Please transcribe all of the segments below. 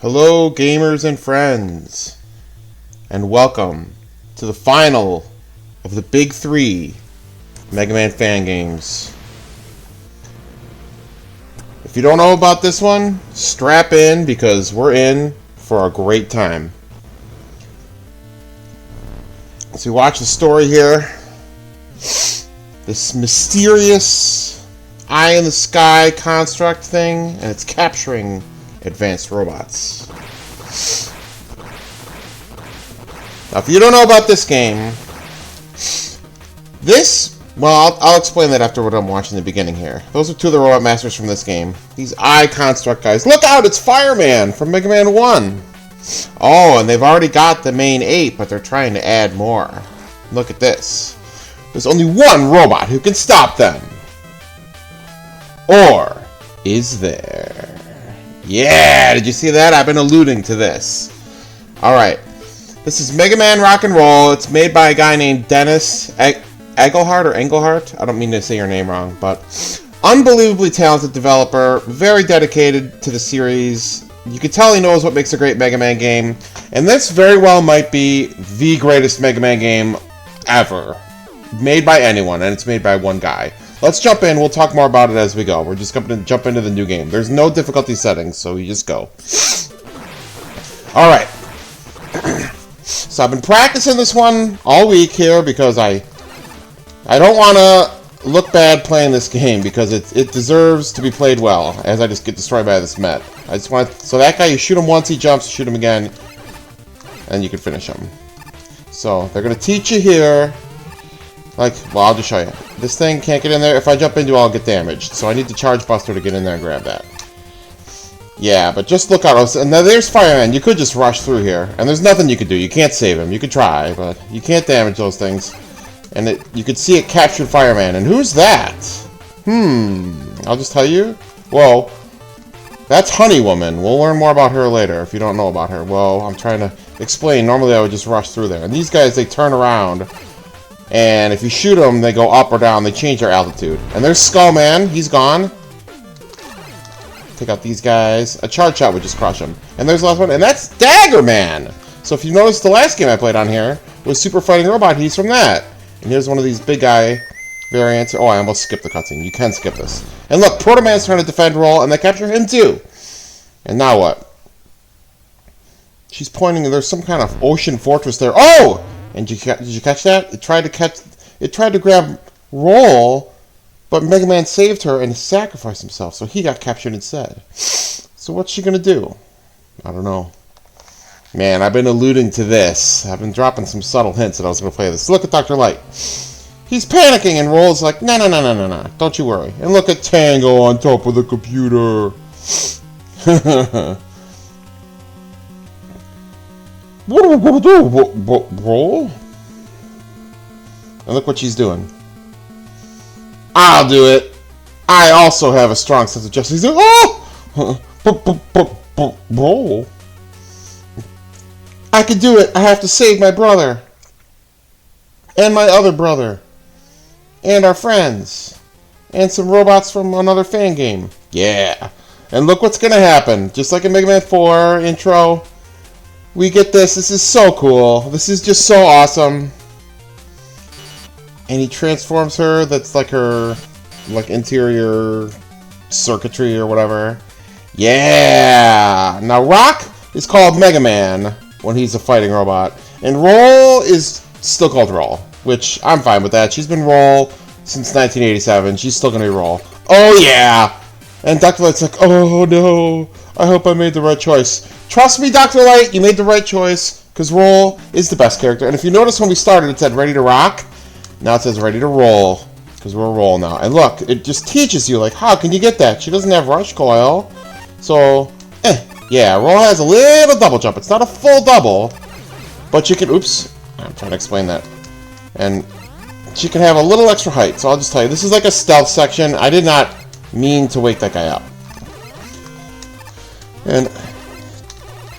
Hello, gamers and friends, and welcome to the final of the Big Three Mega Man fan games. If you don't know about this one, strap in because we're in for a great time. As we watch the story here, this mysterious eye-in-the-sky construct thing, and it's capturing advanced robots. Now, if you don't know about this game, I'll explain that after what I'm watching the beginning here. Those are two of the robot masters from this game. These eye construct guys. Look out, it's Fireman from Mega Man 1. Oh, and they've already got the main 8, but they're trying to add more. Look at this. There's only one robot who can stop them. Or is there? Yeah, did you see that? I've been alluding to this. Alright. This is Mega Man Rock and Roll. It's made by a guy named Dennis Engelhardt. I don't mean to say your name wrong, but unbelievably talented developer, very dedicated to the series. You can tell he knows what makes a great Mega Man game, and this very well might be the greatest Mega Man game ever. Made by anyone, and it's made by one guy. Let's jump in. We'll talk more about it as we go. We're just going to jump into the new game. There's no difficulty settings, so you just go. Alright. So I've been practicing this one all week here because I don't want to look bad playing this game because it deserves to be played well, as I just get destroyed by this Met. So that guy, you shoot him once, he jumps, shoot him again, and you can finish him. So they're going to teach you here. I'll just show you. This thing can't get in there. If I jump into it, I'll get damaged. So I need the Charge Buster to get in there and grab that. Yeah, but just look out. And now there's Fireman. You could just rush through here. And there's nothing you could do. You can't save him. You could try, but you can't damage those things. And you could see it captured Fireman. And who's that? I'll just tell you. Whoa. That's Honey Woman. We'll learn more about her later if you don't know about her. Well, I'm trying to explain. Normally I would just rush through there. And these guys, they turn around. And if you shoot them, they go up or down. They change their altitude. And there's Skullman. He's gone. Take out these guys. A charge shot would just crush them. And there's the last one. And that's Dagger Man. So if you noticed, the last game I played on here was Super Fighting Robot. He's from that. And here's one of these big guy variants. Oh, I almost skipped the cutscene. You can skip this. And look, Proto Man's trying to defend Roll, and they capture him too. And now what? She's pointing. There's some kind of ocean fortress there. Oh! And did you catch that? It tried to grab Roll, but Mega Man saved her and sacrificed himself, so he got captured instead. So what's she gonna do? I don't know. Man, I've been alluding to this. I've been dropping some subtle hints that I was gonna play this. Look at Dr. Light. He's panicking, and Roll's like, no, don't you worry. And look at Tango on top of the computer. What are we gonna do? Roll? And look what she's doing. I'll do it. I also have a strong sense of justice. Oh! Roll. I can do it. I have to save my brother. And my other brother. And our friends. And some robots from another fan game. Yeah. And look what's gonna happen. Just like in Mega Man 4 intro. We get this. This is so cool. This is just so awesome. And he transforms her. That's like her, interior circuitry or whatever. Yeah. Now Rock is called Mega Man when he's a fighting robot, and Roll is still called Roll, which I'm fine with that. She's been Roll since 1987. She's still gonna be Roll. Oh yeah. And Dr. Light's like, oh no. I hope I made the right choice. Trust me, Dr. Light, you made the right choice, because Roll is the best character. And if you notice when we started, it said ready to rock. Now it says ready to roll, because we're Roll now. And look, it just teaches you, how can you get that? She doesn't have rush coil. So, yeah, Roll has a little double jump. It's not a full double, but you can, oops, I'm trying to explain that. And she can have a little extra height. So I'll just tell you, this is like a stealth section. I did not mean to wake that guy up. And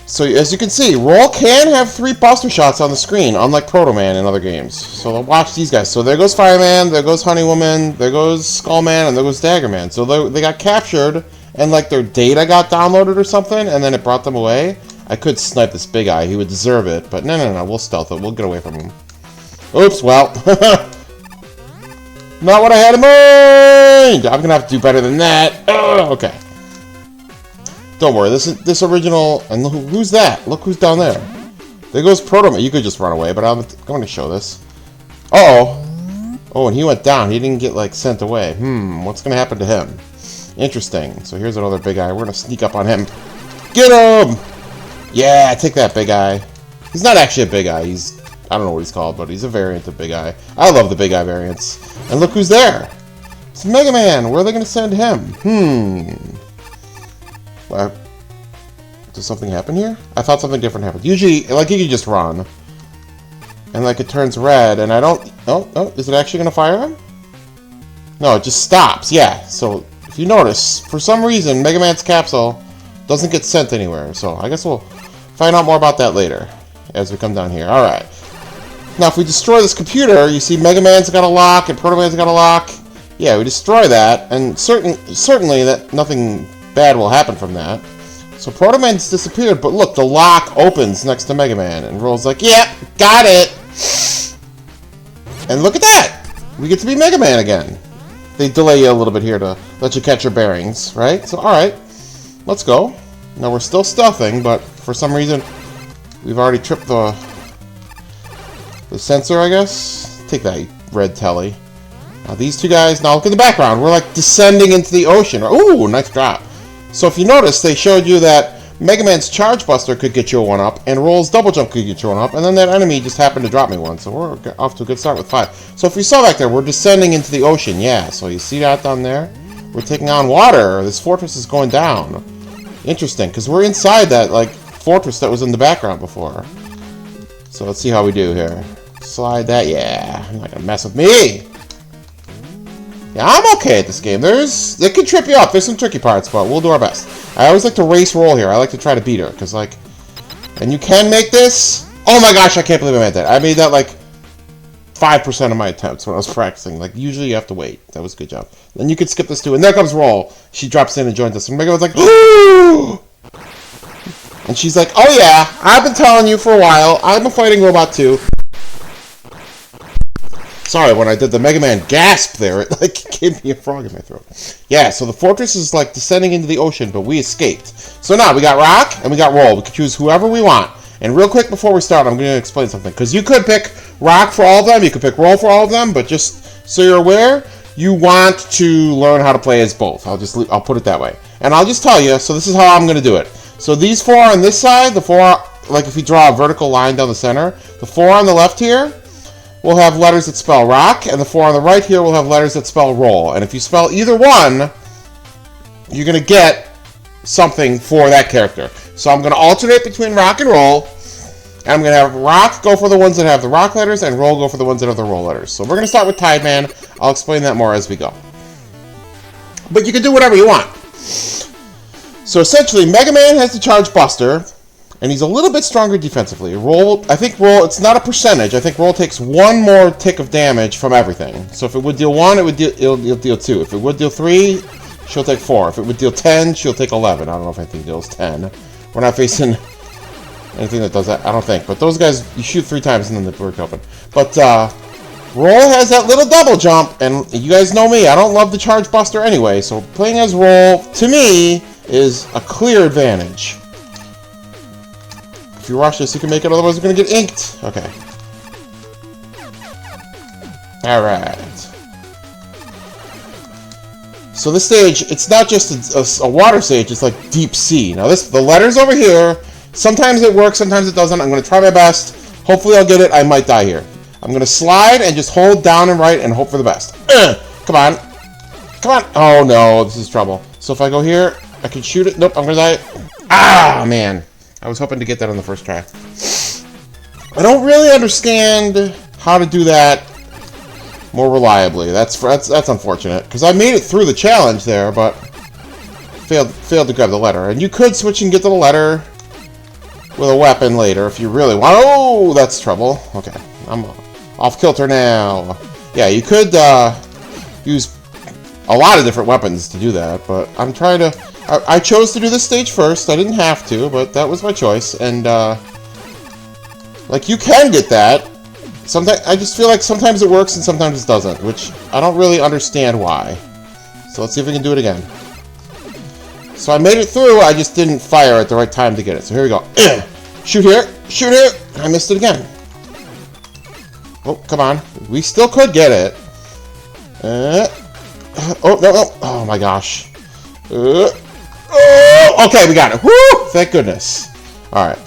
so as you can see, Roll can have 3 buster shots on the screen, unlike Proto Man in other games. So watch these guys. So there goes Fireman, there goes Honey Woman, there goes Skullman, and there goes Dagger Man. So they got captured, and like their data got downloaded or something, and then it brought them away, I could snipe this big guy. He would deserve it, but no, we'll stealth it. We'll get away from him. Oops, well. Not what I had in mind! I'm gonna have to do better than that. Ugh, okay. Don't worry, this original... And who's that? Look who's down there. There goes Proto Man. You could just run away, but I'm going to show this. Uh-oh. Oh, and he went down. He didn't get, like, sent away. What's going to happen to him? Interesting. So here's another big guy. We're going to sneak up on him. Get him! Yeah, take that, big guy. He's not actually a big eye. He's... I don't know what he's called, but he's a variant of Big Eye. I love the Big Eye variants. And look who's there. It's Mega Man. Where are they going to send him? What? Does something happen here? I thought something different happened. Usually, like, you can just run. And, like, it turns red, and I don't... Oh, is it actually going to fire him? No, it just stops. Yeah, so if you notice, for some reason, Mega Man's capsule doesn't get sent anywhere. So I guess we'll find out more about that later as we come down here. Alright. Now, if we destroy this computer, you see Mega Man's got a lock and Proto Man's got a lock. Yeah, we destroy that, and certainly that nothing bad will happen from that. So Proto Man's disappeared, but look, the lock opens next to Mega Man, and Roll's like, yeah, got it! And look at that! We get to be Mega Man again. They delay you a little bit here to let you catch your bearings, right? So, alright, let's go. Now, we're still stealthing, but for some reason, we've already tripped the sensor, I guess. Take that, red telly. Now, these two guys, now look at the background. We're like descending into the ocean. Ooh, nice drop. So if you notice, they showed you that Mega Man's Charge Buster could get you a 1-up, and Roll's Double Jump could get you a 1-up, and then that enemy just happened to drop me one. So we're off to a good start with 5. So if you saw back there, we're descending into the ocean. Yeah, so you see that down there? We're taking on water. This fortress is going down. Interesting, because we're inside that, like, fortress that was in the background before. So let's see how we do here. Slide that, yeah. You're not gonna mess with me. Yeah, I'm okay at this game. It can trip you up. There's some tricky parts, but we'll do our best. I always like to race Roll here. I like to try to beat her, because, like... And you can make this... Oh my gosh, I can't believe I made that. I made that, like, 5% of my attempts when I was practicing. Like, usually you have to wait. That was a good job. Then you could skip this too. And there comes Roll. She drops in and joins us. And Mega was like, ooh! And she's like, oh yeah, I've been telling you for a while. I'm a fighting robot too. Sorry, when I did the Mega Man gasp there, it like gave me a frog in my throat. Yeah, so the fortress is like descending into the ocean, but we escaped. So now we got Rock and we got Roll. We can choose whoever we want. And real quick before we start, I'm going to explain something. Because you could pick Rock for all of them, you could pick Roll for all of them, but just so you're aware, you want to learn how to play as both. I'll put it that way. And I'll just tell you, so this is how I'm going to do it. So these 4 on this side, the 4, like if you draw a vertical line down the center, the 4 on the left here will have letters that spell Rock, and the 4 on the right here will have letters that spell Roll. And if you spell either one, you're going to get something for that character. So I'm going to alternate between Rock and Roll, and I'm going to have Rock go for the ones that have the Rock letters, and Roll go for the ones that have the Roll letters. So we're going to start with Tide Man. I'll explain that more as we go. But you can do whatever you want. So essentially, Mega Man has the Charge Buster, and he's a little bit stronger defensively. I think Roll, it's not a percentage. I think Roll takes 1 more tick of damage from everything. So if it would deal 1, it'll deal 2. If it would deal 3, she'll take 4. If it would deal 10, she'll take 11. I don't know if anything deals 10. We're not facing anything that does that, I don't think. But those guys, you shoot 3 times and then they break open. But Roll has that little double jump, and you guys know me, I don't love the Charge Buster anyway. So playing as Roll, to me, is a clear advantage. If you rush this, you can make it, otherwise you're going to get inked. Okay. Alright. So this stage, it's not just a water stage, it's like deep sea. Now the letters over here, sometimes it works, sometimes it doesn't. I'm going to try my best. Hopefully I'll get it. I might die here. I'm going to slide and just hold down and right and hope for the best. Come on. Come on. Oh no, this is trouble. So if I go here, I can shoot it. Nope, I'm going to die. Ah, man. I was hoping to get that on the first try. I don't really understand how to do that more reliably. That's unfortunate, because I made it through the challenge there, but failed to grab the letter. And you could switch and get to the letter with a weapon later if you really want. Oh, that's trouble. Okay, I'm off kilter now. Yeah, you could use a lot of different weapons to do that, but I'm trying to I chose to do this stage first. I didn't have to, but that was my choice. And, like, you can get that. Sometimes I just feel like sometimes it works and sometimes it doesn't, which I don't really understand why. So let's see if we can do it again. So I made it through, I just didn't fire at the right time to get it. So here we go. Shoot here, shoot here. I missed it again. Oh, come on. We still could get it. Oh, no, no. Oh, my gosh. Oh, okay, we got it. Woo! Thank goodness. Alright.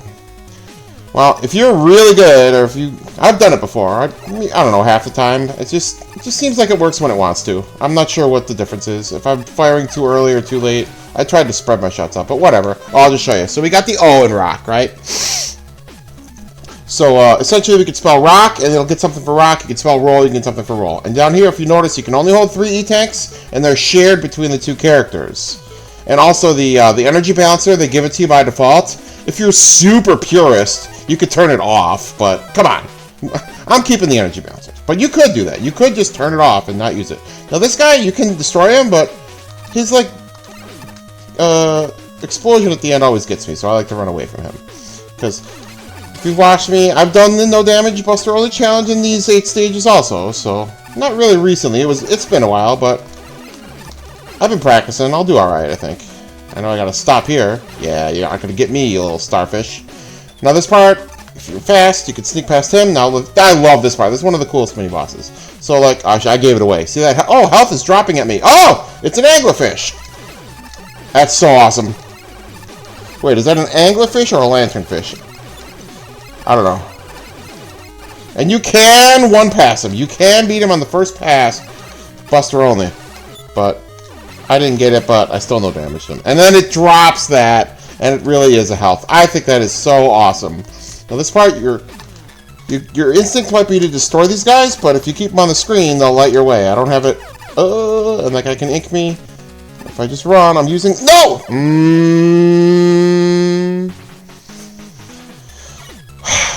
Well, if you're really good, or if you... I've done it before. I don't know, half the time. It just seems like it works when it wants to. I'm not sure what the difference is. If I'm firing too early or too late, I tried to spread my shots out, but whatever. I'll just show you. So we got the O in rock, right? So, essentially, we could spell rock, and it'll get something for rock. You can spell roll, you can get something for roll. And down here, if you notice, you can only hold 3 E-tanks, and they're shared between the 2 characters. And also, the energy balancer, they give it to you by default. If you're super purist, you could turn it off, but come on. I'm keeping the energy balancer. But you could do that. You could just turn it off and not use it. Now, this guy, you can destroy him, but his, like, explosion at the end always gets me, so I like to run away from him. Because... if you've watched me, I've done the no damage Buster Only challenge in these 8 stages also, so not really recently. It's been a while, but I've been practicing. I'll do alright, I think. I know I gotta stop here. Yeah, you're not gonna get me, you little starfish. Now this part, if you're fast, you can sneak past him. Now, I love this part. This is one of the coolest mini bosses. So, like, I gave it away. See that? Oh, health is dropping at me. Oh, it's an anglerfish. That's so awesome. Wait, is that an anglerfish or a lanternfish? I don't know. And you can one-pass him. You can beat him on the first pass, Buster Only. But I didn't get it, but I still no damage him. And then it drops that, and it really is a health. I think that is so awesome. Now this part, your instinct might be to destroy these guys, but if you keep them on the screen, they'll light your way. I don't have it. And that guy can ink me. If I just run, I'm using... No!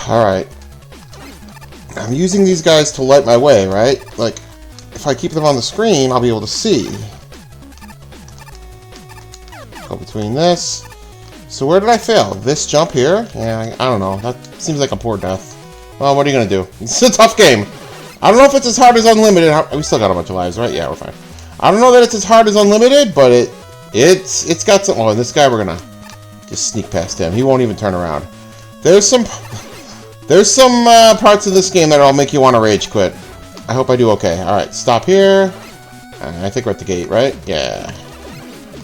Alright. I'm using these guys to light my way, right? Like, if I keep them on the screen, I'll be able to see. Go between this. So where did I fail? This jump here? Yeah, I don't know. That seems like a poor death. Well, what are you going to do? It's a tough game. I don't know if it's as hard as Unlimited. We still got a bunch of lives, right? Yeah, we're fine. I don't know that it's as hard as Unlimited, but it's got some... Oh, and this guy, we're going to just sneak past him. He won't even turn around. There's some parts of this game that'll make you want to rage quit. I hope I do okay. Alright, stop here. I think we're at the gate, right? Yeah.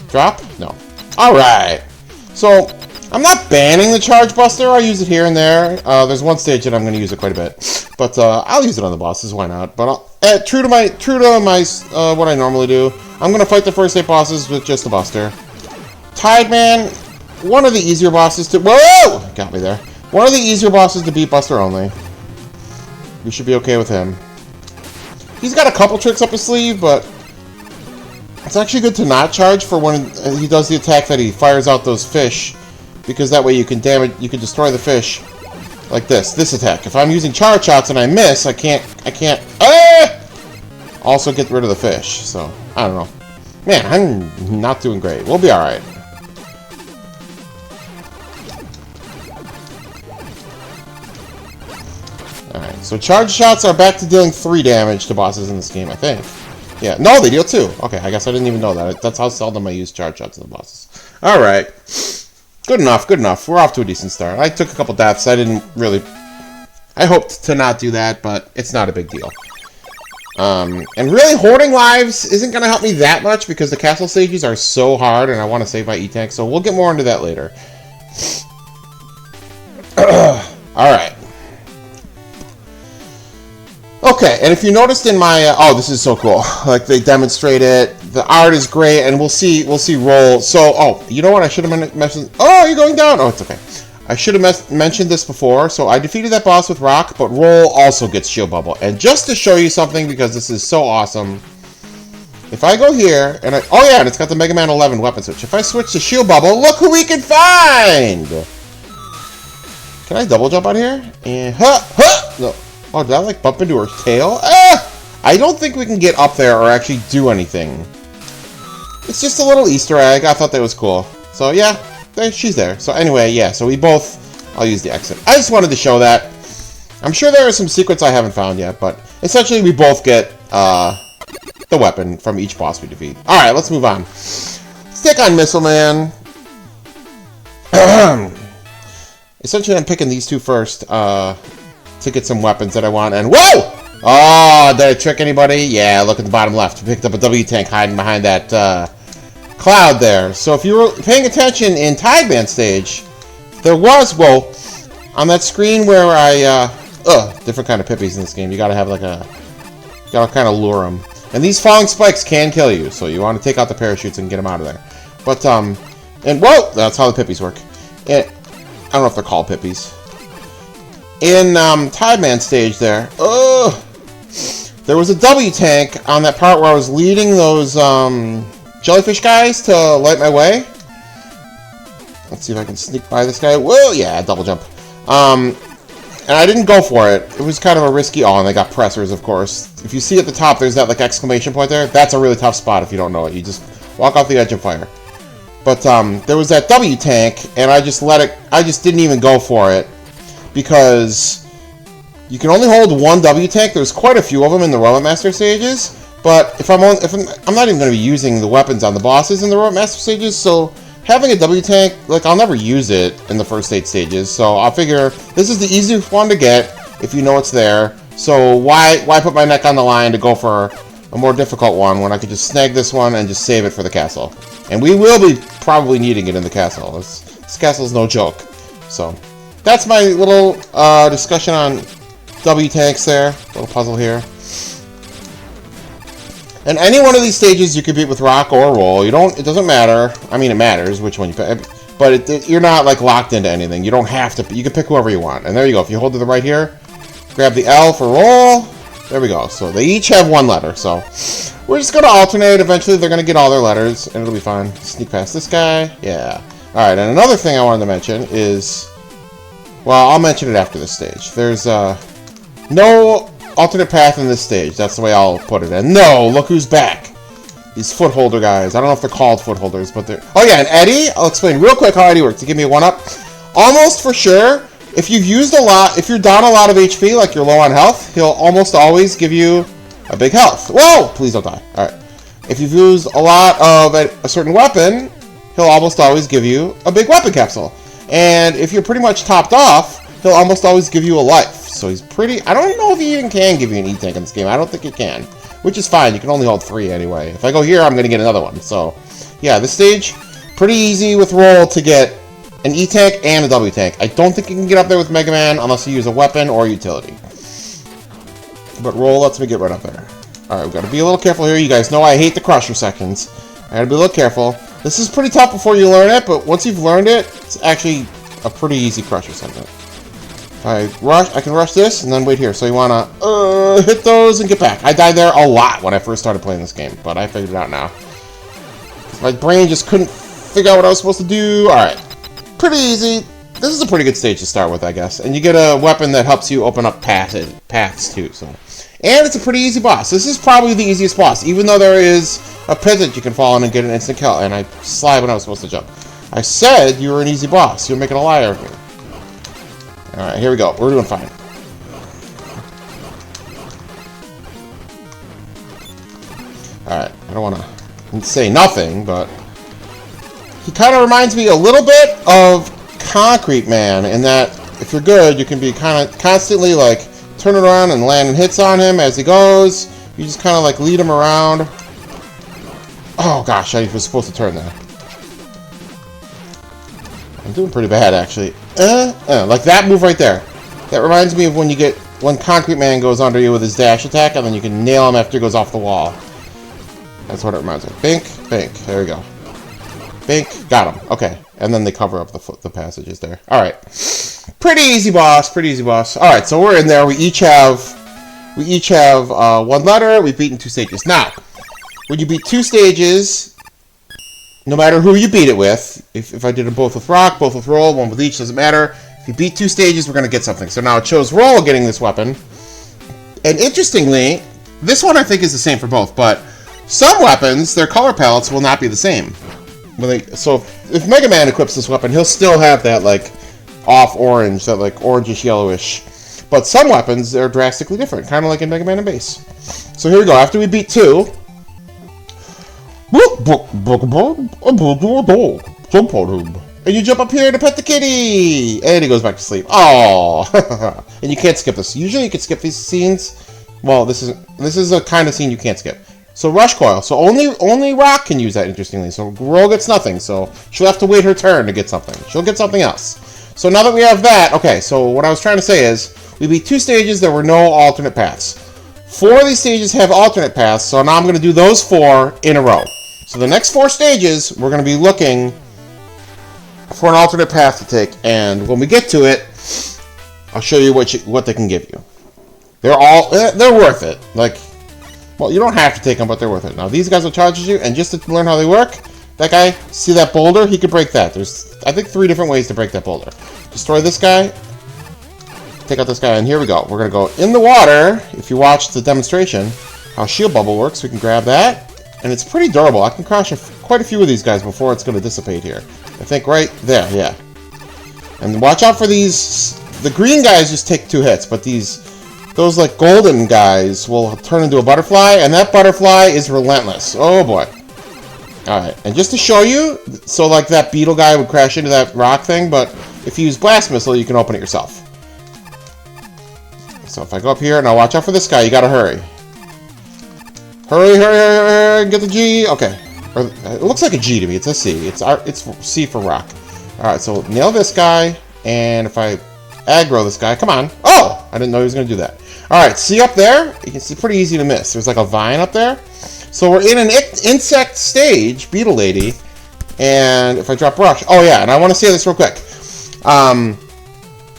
Drop? No. Alright. So, I'm not banning the Charge Buster. I use it here and there. There's one stage that I'm going to use it quite a bit. But I'll use it on the bosses. Why not? But true to my what I normally do, I'm going to fight the first 8 bosses with just the Buster. Tideman, one of the easier bosses to... Whoa! Got me there. One of the easier bosses to beat Buster Only. You should be okay with him. He's got a couple tricks up his sleeve, but it's actually good to not charge for when he does the attack that he fires out those fish, because that way you can destroy the fish like this attack. If I'm using charge shots and I miss, I can't also get rid of the fish. So, I don't know. Man, I'm not doing great. We'll be alright. Alright, so charge shots are back to dealing 3 damage to bosses in this game, I think. Yeah, no, they deal 2. Okay, I guess I didn't even know that. That's how seldom I use charge shots on the bosses. Alright. Good enough, good enough. We're off to a decent start. I took a couple deaths. I hoped to not do that, but it's not a big deal. And really, hoarding lives isn't going to help me that much because the castle stages are so hard and I want to save my E-Tank, so we'll get more into that later. Alright. Okay, and if you noticed in my... oh, this is so cool. Like, they demonstrate it. The art is great, and we'll see roll. So, oh, you know what? I should have mentioned... Oh, you're going down? Oh, it's okay. I should have mentioned this before. So, I defeated that boss with Rock, but Roll also gets Shield Bubble. And just to show you something, because this is so awesome, if I go here, and oh yeah, and it's got the Mega Man 11 weapon switch. If I switch to Shield Bubble, look who we can find! Can I double jump out here? And... No. Oh, did I, like, bump into her tail? I don't think we can get up there or actually do anything. it's just a little Easter egg. I thought that was cool. So yeah, she's there. So anyway, yeah, so we both, I'll use the exit. I just wanted to show that. I'm sure there are some secrets I haven't found yet, but essentially we both get the weapon from each boss we defeat. Alright, let's move on. Let's take on Missile Man. Essentially I'm picking these two first to get some weapons that I want, and whoa! Oh, did I trick anybody? Yeah, look at the bottom left. We picked up a W-Tank hiding behind that cloud there. So if you were paying attention in Tideman stage, there was, well, on that screen where I, different kind of Pippies in this game. You gotta have like a, you gotta kind of lure them. And these falling spikes can kill you, so you want to take out the parachutes and get them out of there. But, and whoa, that's how the Pippies work. And, I don't know if they're called Pippies. In, Tideman stage there, there was a W-Tank on that part where I was leading those, jellyfish guys to light my way. Let's see if I can sneak by this guy. Whoa, yeah, double jump. And I didn't go for it. It was kind of a risky, and they got pressers, of course. If you see at the top, there's that, like, exclamation point there. That's a really tough spot if you don't know it. You just walk off the edge and fire. But, there was that W-Tank, and I just didn't even go for it. Because you can only hold one W-Tank. There's quite a few of them in the Robot Master stages. But if I'm not even going to be using the weapons on the bosses in the Robot Master stages, so having a W-Tank, like, I'll never use it in the first 8 stages, so I'll figure this is the easiest one to get if you know it's there, so why put my neck on the line to go for a more difficult one when I could just snag this one and just save it for the castle. And we will be probably needing it in the castle. This castle's no joke. So, that's my little discussion on W-Tanks there, little puzzle here. And any one of these stages you can beat with rock or roll. It doesn't matter. I mean, it matters which one you pick, but you're not like locked into anything. You don't have to. You can pick whoever you want. And there you go. If you hold to the right here, grab the L for roll. There we go. So they each have one letter. So we're just going to alternate. Eventually, they're going to get all their letters, and it'll be fine. Sneak past this guy. Yeah. All right. And another thing I wanted to mention is, well, I'll mention it after this stage. There's no alternate path in this stage. That's the way I'll put it. And no, look who's back. These footholder guys. I don't know if they're called footholders, but they're... Oh yeah, and Eddie, I'll explain real quick how Eddie works to give me a 1-up. Almost for sure, if you've used a lot, if you're down a lot of HP, like you're low on health, he'll almost always give you a big health. Whoa! Please don't die. Alright. If you've used a lot of a certain weapon, he'll almost always give you a big weapon capsule. And if you're pretty much topped off, he'll almost always give you a life. So he's pretty... I don't know if he even can give you an E-Tank in this game. I don't think he can. Which is fine. You can only hold 3 anyway. If I go here, I'm going to get another one. So, yeah, this stage, pretty easy with roll to get an E-Tank and a W-Tank. I don't think you can get up there with Mega Man unless you use a weapon or a utility. But roll lets me get right up there. Alright, we've got to be a little careful here. You guys know I hate the crusher sections. I got to be a little careful. This is pretty tough before you learn it, but once you've learned it, it's actually a pretty easy crusher segment. I can rush this and then wait here. So you wanna hit those and get back. I died there a lot when I first started playing this game, but I figured it out now. My brain just couldn't figure out what I was supposed to do. Alright. Pretty easy. This is a pretty good stage to start with, I guess. And you get a weapon that helps you open up paths too, so. And it's a pretty easy boss. This is probably the easiest boss, even though there is a pit that you can fall in and get an instant kill. And I slide when I was supposed to jump. I said you were an easy boss. You're making a liar of me. Alright, here we go. We're doing fine. Alright, I don't want to say nothing, but he kind of reminds me a little bit of Concrete Man in that if you're good, you can be kind of constantly like turning around and landing hits on him as he goes. You just kind of like lead him around. Oh gosh, I was supposed to turn there. I'm doing pretty bad, actually. Like that move right there. That reminds me of when Concrete Man goes under you with his dash attack, and then you can nail him after he goes off the wall. That's what it reminds me of. Bink, bink. There we go. Bink, got him. Okay, and then they cover up the passages there. All right, pretty easy boss. Pretty easy boss. All right, so we're in there. We each have one letter. We've beaten 2 stages. Now, when you beat 2 stages. No matter who you beat it with, if I did them both with rock, both with roll, one with each, doesn't matter. If you beat 2 stages, we're going to get something. So now it shows roll getting this weapon. And interestingly, this one I think is the same for both, but Some weapons, their color palettes will not be the same. So if Mega Man equips this weapon, he'll still have that like off orange, that like orangish yellowish. But some weapons, they're drastically different, kind of like in Mega Man and Base. So here we go. After we beat 2, and you jump up here to pet the kitty, and he goes back to sleep. Oh, and you can't skip this. Usually you can skip these scenes. Well, this is a kind of scene you can't skip. So Rush Coil. So only Rock can use that, interestingly. So Roll gets nothing. So she'll have to wait her turn to get something. She'll get something else. So now that we have that, okay, so what I was trying to say is, we beat 2 stages, there were no alternate paths. 4 of these stages have alternate paths, so now I'm going to do those 4 in a row. So the next 4 stages, we're going to be looking for an alternate path to take, and when we get to it, I'll show you what they can give you. They're worth it. Like, well, you don't have to take them, but they're worth it. Now, these guys will charge you, and just to learn how they work, that guy, see that boulder? He could break that. There's, I think, 3 different ways to break that boulder. Destroy this guy, take out this guy, and here we go. We're going to go in the water. If you watch the demonstration, how Shield Bubble works, we can grab that, and it's pretty durable. I can crush quite a few of these guys before it's going to dissipate here. I think right there, yeah. And watch out for these. The green guys just take 2 hits, but those like golden guys will turn into a butterfly, and that butterfly is relentless. Oh boy. Alright, and just to show you, so like that beetle guy would crash into that rock thing, but if you use Blast Missile, you can open it yourself. So if I go up here, now watch out for this guy, you gotta hurry. Hurry, hurry, hurry, hurry, get the G. Okay. It looks like a G to me, it's a C. It's C for rock. Alright, so nail this guy, and if I aggro this guy, come on. Oh! I didn't know he was gonna do that. Alright, see up there? You can see pretty easy to miss. There's like a vine up there. So we're in an insect stage, Beetle Lady, and if I drop Rush, oh yeah, and I want to say this real quick.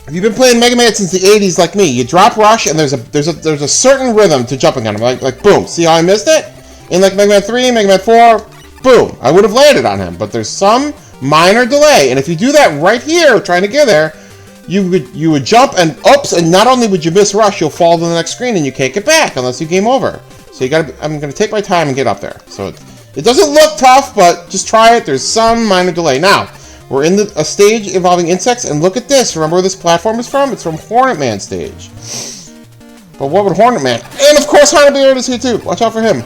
If you've been playing Mega Man since the 80s like me, you drop Rush, and there's a certain rhythm to jumping on him, like boom. See how I missed it? In like Mega Man 3, Mega Man 4, boom, I would have landed on him, but there's some minor delay, and if you do that right here, trying to get there, you would jump and oops, and not only would you miss Rush, you'll fall to the next screen, and you can't get back unless you game over. So I'm gonna take my time and get up there. So it doesn't look tough, but just try it. There's some minor delay. Now, we're in a stage involving insects, and look at this. Remember where this platform is from? It's from Hornet Man stage. But what would Hornet Man? And of course, Honey Bear is here too. Watch out for him.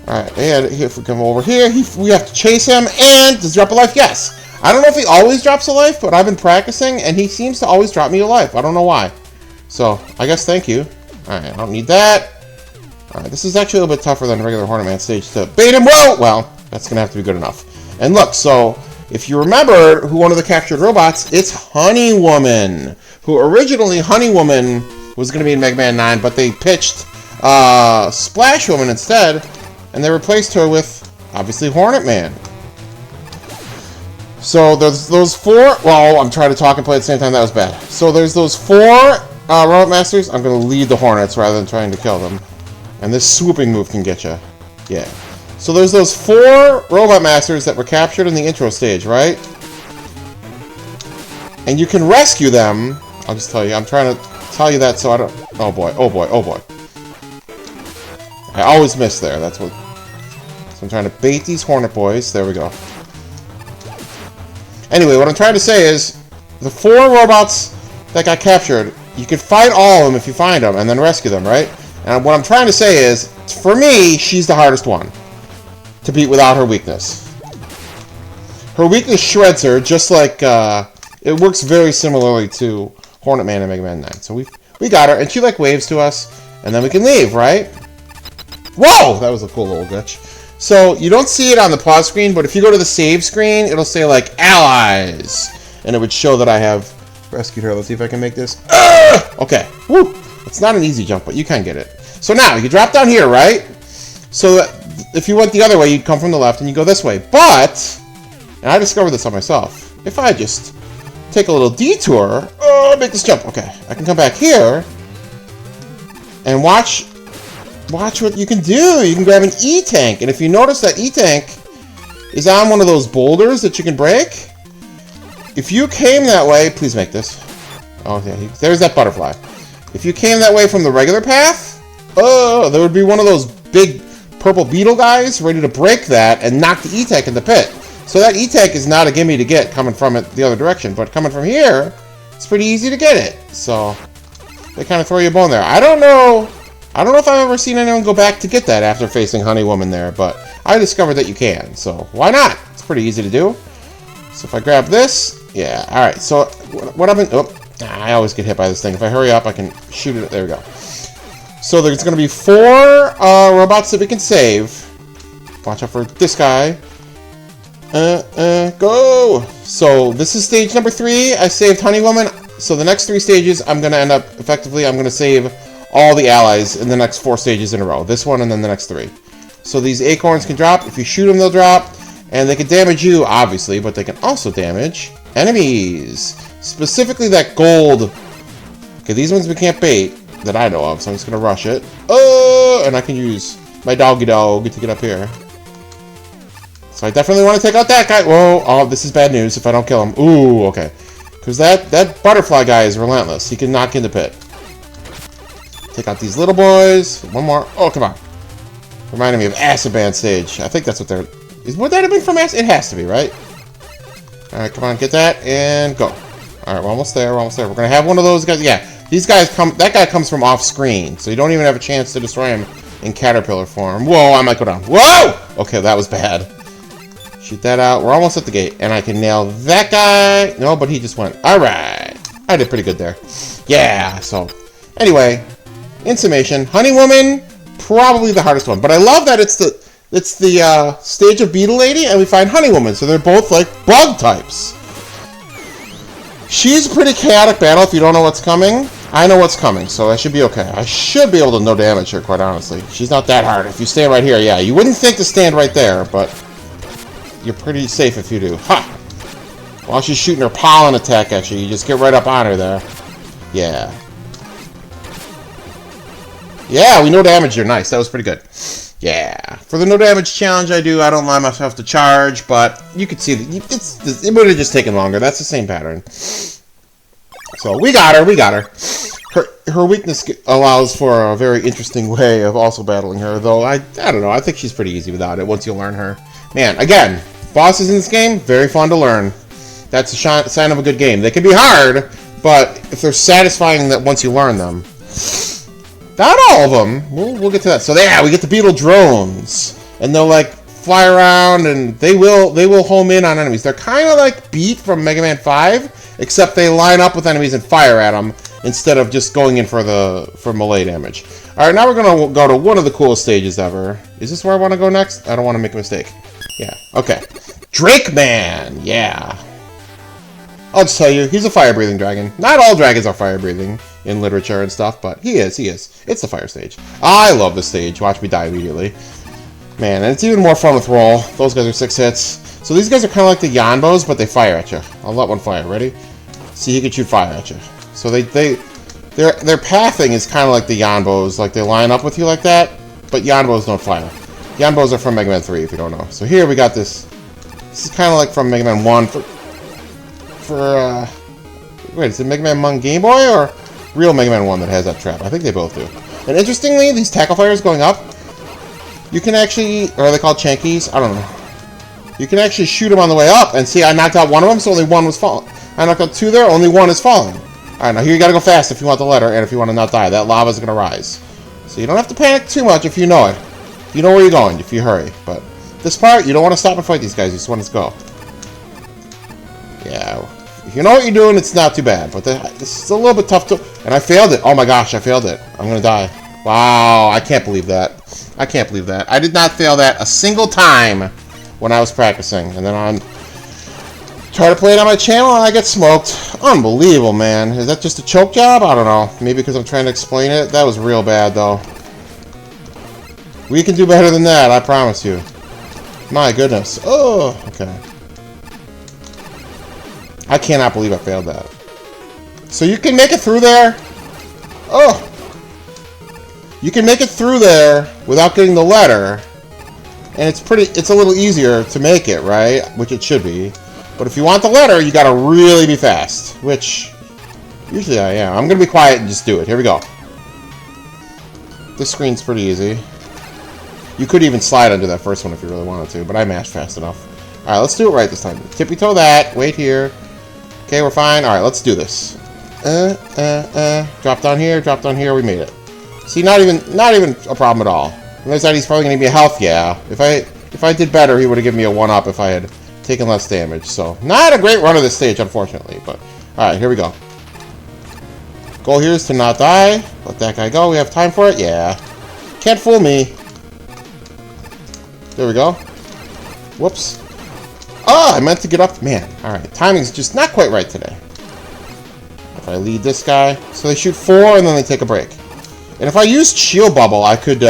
Alright, and if we come over here, we have to chase him, and does he drop a life? Yes. I don't know if he always drops a life, but I've been practicing, and he seems to always drop me a life. I don't know why. So, I guess thank you. Alright, I don't need that. Alright, this is actually a little bit tougher than a regular Hornet Man stage to bait him. Whoa! Well, that's going to have to be good enough. And look, so, if you remember who one of the captured robots, it's Honey Woman. Who originally, Honey Woman was going to be in Mega Man 9, but they pitched Splash Woman instead, and they replaced her with, obviously, Hornet Man. So, there's those 4... Well, I'm trying to talk and play at the same time. That was bad. So, there's those 4 Robot Masters. I'm going to lead the Hornets rather than trying to kill them. And this swooping move can get you. Yeah. So there's those 4 Robot Masters that were captured in the intro stage, right? And you can rescue them. I'll just tell you. I'm trying to tell you that so I don't... Oh boy, oh boy, oh boy. I always miss there. That's what... So I'm trying to bait these Hornet boys. There we go. Anyway, what I'm trying to say is, the 4 robots that got captured, you can fight all of them if you find them, and then rescue them, right? And what I'm trying to say is, for me, she's the hardest one to beat without her weakness. Her weakness shreds her, just like, it works very similarly to Hornet Man and Mega Man 9. So we got her, and she, like, waves to us, and then we can leave, right? Whoa! That was a cool little glitch. So, you don't see it on the pause screen, but if you go to the save screen, it'll say, like, Allies! And it would show that I have rescued her. Let's see if I can make this. Okay. Woo! It's not an easy jump, but you can get it. So now, you drop down here, right? So, if you went the other way, you'd come from the left, and you go this way. But, and I discovered this on myself, if I just take a little detour, make this jump. Okay, I can come back here, and watch what you can do. You can grab an E-Tank, and if you notice that E-Tank is on one of those boulders that you can break, if you came that way, please make this. Oh, yeah, there's that butterfly. If you came that way from the regular path, there would be one of those big purple beetle guys ready to break that and knock the E-Tech in the pit. So that E-Tech is not a gimme to get coming from it the other direction, but coming from here, it's pretty easy to get it. So they kind of throw you a bone there. I don't know if I've ever seen anyone go back to get that after facing Honey Woman there, but I discovered that you can. So why not? It's pretty easy to do. So if I grab this, yeah, all right. So what I've been, I always get hit by this thing. If I hurry up, I can shoot it. There we go. So there's going to be 4 robots that we can save. Watch out for this guy. Go! So this is stage number 3. I saved Honey Woman. So the next 3 stages, I'm going to end up, effectively, I'm going to save all the allies in the next 4 stages in a row. This one and then the next 3. So these acorns can drop. If you shoot them, they'll drop. And they can damage you, obviously, but they can also damage enemies. Specifically that gold. Okay, these ones we can't bait that I know of, so I'm just going to rush it. Oh! And I can use my doggy dog to get up here. So I definitely want to take out that guy. Whoa, oh, this is bad news if I don't kill him. Ooh, okay. Because that butterfly guy is relentless. He can knock in the pit. Take out these little boys. One more. Oh, come on. Reminding me of Acid Band stage. I think that's what they're... Would that have been from Acid? It has to be, right? Alright, come on, get that, and go. Alright, we're almost there, we're almost there. We're going to have one of those guys. Yeah, these guys come... That guy comes from off-screen, so you don't even have a chance to destroy him in caterpillar form. Whoa, I might go down. Whoa! Okay, that was bad. Shoot that out. We're almost at the gate, and I can nail that guy. No, but he just went. Alright. I did pretty good there. Yeah, so... Anyway, in summation, Honey Woman, probably the hardest one. But I love that it's the stage of Beetle Lady, and we find Honey Woman, so they're both, like, bug types. She's a pretty chaotic battle if you don't know what's coming. I know what's coming, so I should be okay. I should be able to no damage her, quite honestly. She's not that hard. If you stand right here, yeah, you wouldn't think to stand right there, but you're pretty safe if you do. Ha! While she's shooting her pollen attack at you, you just get right up on her there. Yeah. Yeah, we no damage her. Nice, that was pretty good. Yeah, for the no damage challenge I don't allow myself to charge, but you could see that it would have just taken longer. That's the same pattern. So we got her. Her weakness allows for a very interesting way of also battling her, though I don't know. I think she's pretty easy without it once you learn her. Man, again, bosses in this game, very fun to learn. That's a sign of a good game. They can be hard, but if they're satisfying that once you learn them. Not all of them. We'll get to that. So yeah, we get the beetle drones, and they'll like fly around, and they will home in on enemies. They're kind of like Beat from Mega Man 5, except they line up with enemies and fire at them instead of just going in for melee damage. All right, now we're gonna go to one of the coolest stages ever. Is this where I want to go next? I don't want to make a mistake. Yeah. Okay. Drake Man. Yeah. I'll just tell you, he's a fire-breathing dragon. Not all dragons are fire-breathing in literature and stuff, but he is. It's the fire stage. I love this stage. Watch me die immediately. Man, and it's even more fun with roll. Those guys are 6 hits. So these guys are kind of like the Yanbos, but they fire at you. I'll let one fire. Ready? See, he can shoot fire at you. So their pathing is kind of like the Yanbos. Like, they line up with you like that, but Yanbos don't fire. Yanbos are from Mega Man 3, if you don't know. So here we got this. This is kind of like from Mega Man 1 wait, is it Mega Man 1 Game Boy or real Mega Man 1 that has that trap? I think they both do. And interestingly, these tackle fires going up, you can actually, or are they called Chankies? I don't know. You can actually shoot them on the way up, and see, I knocked out one of them, so only one was falling. I knocked out 2 there, only 1 is falling. Alright, now here you gotta go fast if you want the letter, and if you want to not die. That lava's gonna rise. So you don't have to panic too much if you know it. You know where you're going, if you hurry. But this part, you don't want to stop and fight these guys, you just want to go. Yeah. If you know what you're doing, it's not too bad, but this is a little bit tough to... And I failed it. Oh my gosh, I failed it. I'm gonna die. Wow, I can't believe that. I can't believe that. I did not fail that a single time when I was practicing. And then I try to play it on my channel and I get smoked. Unbelievable, man. Is that just a choke job? I don't know. Maybe because I'm trying to explain it. That was real bad, though. We can do better than that, I promise you. My goodness. Oh, okay. I cannot believe I failed that. So you can make it through there. Oh! You can make it through there without getting the letter. And it's a little easier to make it, right? Which it should be. But if you want the letter, you gotta really be fast. Which, usually I am. I'm gonna be quiet and just do it. Here we go. This screen's pretty easy. You could even slide under that first one if you really wanted to, but I mashed fast enough. Alright, let's do it right this time. Tippy-toe that. Wait here. Okay, we're fine. Alright, let's do this. Drop down here, drop down here. We made it. See, not even a problem at all. Unless that he's probably going to be a health, yeah. If I did better, he would have given me a 1-up if I had taken less damage. So, not a great run of this stage, unfortunately. But, alright, here we go. Goal here is to not die. Let that guy go. We have time for it? Yeah. Can't fool me. There we go. Whoops. Oh, I meant to get up. Man, alright. Timing's just not quite right today. If I lead this guy. So they shoot 4 and then they take a break. And if I used Shield Bubble, I could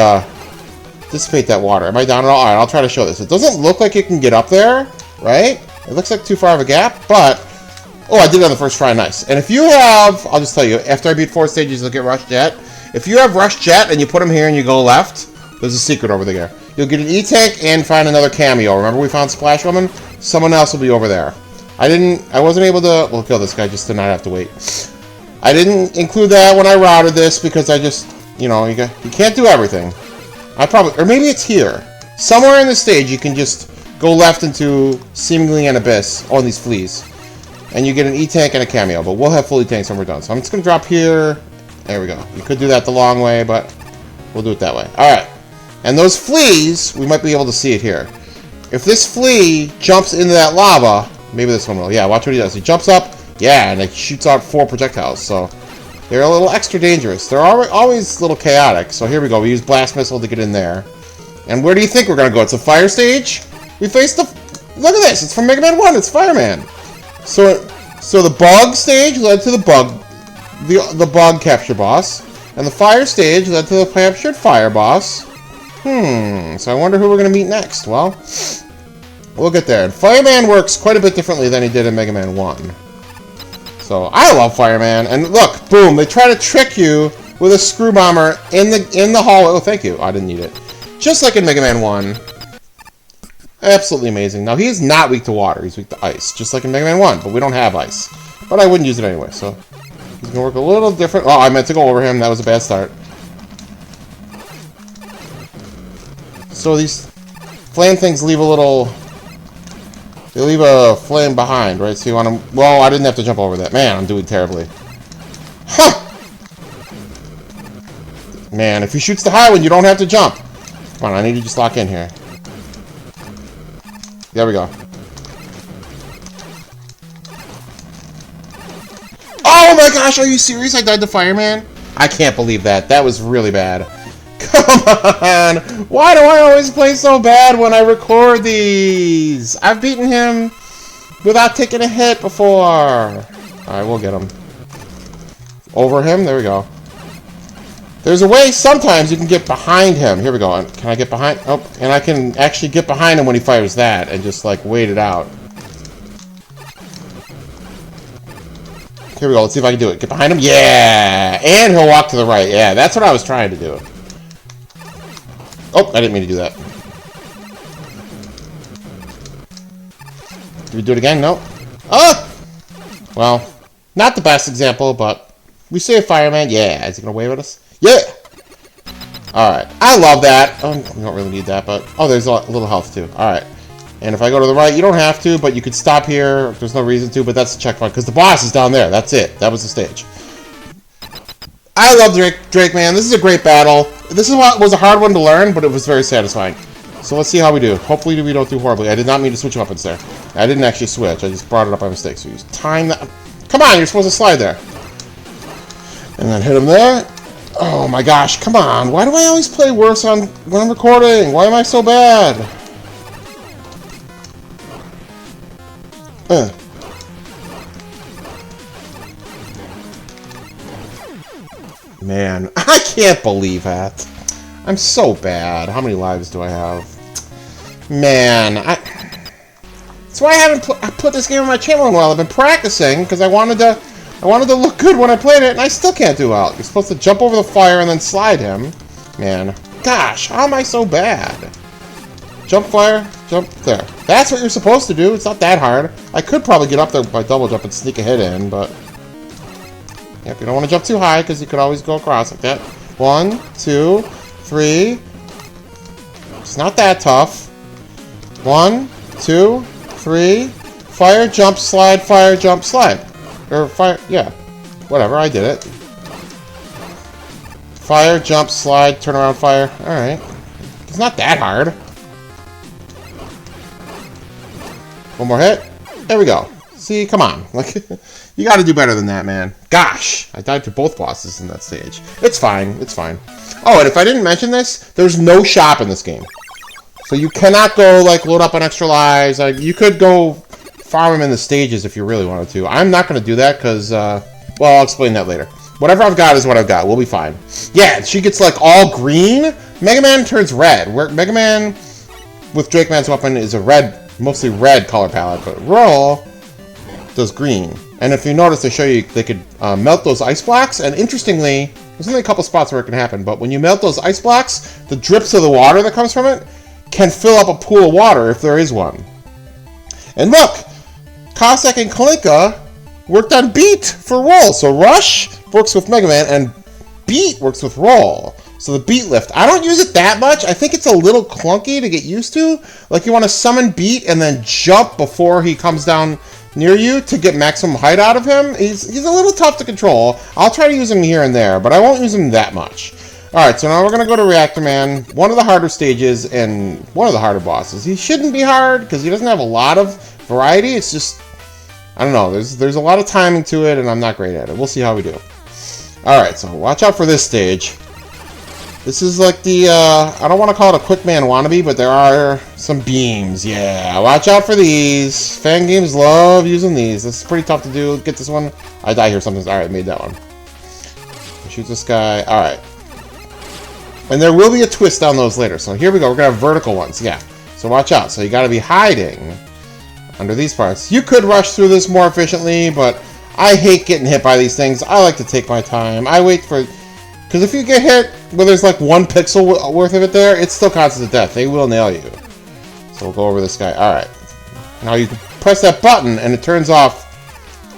dissipate that water. Am I down at all? Alright, I'll try to show this. It doesn't look like it can get up there, right? It looks like too far of a gap, but... Oh, I did it on the first try. Nice. And if you have... I'll just tell you. After I beat 4 stages, you'll get Rush Jet. If you have Rush Jet and you put him here and you go left, there's a secret over there. You'll get an E-Tank and find another cameo. Remember we found Splash Woman? Someone else will be over there. I wasn't able to... We'll kill this guy just to not have to wait. I didn't include that when I routed this because I just... You know, you can't do everything. I probably... Or maybe it's here. Somewhere in the stage you can just go left into seemingly an abyss on these fleas. And you get an E-Tank and a cameo, but we'll have full E-Tanks when we're done. So I'm just going to drop here. There we go. You could do that the long way, but we'll do it that way. Alright. And those fleas, we might be able to see it here. If this flea jumps into that lava, maybe this one will. Yeah, watch what he does. He jumps up, yeah, and it shoots out 4 projectiles. So they're a little extra dangerous. They're always a little chaotic. So here we go. We use Blast Missile to get in there. And where do you think we're going to go? It's a fire stage? We faced the... Look at this. It's from Mega Man 1. It's Fireman. So the bug stage led to the bug capture boss, and the fire stage led to the captured fire boss. So I wonder who we're going to meet next. Well, we'll get there. And Fireman works quite a bit differently than he did in Mega Man 1. So I love Fireman, and look, boom, they try to trick you with a screw bomber in the hallway. Oh, thank you. I didn't need it. Just like in Mega Man 1. Absolutely amazing. Now, he is not weak to water. He's weak to ice, just like in Mega Man 1, but we don't have ice. But I wouldn't use it anyway, so he's going to work a little different. Oh, I meant to go over him. That was a bad start. So these flame things leave a little... They leave a flame behind, right? So you want to... Well, I didn't have to jump over that. Man, I'm doing terribly. Huh! Man, if he shoots the high one, you don't have to jump. Come on, I need to just lock in here. There we go. Oh my gosh, are you serious? I died to Fireman? I can't believe that. That was really bad. Come on! Why do I always play so bad when I record these? I've beaten him without taking a hit before. Alright, we'll get him. Over him? There we go. There's a way sometimes you can get behind him. Here we go. Can I get behind? Oh, and I can actually get behind him when he fires that and just, like, wait it out. Here we go. Let's see if I can do it. Get behind him. Yeah! And he'll walk to the right. Yeah, that's what I was trying to do. Oh, I didn't mean to do that. Did we do it again? No. Oh! Well, not the best example, but we say a Fireman. Yeah. Is he going to wave at us? Yeah! Alright. I love that. Oh, we don't really need that, but... Oh, there's a little health, too. Alright. And if I go to the right, you don't have to, but you could stop here. There's no reason to, but that's the checkpoint, because the boss is down there. That's it. That was the stage. I love Drake, man. This is a great battle. This was a hard one to learn, but it was very satisfying. So let's see how we do. Hopefully we don't do horribly. I did not mean to switch weapons there. I didn't actually switch. I just brought it up by mistake. So you just time that... Come on, you're supposed to slide there. And then hit him there. Oh my gosh, come on. Why do I always play worse when I'm recording? Why am I so bad? Man, I can't believe that. I'm so bad. How many lives do I have? Man, that's why I haven't put this game on my channel in a while. I've been practicing because I wanted to look good when I played it, and I still can't do well. You're supposed to jump over the fire and then slide him. Man, gosh, how am I so bad? Jump fire, jump there. That's what you're supposed to do. It's not that hard. I could probably get up there by double jump and sneak a hit in, but... Yep, you don't want to jump too high, because you could always go across like that. 1, 2, 3... It's not that tough. 1, 2, 3. Fire, jump, slide, fire, jump, slide. Or fire, yeah. Whatever, I did it. Fire, jump, slide, turn around, fire. Alright. It's not that hard. One more hit. There we go. See, come on. Like, you gotta do better than that, man. Gosh! I died to both bosses in that stage. It's fine. It's fine. Oh, and if I didn't mention this, there's no shop in this game. So you cannot go, like, load up on extra lives. Like, you could go farm them in the stages if you really wanted to. I'm not going to do that because, well, I'll explain that later. Whatever I've got is what I've got. We'll be fine. Yeah, she gets, like, all green. Mega Man turns red. Where Mega Man with Drake Man's weapon is a red, mostly red color palette, but Roll does green. And if you notice, they show you they could melt those ice blocks, and interestingly, there's only a couple spots where it can happen, but when you melt those ice blocks, the drips of the water that comes from it can fill up a pool of water if there is one. And look, Cossack and Kalinka worked on Beat for Roll. So Rush works with Mega Man, and Beat works with Roll. So the Beat lift, I don't use it that much. I think it's a little clunky to get used to. Like, you want to summon Beat and then jump before he comes down near you to get maximum height out of him. He's a little tough to control. I'll try to use him here and there, but I won't use him that much. Alright, so now we're going to go to Reactor Man, one of the harder stages and one of the harder bosses. He shouldn't be hard because he doesn't have a lot of variety. It's just, I don't know, there's a lot of timing to it and I'm not great at it. We'll see how we do. Alright, so watch out for this stage. This is like the, I don't want to call it a Quick Man wannabe, but there are some beams. Yeah, watch out for these. Fan games love using these. This is pretty tough to do. Get this one. I die here something. Alright, made that one. Shoot this guy. Alright. And there will be a twist on those later. So here we go. We're going to have vertical ones. Yeah. So watch out. So you got to be hiding under these parts. You could rush through this more efficiently, but I hate getting hit by these things. I like to take my time. I wait for... Because if you get hit where there's like 1 pixel worth of it there, it still counts as a death. They will nail you. So we'll go over this guy. Alright. Now you can press that button and it turns off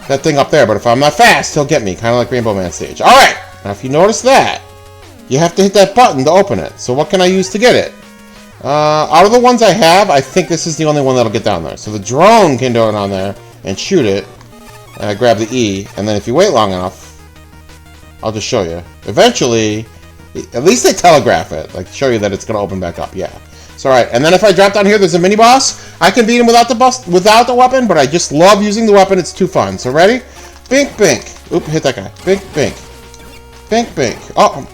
that thing up there. But if I'm not fast, he'll get me. Kind of like Rainbow Man stage. Alright. Now if you notice that, you have to hit that button to open it. So what can I use to get it? Out of the ones I have, I think this is the only one that'll get down there. So the drone can go down there and shoot it. Grab the E. And then if you wait long enough, I'll just show you. Eventually, at least they telegraph it. Like, show you that it's going to open back up. Yeah. So, alright. And then if I drop down here, there's a mini-boss. I can beat him without the weapon, but I just love using the weapon. It's too fun. So, ready? Bink, bink. Oop, hit that guy. Bink, bink. Bink, bink. Oh.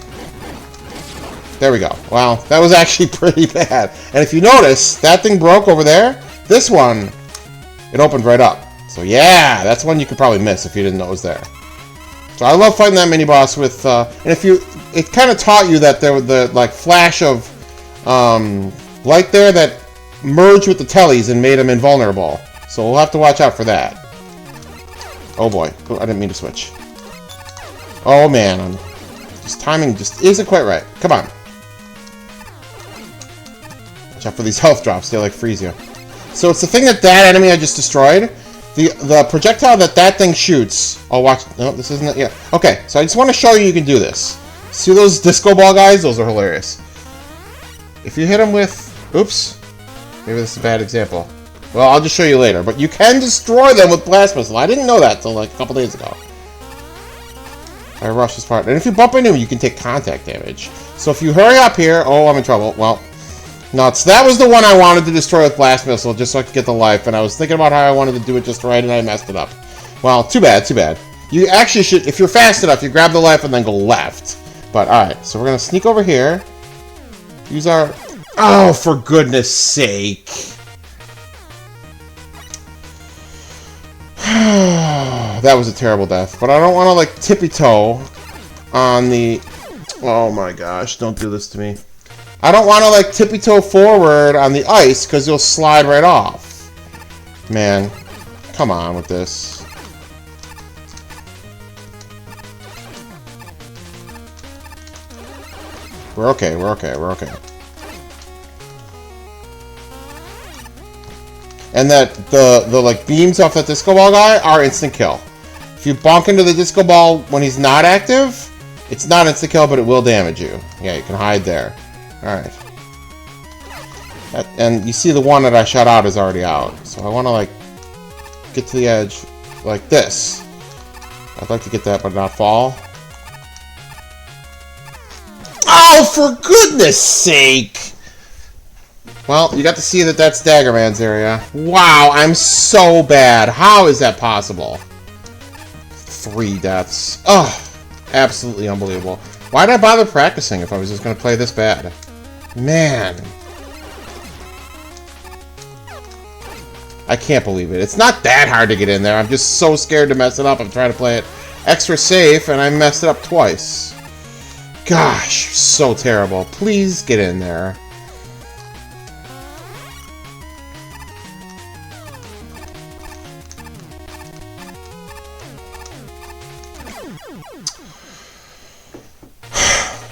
There we go. Wow. That was actually pretty bad. And if you notice, that thing broke over there. This one, it opened right up. So, yeah. That's one you could probably miss if you didn't know it was there. So I love fighting that mini-boss with, and if you, it kind of taught you that there was the, like, flash of, light there that merged with the tellies and made them invulnerable. So we'll have to watch out for that. Oh boy, I didn't mean to switch. Oh man, this timing just isn't quite right. Come on. Watch out for these health drops, they like freeze you. So it's the thing that enemy I just destroyed. The projectile that thing shoots. Oh, watch. No, this isn't it. Yeah. Okay, so I just want to show you can do this. See those disco ball guys? Those are hilarious. If you hit them with... Oops. Maybe this is a bad example. Well, I'll just show you later. But you can destroy them with Blast Missile. I didn't know that until like a couple days ago. I rushed this part. And if you bump into him, you can take contact damage. So if you hurry up here... Oh, I'm in trouble. Well... Nuts. That was the one I wanted to destroy with Blast Missile, just so I could get the life, and I was thinking about how I wanted to do it just right, and I messed it up. Well, too bad, too bad. You actually should, if you're fast enough, you grab the life and then go left. But, alright, so we're going to sneak over here. Use our... Oh, for goodness sake. That was a terrible death. But I don't want to, like, tippy-toe on the... Oh my gosh, don't do this to me. I don't want to, like, tippy-toe forward on the ice, because you'll slide right off. Man, come on with this. We're okay, we're okay, we're okay. And that, the like, beams off that disco ball guy are instant kill. If you bonk into the disco ball when he's not active, it's not instant kill, but it will damage you. Yeah, you can hide there. Alright. And you see the one that I shot out is already out. So I want to, like, get to the edge like this. I'd like to get that but not fall. Oh, for goodness sake! Well, you got to see that that's Dagger Man's area. Wow, I'm so bad. How is that possible? 3 deaths. Oh, absolutely unbelievable. Why did I bother practicing if I was just going to play this bad? Man. I can't believe it. It's not that hard to get in there. I'm just so scared to mess it up. I'm trying to play it extra safe, and I messed it up twice. Gosh, so terrible. Please get in there.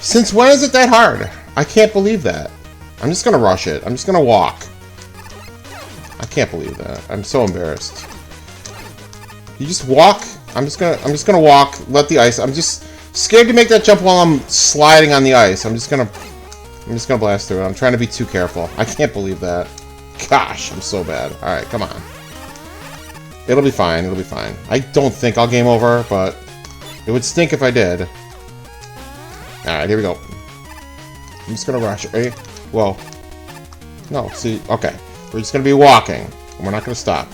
Since when is it that hard? I can't believe that. I'm just gonna rush it. I'm just gonna walk. I can't believe that. I'm so embarrassed. You just walk. I'm just gonna walk. Let the ice. I'm just scared to make that jump while I'm sliding on the ice. I'm just gonna blast through it. I'm trying to be too careful. I can't believe that. Gosh, I'm so bad. All right, come on. It'll be fine. It'll be fine. I don't think I'll game over, but it would stink if I did. All right, here we go. I'm just gonna rush it. Ready? Whoa. No, see, okay. We're just gonna be walking, and we're not gonna stop.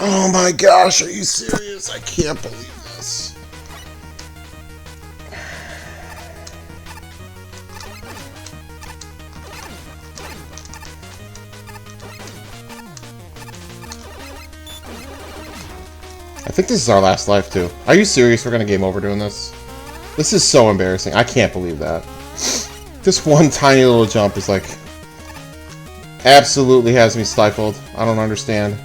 Oh my gosh, are you serious? I can't believe this. I think this is our last life, too. Are you serious we're gonna game over doing this? This is so embarrassing. I can't believe that. This one tiny little jump is like... absolutely has me stifled. I don't understand.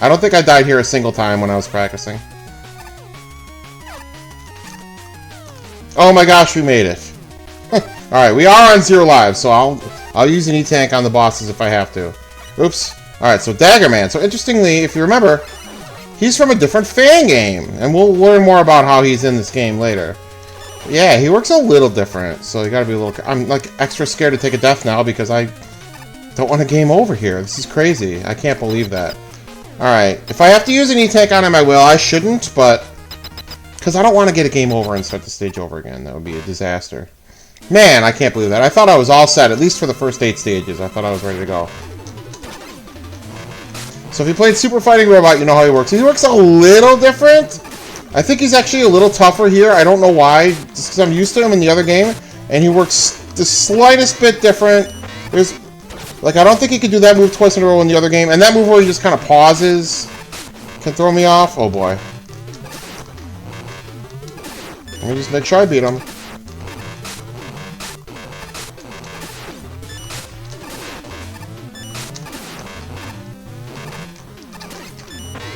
I don't think I died here a single time when I was practicing. Oh my gosh, we made it. Alright, we are on 0 lives, so I'll use an E-Tank on the bosses if I have to. Oops. Alright, so Dagger Man. So interestingly, if you remember, he's from a different fan game. And we'll learn more about how he's in this game later. Yeah, he works a little different, so you gotta be a little... I'm like extra scared to take a death now because I don't want to game over here. This is crazy. I can't believe that. Alright, if I have to use an E-Tank on him, I will. I shouldn't, but... because I don't want to get a game over and start the stage over again. That would be a disaster. Man, I can't believe that. I thought I was all set, at least for the first 8 stages. I thought I was ready to go. So if you played Super Fighting Robot, you know how he works. He works a little different. I think he's actually a little tougher here. I don't know why. Just because I'm used to him in the other game. And he works the slightest bit different. There's... like, I don't think he could do that move twice in a row in the other game. And that move where he just kind of pauses can throw me off. Oh, boy. Let me just make sure I beat him.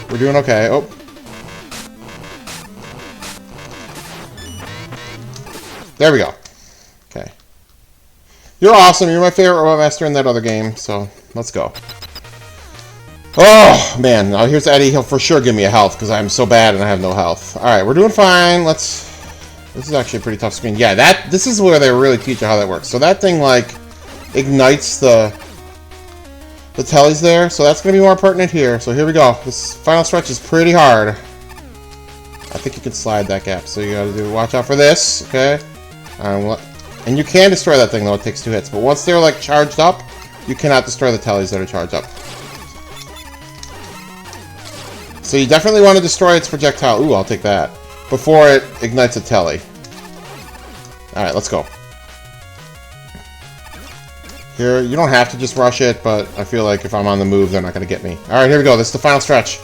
We're doing okay. Oh. There we go. Okay. You're awesome. You're my favorite Robot Master in that other game. So, let's go. Oh, man. Now, here's Eddie. He'll for sure give me a health because I'm so bad and I have no health. Alright, we're doing fine. Let's... this is actually a pretty tough screen. Yeah, this is where they really teach you how that works. So that thing, like, ignites the tellies there. So that's going to be more pertinent here. So here we go. This final stretch is pretty hard. I think you can slide that gap. So you got to do... watch out for this. Okay? And you can destroy that thing, though. It takes 2 hits. But once they're, like, charged up, you cannot destroy the tellies that are charged up. So you definitely want to destroy its projectile. Ooh, I'll take that. Before it ignites a telly. Alright, let's go. Here, you don't have to just rush it, but I feel like if I'm on the move, they're not going to get me. Alright, here we go. This is the final stretch.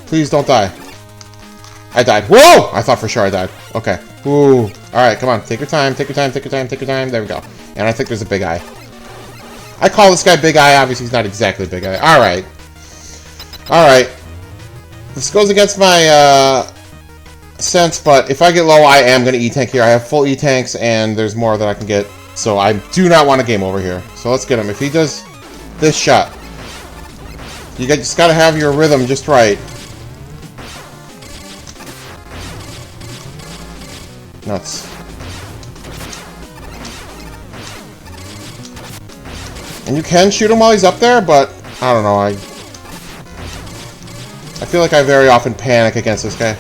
Please don't die. I died. Whoa! I thought for sure I died. Okay. Ooh. Alright, come on. Take your time, take your time, take your time, take your time. There we go. And I think there's a Big Eye. I call this guy Big Eye. Obviously, he's not exactly Big Eye. Alright. Alright. This goes against my, sense, but if I get low, I am going to E-Tank here. I have full E-Tanks, and there's more that I can get. So I do not want to game over here. So let's get him. If he does this shot, you just got to have your rhythm just right. Nuts. And you can shoot him while he's up there, but I don't know. I feel like I very often panic against this guy.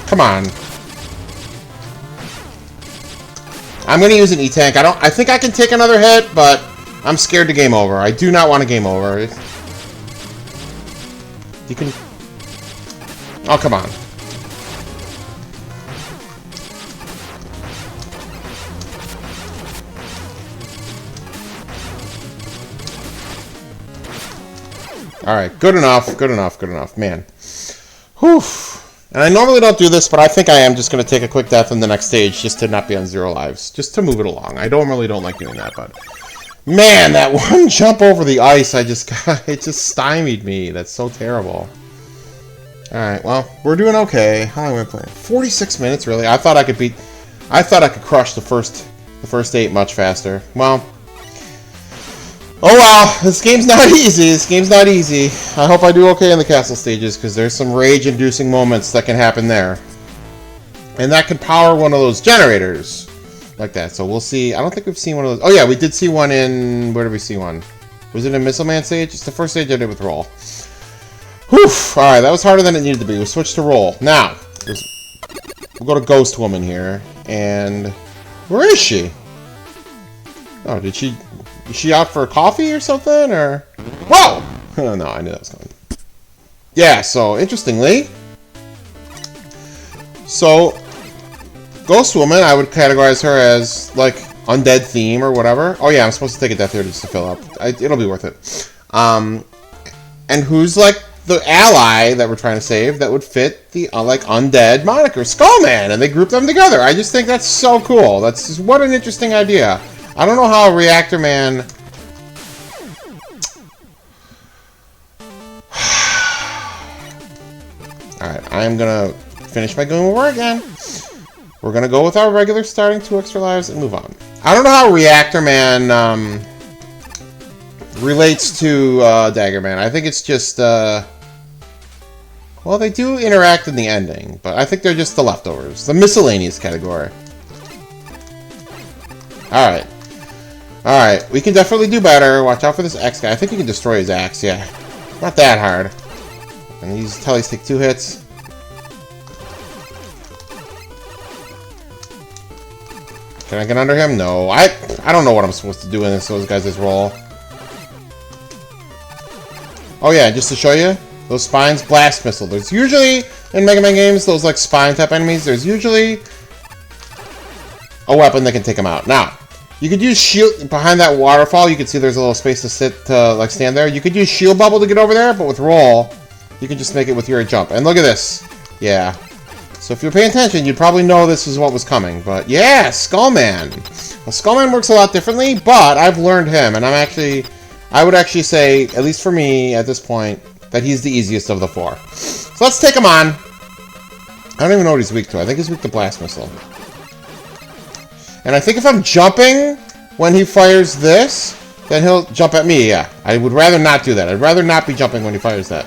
Come on. I'm gonna use an E-Tank. I think I can take another hit, but I'm scared to game over. I do not want to game over. You can... Oh, come on. Alright, good enough, good enough, good enough. Man. Whew. And I normally don't do this, but I think I am just going to take a quick death in the next stage just to not be on 0 lives. Just to move it along. I normally don't like doing that, but... Man, that one jump over the ice, it just stymied me. That's so terrible. Alright, well, we're doing okay. How long am I playing? 46 minutes, really? I thought I could crush the first 8 much faster. Well... Oh well, this game's not easy. This game's not easy. I hope I do okay in the castle stages, because there's some rage-inducing moments that can happen there. And that can power one of those generators. Like that. So we'll see. I don't think we've seen one of those. Oh yeah, we did see one in... Where did we see one? Was it in Missile Man stage? It's the first stage I did with Roll. Whew! Alright, that was harder than it needed to be. We switched to Roll. Now, we'll go to Ghost Woman here. And... Where is she? Oh, did she... Is she out for coffee or something, or... Whoa! Oh, no, I knew that was coming. Yeah, so, interestingly... So, Ghost Woman, I would categorize her as, like, undead theme or whatever. Oh, yeah, I'm supposed to take a death here just to fill up. It'll be worth it. And who's, like, the ally that we're trying to save that would fit the, like, undead moniker? Skullman! And they grouped them together. I just think that's so cool. That's just... What an interesting idea. I don't know how Reactor Man... Alright, I'm gonna finish my game over again. We're gonna go with our regular starting 2 extra lives and move on. I don't know how Reactor Man relates to Dagger Man. I think it's just... Well, they do interact in the ending, but I think they're just the leftovers. The miscellaneous category. Alright. Alright, we can definitely do better. Watch out for this X guy. I think you can destroy his axe, yeah. Not that hard. And these tellies take 2 hits. Can I get under him? No. I don't know what I'm supposed to do in those guys' roll. Oh yeah, just to show you, those spines, blast missile. There's usually, in Mega Man games, those like spine type enemies, there's usually a weapon that can take them out. Now, you could use shield behind that waterfall. You can see there's a little space to sit, like stand there. You could use shield bubble to get over there, but with roll, you can just make it with your jump. And look at this. Yeah. So if you're paying attention, you'd probably know this is what was coming. But yeah, Skullman. Well, Skullman works a lot differently, but I've learned him, and I would actually say, at least for me at this point, that he's the easiest of the 4. So let's take him on. I don't even know what he's weak to. I think he's weak to blast missile. And I think if I'm jumping when he fires this, then he'll jump at me, yeah. I would rather not do that. I'd rather not be jumping when he fires that.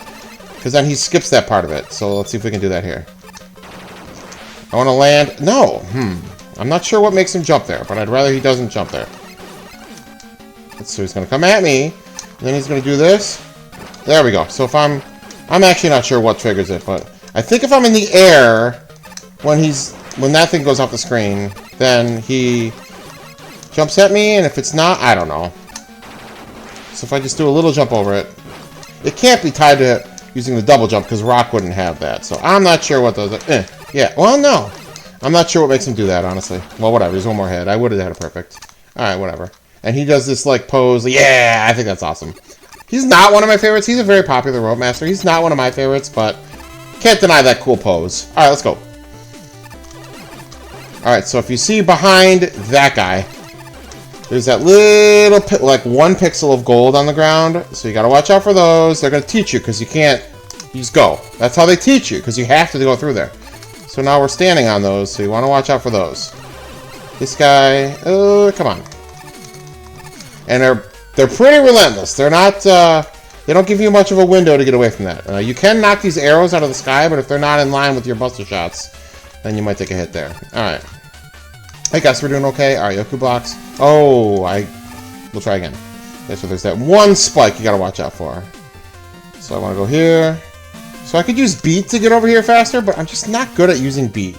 Because then he skips that part of it. So let's see if we can do that here. I want to land... No. I'm not sure what makes him jump there, but I'd rather he doesn't jump there. So he's going to come at me, and then he's going to do this. There we go. So if I'm actually not sure what triggers it, but I think if I'm in the air when that thing goes off the screen, then he jumps at me, and if it's not, I don't know. So if I just do a little jump over it, it can't be tied to using the double jump, because Rock wouldn't have that. So I'm not sure what those are. Yeah, well, no. I'm not sure what makes him do that, honestly. Well, whatever. He's one more hit. I would have had it perfect. Alright, whatever. And he does this, like, pose. Yeah, I think that's awesome. He's not one of my favorites. He's a very popular Rope Master. He's not one of my favorites, but can't deny that cool pose. Alright, let's go. Alright, so if you see behind that guy, there's that little, like, 1 pixel of gold on the ground. So you gotta watch out for those. They're gonna teach you, because you can't... You just go. That's how they teach you, because you have to go through there. So now we're standing on those, so you want to watch out for those. This guy... Oh, come on. And they're pretty relentless. They're not... they don't give you much of a window to get away from that. You can knock these arrows out of the sky, but if they're not in line with your buster shots, then you might take a hit there. Alright. I guess we're doing okay. Alright, Yoku blocks. Oh, we'll try again. Okay, so there's that one spike you gotta watch out for. So I want to go here. So I could use beat to get over here faster, but I'm just not good at using beat.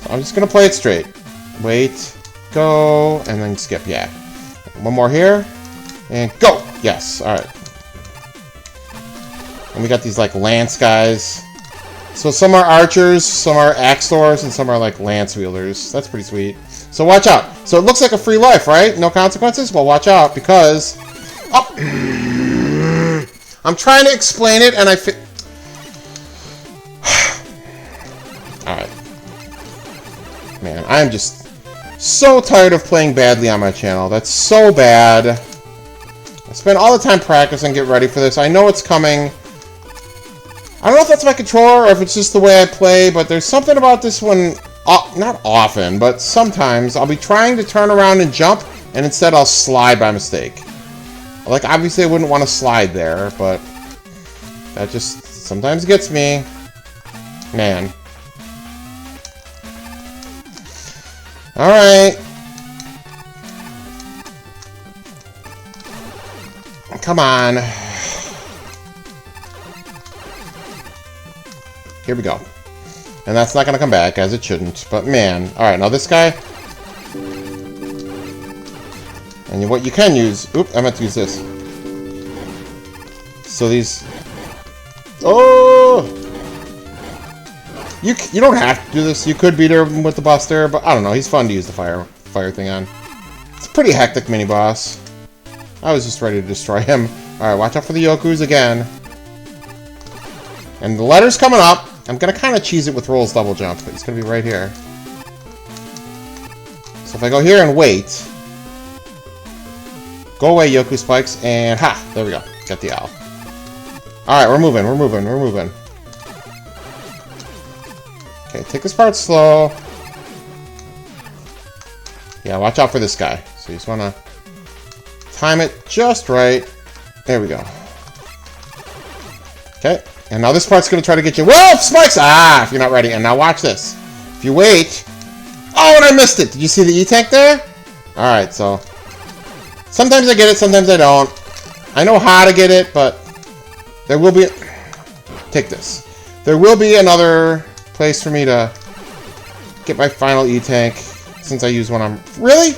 So I'm just gonna play it straight. Wait, go, and then skip, yeah. One more here, and go! Yes, alright. And we got these, like, lance guys. So some are archers, some are axe throwers, and some are, like, lance wielders. That's pretty sweet. So watch out. So it looks like a free life, right? No consequences? Well, watch out, because... Oh! I'm trying to explain it, and Alright. Man, I'm just so tired of playing badly on my channel. That's so bad. I spend all the time practicing, get ready for this. I know it's coming. I don't know if that's my controller or if it's just the way I play, but there's something about this one, not often, but sometimes I'll be trying to turn around and jump, and instead I'll slide by mistake. Like, obviously I wouldn't want to slide there, but that just sometimes gets me. Man. Alright. Come on. Here we go. And that's not going to come back, as it shouldn't. But man. Alright, now this guy. And what you can use... Oop, I meant to use this. So these... Oh! You don't have to do this. You could beat him with the buster, but I don't know. He's fun to use the fire thing on. It's a pretty hectic mini-boss. I was just ready to destroy him. Alright, watch out for the Yokus again. And the letter's coming up. I'm going to kind of cheese it with Roll's double jump, but it's going to be right here. So if I go here and wait... Go away, Yoku spikes, and ha! There we go. Got the owl. Alright, we're moving. Okay, take this part slow. Yeah, watch out for this guy. So you just want to time it just right. There we go. Okay, and now this part's going to try to get you... Whoa! Spikes! Ah! If you're not ready. And now watch this. If you wait... Oh, and I missed it! Did you see the E-Tank there? Alright, so... Sometimes I get it, sometimes I don't. I know how to get it, but there will be... Take this. There will be another place for me to get my final E-Tank, since I use one on... Really?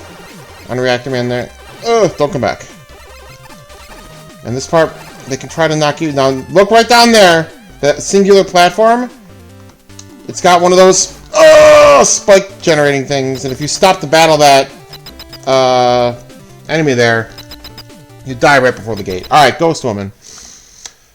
On Reactor Man there. Ugh, don't come back. And this part, they can try to knock you down. Look right down there! That singular platform. It's got one of those spike generating things, and if you stop to battle that enemy there, you die right before the gate. Alright, Ghost Woman.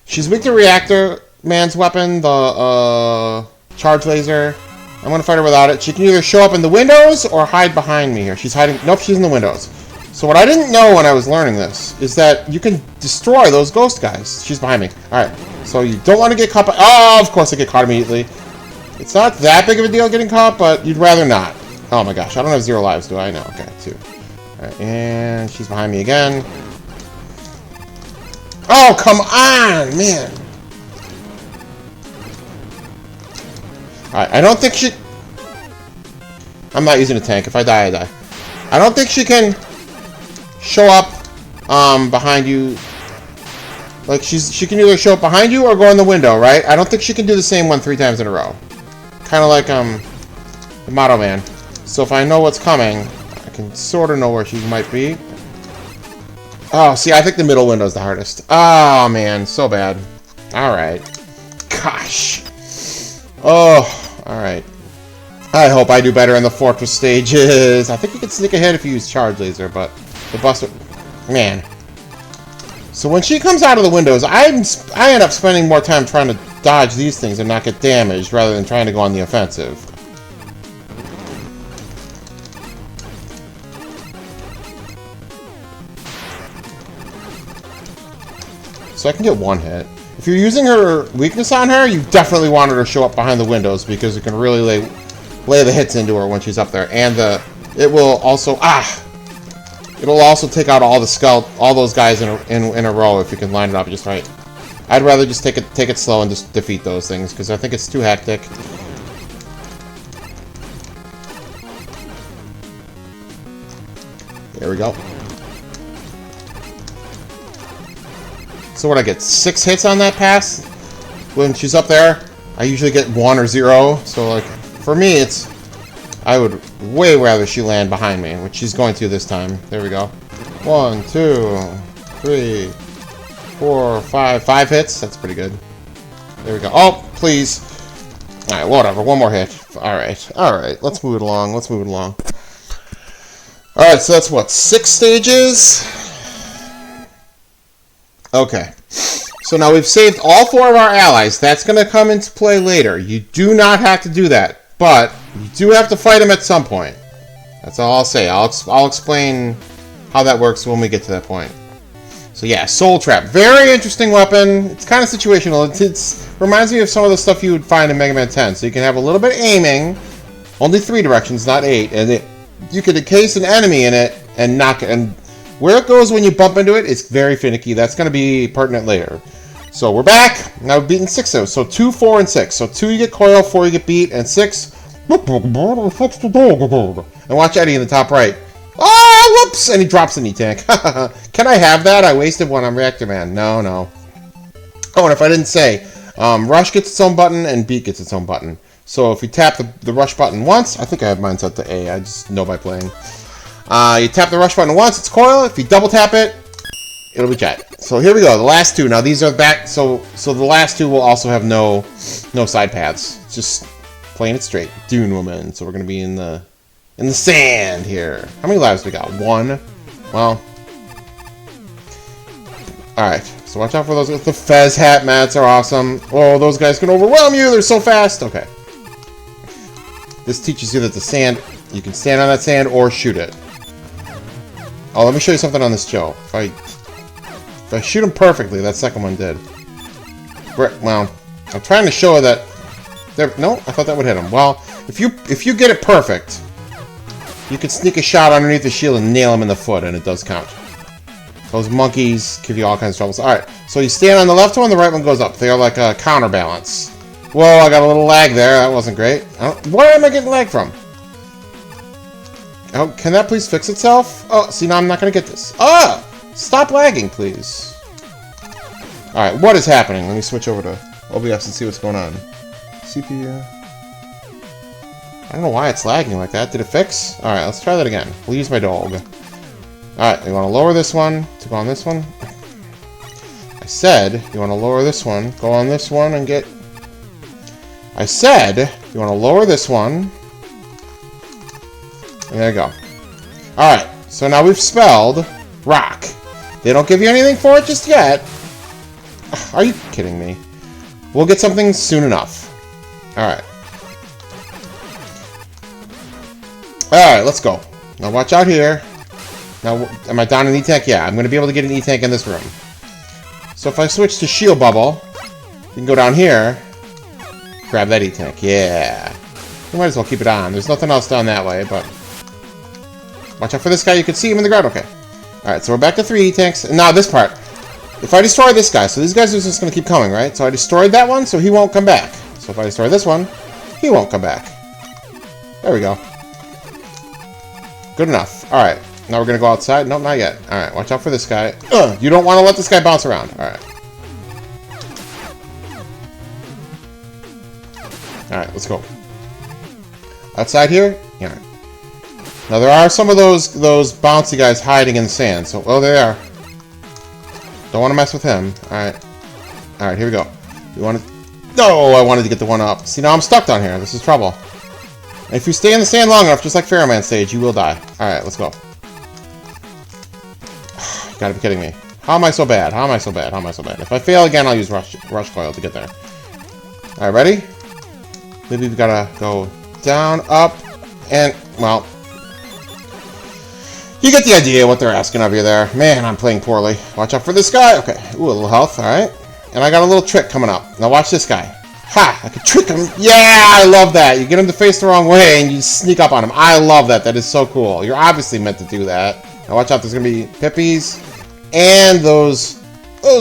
She's weak to Reactor Man's weapon, the charge laser. I'm gonna fight her without it. She can either show up in the windows or hide behind me here. She's hiding. Nope, she's in the windows. So what I didn't know when I was learning this is that you can destroy those ghost guys. She's behind me. Alright, so you don't want to get caught by... Oh, of course I get caught immediately. It's not that big of a deal getting caught, but you'd rather not. Oh my gosh, I don't have 0 lives, do I? No, okay, 2. Alright, and she's behind me again. Oh, come on, man! Alright, I don't think she... I'm not using a tank. If I die, I die. I don't think she can show up behind you. Like, she can either show up behind you or go in the window, right? I don't think she can do the same one 3 times in a row. Kind of like the Motto Man. So if I know what's coming, I can sort of know where she might be. Oh, see, I think the middle window is the hardest. Oh, man, so bad. Alright. Gosh. Oh, alright. I hope I do better in the fortress stages. I think you can sneak ahead if you use charge laser, but the buster... Man. So when she comes out of the windows, I end up spending more time trying to dodge these things and not get damaged, rather than trying to go on the offensive. So I can get 1 hit. If you're using her weakness on her, you definitely want her to show up behind the windows, because it can really lay the hits into her when she's up there. And it will also... It'll also take out all those guys in a row if you can line it up just right. I'd rather just take it slow and just defeat those things because I think it's too hectic. There we go. So what I get 6 hits on that pass when she's up there. I usually get 1 or 0. So like for me, I would way rather she land behind me, which she's going to this time. There we go. 1, 2, 3, 4, 5. 5 hits. That's pretty good. There we go. Oh, please. All right, whatever. 1 more hit. All right. All right. Let's move it along. Let's move it along. All right. So that's what, 6 stages. Okay. So now we've saved all 4 of our allies. That's going to come into play later. You do not have to do that, but you do have to fight them at some point. That's all I'll say. I'll explain how that works when we get to that point. So yeah, Soul Trap. Very interesting weapon. It's kind of situational. It reminds me of some of the stuff you would find in Mega Man 10. So you can have a little bit of aiming. Only 3 directions, not 8. And you could encase an enemy in it and knock it. And where it goes when you bump into it, it's very finicky. That's going to be pertinent later. So we're back. Now we've beaten 6 of those. So 2, 4, and 6. So 2 you get coil, 4 you get beat, and 6... And watch Eddie in the top right. Oh, whoops! And he drops an E-Tank. Can I have that? I wasted one on Reactor Man. No, no. Oh, and if I didn't say, Rush gets its own button and Beat gets its own button. So if you tap the Rush button once, I think I have mine set to A. I just know by playing. You tap the Rush button once, it's coil. If you double tap it, it'll be Jet. So here we go. The last 2. Now these are back. So the last 2 will also have no side paths. It's just playing it straight. Dune Woman. So we're gonna be in the sand here. How many lives do we got? 1. Well. Alright. So watch out for those. The Fez Hat mats are awesome. Oh, those guys can overwhelm you. They're so fast. Okay. This teaches you that the sand, you can stand on that sand or shoot it. Oh, let me show you something on this Joe. If I shoot him perfectly, that second one did. Well, I'm trying to show that. No, I thought that would hit him. Well, if you get it perfect, you can sneak a shot underneath the shield and nail him in the foot, and it does count. Those monkeys give you all kinds of troubles. Alright, so you stand on the left one, the right one goes up. They are like a counterbalance. Whoa, I got a little lag there. That wasn't great. Where am I getting lag from? Oh, can that please fix itself? Oh, see, now I'm not going to get this. Ah! Stop lagging, please. Alright, what is happening? Let me switch over to OBS and see what's going on. CPU. I don't know why it's lagging like that. Did it fix? Alright, let's try that again. We'll use my dog. Alright, you want to lower this one to go on this one? I said you want to lower this one, go on this one, and get... I said you want to lower this one. And there you go. Alright, so now we've spelled rock. They don't give you anything for it just yet. Are you kidding me? We'll get something soon enough. Alright. Alright, let's go. Now watch out here. Now, am I down an E-Tank? Yeah, I'm going to be able to get an E-Tank in this room. So if I switch to Shield Bubble, you can go down here, grab that E-Tank. Yeah. You might as well keep it on. There's nothing else down that way, but... Watch out for this guy. You can see him in the ground. Okay. Alright, so we're back to 3 E-Tanks. And now this part. If I destroy this guy, so these guys are just going to keep coming, right? So I destroyed that one, so he won't come back. So if I destroy this one, he won't come back. There we go. Good enough. Alright. Now we're going to go outside. Nope, not yet. Alright, watch out for this guy. You don't want to let this guy bounce around. Alright. Alright, let's go. Outside here? Yeah. Now there are some of those bouncy guys hiding in the sand. So, oh, there they are. Don't want to mess with him. Alright. Alright, here we go. You want to... No, I wanted to get the one up. See, now I'm stuck down here. This is trouble. And if you stay in the sand long enough, just like Pharaoh Man stage, you will die. Alright, let's go. You gotta be kidding me. How am I so bad? How am I so bad? How am I so bad? If I fail again, I'll use Rush Coil to get there. Alright, ready? Maybe we've gotta go down, up, and... Well... You get the idea what they're asking of you there. Man, I'm playing poorly. Watch out for this guy. Okay. Ooh, a little health. Alright. And I got a little trick coming up. Now watch this guy. Ha! I can trick him. Yeah! I love that. You get him to face the wrong way and you sneak up on him. I love that. That is so cool. You're obviously meant to do that. Now watch out, there's gonna be Pippies and those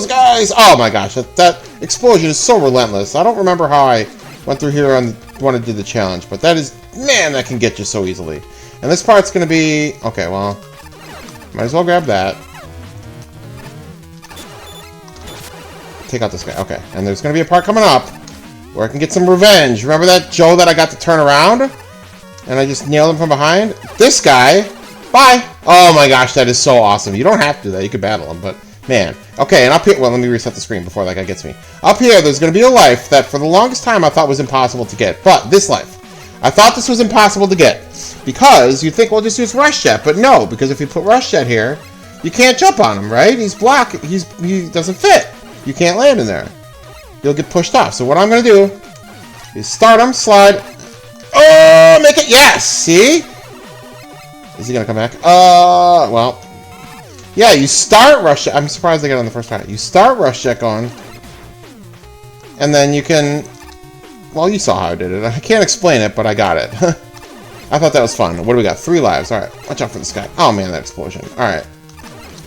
guys. Oh my gosh, that explosion is so relentless. I don't remember how I went through here on when I did the challenge, but that is, man, that can get you so easily. And this part's gonna be, okay, well, might as well grab that. Take out this guy, okay. And there's gonna be a part coming up where I can get some revenge. Remember that Joe that I got to turn around? And I just nailed him from behind? This guy, bye! Oh my gosh, that is so awesome. You don't have to do that, you could battle him, but man. Okay, and up here, well, let me reset the screen before that guy gets me. Up here, there's gonna be a life that for the longest time I thought was impossible to get. But this life, I thought this was impossible to get. Because you'd think, well, just use Rush Jet, but no, because if you put Rush Jet here, you can't jump on him, right? He's blocked, he doesn't fit. You can't land in there. You'll get pushed off. So what I'm going to do is start him, slide. Oh, make it. Yes. See? Is he going to come back? Well. Yeah, you start Rush Jet. I'm surprised I got on the first try. You start Rush Jet going. And then you can. Well, you saw how I did it. I can't explain it, but I got it. I thought that was fun. What do we got? 3 lives. Alright. Watch out for this guy. Oh, man, that explosion. Alright.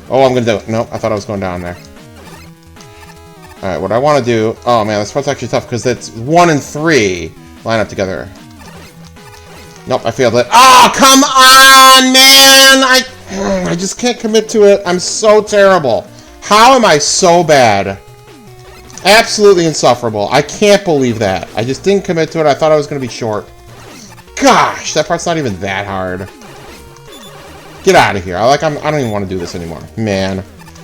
Oh, I'm going to do it. Nope. I thought I was going down there. Alright, what I want to do... Oh, man, this part's actually tough, because it's 1 and 3 line up together. Nope, I failed it. Oh, come on, man! I just can't commit to it. I'm so terrible. How am I so bad? Absolutely insufferable. I can't believe that. I just didn't commit to it. I thought I was going to be short. Gosh, that part's not even that hard. Get out of here. I don't even want to do this anymore. Man.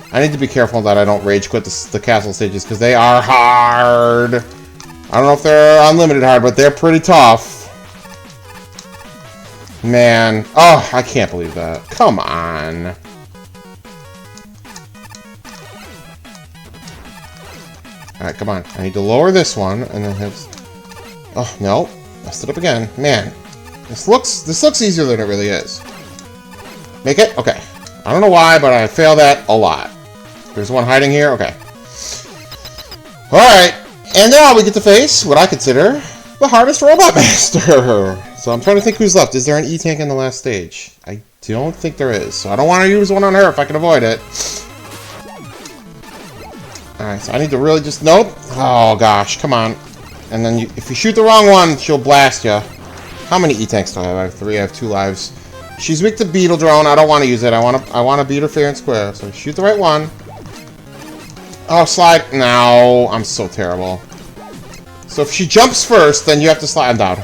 I need to be careful that I don't rage quit the castle stages, because they are hard. I don't know if they're unlimited hard, but they're pretty tough. Man. Oh, I can't believe that. Come on. Alright, come on. I need to lower this one, and then hit... Oh, no. Messed it up again. Man. This looks easier than it really is. Make it? Okay. I don't know why, but I fail that a lot. There's one hiding here? Okay. Alright. And now we get to face what I consider the hardest Robot Master. So I'm trying to think who's left. Is there an E-Tank in the last stage? I don't think there is. So I don't want to use one on her if I can avoid it. Alright, so I need to really just... Nope. Oh, gosh. Come on. And then if you shoot the wrong one, she'll blast you. How many E-Tanks do I have? I have 3. I have 2 lives. She's weak to Beetle Drone. I don't want to use it. I want to beat her fair and square. So shoot the right one. Oh, slide. No, I'm so terrible. So if she jumps first, then you have to slide. I'm down.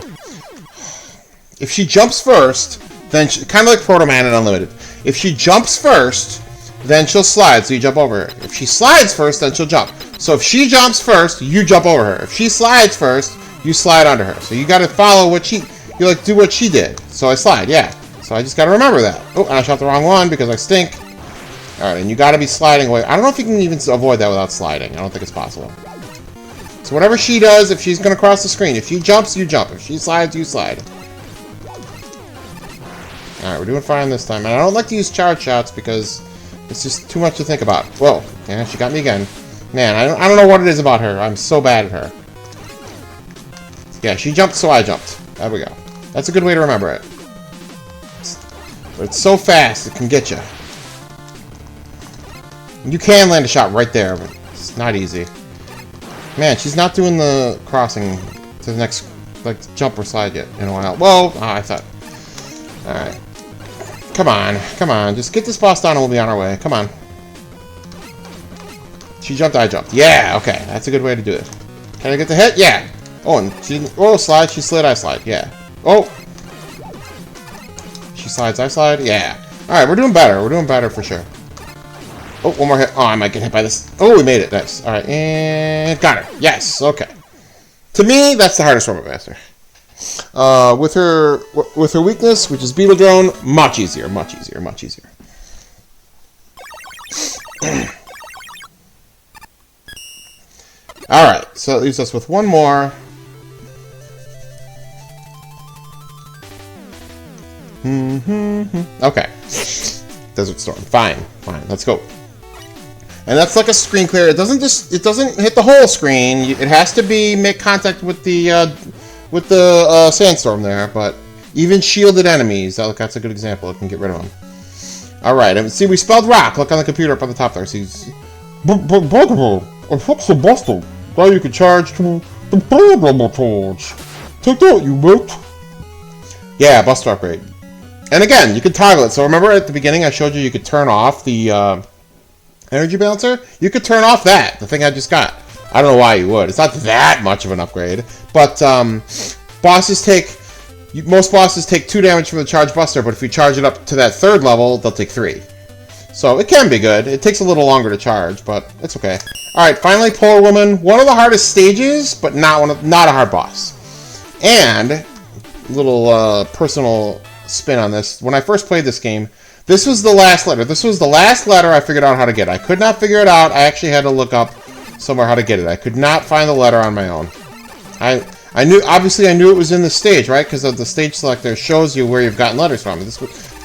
If she jumps first, then kind of like Proto Man in Unlimited. If she jumps first, then she'll slide, so you jump over her. If she slides first, then she'll jump. So if she jumps first, you jump over her. If she slides first, you slide under her. So you got to follow what she... You like do what she did. So I slide, yeah. So I just got to remember that. Oh, and I shot the wrong one because I stink. Alright, and you got to be sliding away. I don't know if you can even avoid that without sliding. I don't think it's possible. So whatever she does, if she's going to cross the screen, if she jumps, you jump. If she slides, you slide. Alright, we're doing fine this time. And I don't like to use charge shots because it's just too much to think about. Whoa, yeah, she got me again. Man, I don't know what it is about her. I'm so bad at her. Yeah, she jumped, so I jumped. There we go. That's a good way to remember it. But it's so fast, it can get you. You can land a shot right there, but it's not easy. Man, she's not doing the crossing to the next, like, jump or slide yet in a while. Whoa! Oh, I thought. Alright. Come on, come on. Just get this boss down and we'll be on our way. Come on. She jumped, I jumped. Yeah, okay. That's a good way to do it. Can I get the hit? Yeah. Oh, and she didn't... Oh, slide. She slid, I slide. Yeah. Oh! She slides, I slide. Yeah. Alright, we're doing better. We're doing better for sure. Oh, one more hit. Oh, I might get hit by this. Oh, we made it. Nice. Alright, and got her. Yes, okay. To me, that's the hardest Robot Master. With her weakness, which is Beetle Drone, much easier, much easier, much easier. Alright, so that leaves us with one more. Okay. Desert Storm. Fine, fine, let's go. And that's like a screen clear. It doesn't hit the whole screen. It has to make contact with the sandstorm there, but even shielded enemies, that's a good example. It can get rid of them. Alright, and see, we spelled rock. Look on the computer up on the top there. See, Bugable, I fixed the bustle. Now you can charge to the Bugable page. Take that, you mate. Yeah, Buster upgrade. And again, you can toggle it. So remember at the beginning I showed you could turn off the energy balancer? You could turn off that, the thing I just got. I don't know why you would. It's not that much of an upgrade. But most bosses take 2 damage from the charge buster, but if you charge it up to that 3rd level, they'll take 3. So it can be good. It takes a little longer to charge, but it's okay. Alright, finally, Polar Woman. One of the hardest stages, but not a hard boss. And, little personal spin on this. When I first played this game, this was the last letter. This was the last letter I figured out how to get. I could not figure it out. I actually had to look up somewhere how to get it. I could not find the letter on my own. Obviously I knew it was in the stage, right? Because of the stage selector shows you where you've gotten letters from.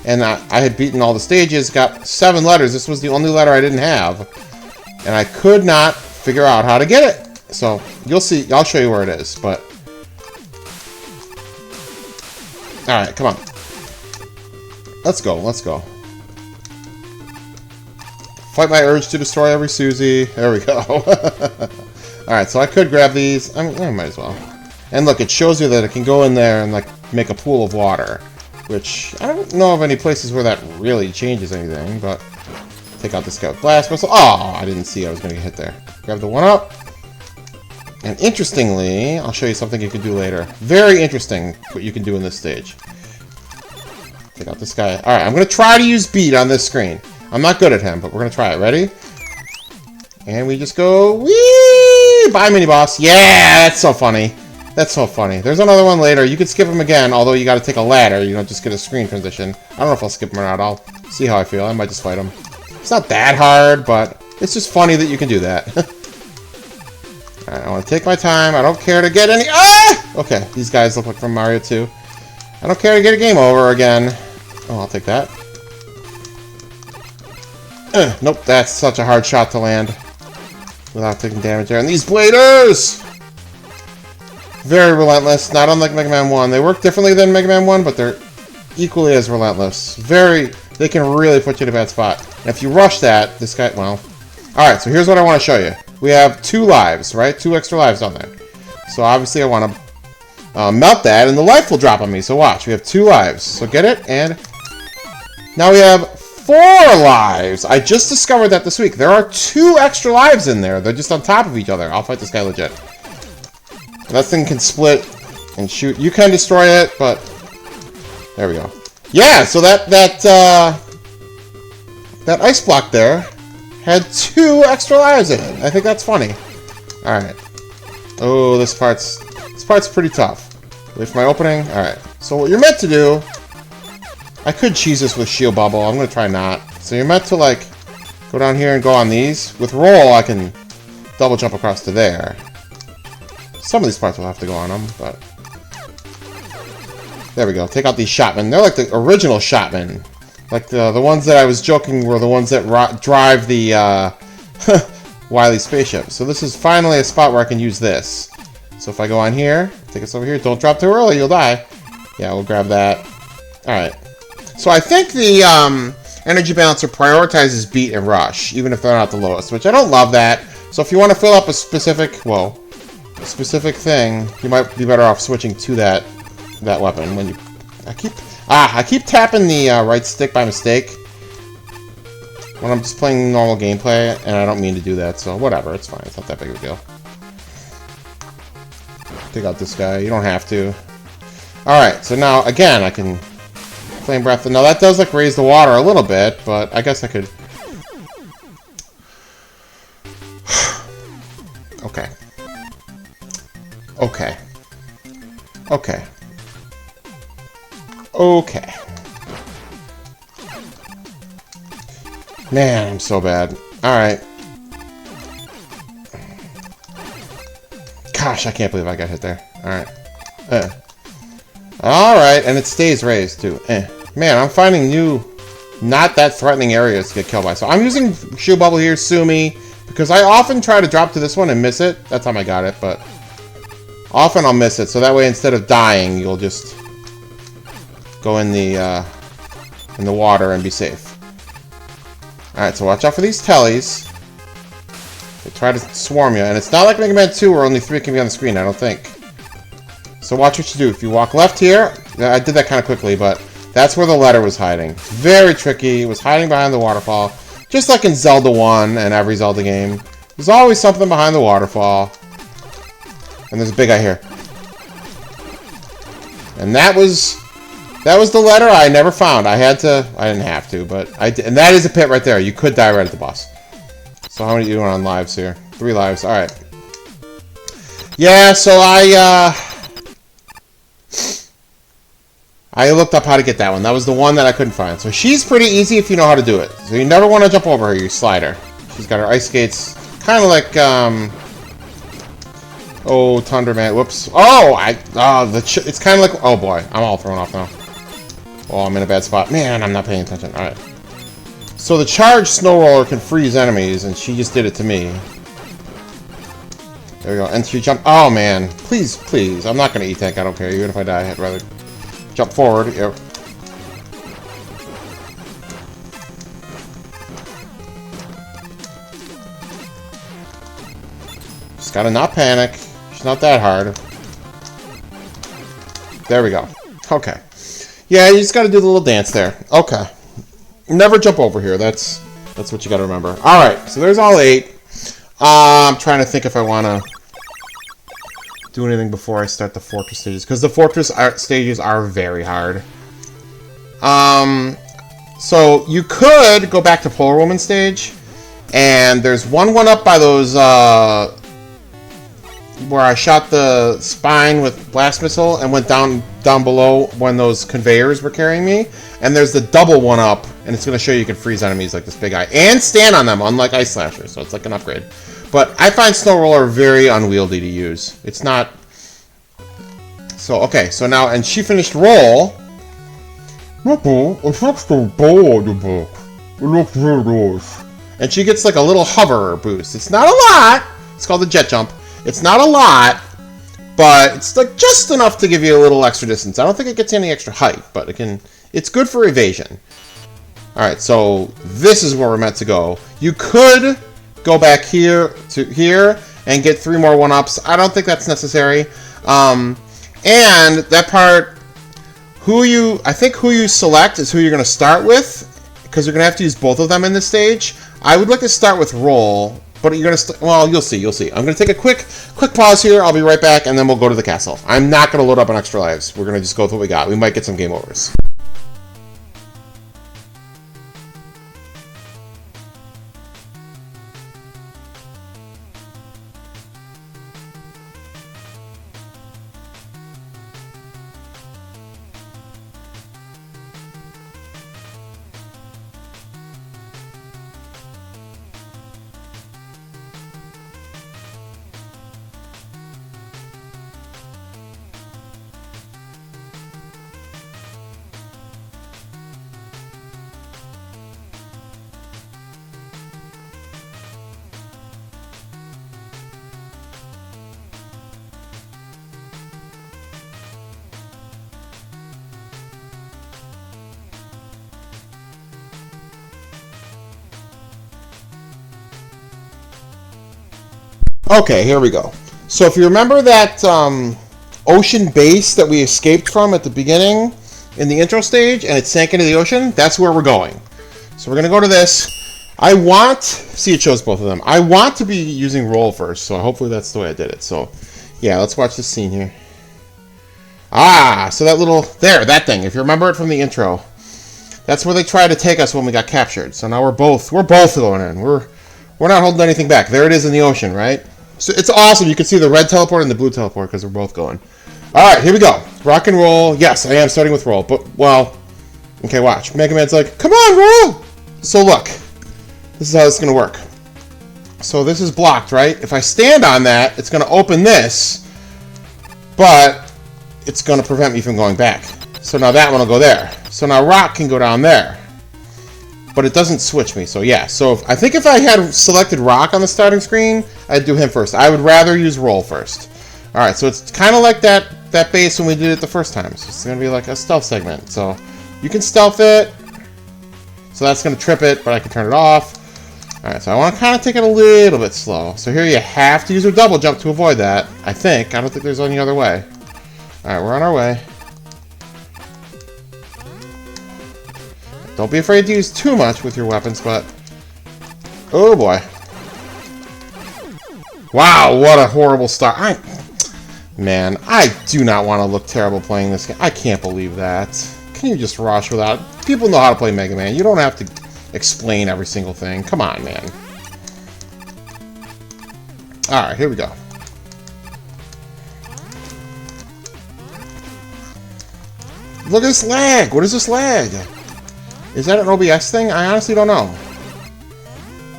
And I had beaten all the stages, got 7 letters. This was the only letter I didn't have. And I could not figure out how to get it. So, you'll see. I'll show you where it is, but... Alright, come on. Let's go, let's go. Fight my urge to destroy every Susie. There we go. Alright, so I could grab these. I might as well. And look, it shows you that it can go in there and, like, make a pool of water. Which, I don't know of any places where that really changes anything, but... Take out this guy with blast missile. Oh, I didn't see I was going to get hit there. Grab the 1-up. And interestingly, I'll show you something you can do later. Very interesting what you can do in this stage. Take out this guy. Alright, I'm going to try to use beat on this screen. I'm not good at him, but we're going to try it. Ready? And we just go... Whee! Bye, mini-boss. Yeah, that's so funny. That's so funny. There's another one later. You could skip him again, although you got to take a ladder. You don't just get a screen transition. I don't know if I'll skip him or not. I'll see how I feel. I might just fight him. It's not that hard, but it's just funny that you can do that. Alright, I want to take my time. I don't care to get any... Ah! Okay, these guys look like from Mario 2. I don't care to get a game over again. Oh, I'll take that. Nope, that's such a hard shot to land without taking damage there. And these bladers! Very relentless, not unlike Mega Man 1. They work differently than Mega Man 1, but they're equally as relentless. They can really put you in a bad spot. And if you rush that, this guy, well... Alright, so here's what I want to show you. We have 2 lives, right? 2 extra lives down there. So obviously I want to melt that, and the life will drop on me. So watch, we have 2 lives. So get it, and... Now we have 4 lives! I just discovered that this week. There are 2 extra lives in there. They're just on top of each other. I'll fight this guy legit. That thing can split and shoot. You can destroy it, but... There we go. Yeah, so that ice block there had 2 extra lives in it. I think that's funny. Alright. Oh, this part's pretty tough. Wait for my opening. Alright. So what you're meant to do... I could cheese this with shield bubble. I'm going to try not. So you're meant to, like, go down here and go on these. With roll, I can double jump across to there. Some of these parts will have to go on them, but... There we go. Take out these shotmen. They're like the original shotmen. Like the ones that I was joking were the ones that drive the Wily spaceship. So this is finally a spot where I can use this. So if I go on here, take us over here. Don't drop too early, you'll die. Yeah, we'll grab that. Alright. So I think the energy balancer prioritizes beat and rush, even if they're not the lowest, which I don't love that. So if you want to fill up a specific, thing, you might be better off switching to that weapon. When you, I keep tapping the right stick by mistake when I'm just playing normal gameplay, and I don't mean to do that. So whatever, it's fine. It's not that big of a deal. Take out this guy. You don't have to. All right. So now again, I can flame breath. Now that does like raise the water a little bit, but I guess I could. Okay. Okay. Okay. Okay. Man, I'm so bad. Alright. Gosh, I can't believe I got hit there. Alright. Alright, and it stays raised, too. Man, I'm finding new, not that threatening areas to get killed by. So I'm using Shield Bubble here, Sumi, because I often try to drop to this one and miss it. That time I got it, but often I'll miss it. So that way, instead of dying, you'll just go in the water and be safe. Alright, so watch out for these tellies. They try to swarm you, and it's not like Mega Man 2 where only 3 can be on the screen, I don't think. So watch what you do. If you walk left here, I did that kind of quickly, but that's where the letter was hiding. Very tricky. It was hiding behind the waterfall. Just like in Zelda 1 and every Zelda game. There's always something behind the waterfall. And there's a big guy here. And that was the letter I never found. I didn't have to, but I did. And that is a pit right there. You could die right at the boss. So how many are you doing on lives here? 3 lives. Alright. Yeah, so I looked up how to get that one. That was the one that I couldn't find. So she's pretty easy if you know how to do it. So you never want to jump over her. You slide her. She's got her ice skates. Kind of like, oh, Thunderman. Whoops. Oh, it's kind of like, oh boy. I'm all thrown off now. Oh, I'm in a bad spot. Man, I'm not paying attention. Alright. So the charged snow roller can freeze enemies, and she just did it to me. There we go. And she jumped. Oh, man. Please, please. I'm not going to E-Tank. I don't care. Even if I die, I'd rather jump forward. Yep. Just gotta not panic. She's not that hard. There we go. Okay. Yeah, you just gotta do the little dance there. Okay. Never jump over here. That's what you gotta remember. Alright, so there's all 8. I'm trying to think if I wanna do anything before I start the fortress stages, because the fortress stages are very hard. So you could go back to Polar Woman stage, and there's one up by those, where I shot the spine with blast missile and went down below when those conveyors were carrying me, and there's the double one up, and it's going to show you can freeze enemies like this big guy, and stand on them, unlike Ice Slasher, so it's like an upgrade. But I find Snow Roller very unwieldy to use. It's not... So, okay, so now, and she finished Roll. And she gets like a little hover boost. It's not a lot. It's called the Jet Jump. It's not a lot, but it's like just enough to give you a little extra distance. I don't think it gets any extra height, but it's good for evasion. Alright, so this is where we're meant to go. You could go back here to here and get 3 more 1-ups. I don't think that's necessary. And that part, I think who you select is who you're going to start with, because you're going to have to use both of them in this stage. I would like to start with Roll, but you're going to, well, you'll see. I'm going to take a quick pause here. I'll be right back, and then we'll go to the castle. I'm not going to load up on extra lives. We're going to just go with what we got. We might get some game overs. Okay, here we go. So if you remember that ocean base that we escaped from at the beginning in the intro stage, and it sank into the ocean, that's where we're going. So we're going to go to this. See, it shows both of them. I want to be using Roll first, so hopefully that's the way I did it. So, yeah, let's watch this scene here. Ah, so that thing, if you remember it from the intro, that's where they tried to take us when we got captured. So now we're both going in. We're not holding anything back. There it is in the ocean, right? So it's awesome. You can see the red teleport and the blue teleport because we're both going. Alright, here we go. Rock and roll. Yes, I am starting with Roll. But, well, okay, watch. Mega Man's like, come on, Roll! So look, this is how it's going to work. So this is blocked, right? If I stand on that, it's going to open this, but it's going to prevent me from going back. So now that one will go there. So now Rock can go down there. But it doesn't switch me, so yeah. So I think if I had selected Rock on the starting screen, I'd do him first. I would rather use Roll first. Alright, so it's kind of like that base when we did it the first time. So it's going to be like a stealth segment. So you can stealth it. So that's going to trip it, but I can turn it off. Alright, so I want to kind of take it a little bit slow. So here you have to use your double jump to avoid that. I think. I don't think there's any other way. Alright, we're on our way. Don't be afraid to use too much with your weapons, but... Oh boy. Wow, what a horrible start. Man, I do not want to look terrible playing this game. I can't believe that. Can you just rush without... People know how to play Mega Man. You don't have to explain every single thing. Come on, man. Alright, here we go. Look at this lag! What is this lag? Is that an OBS thing? I honestly don't know.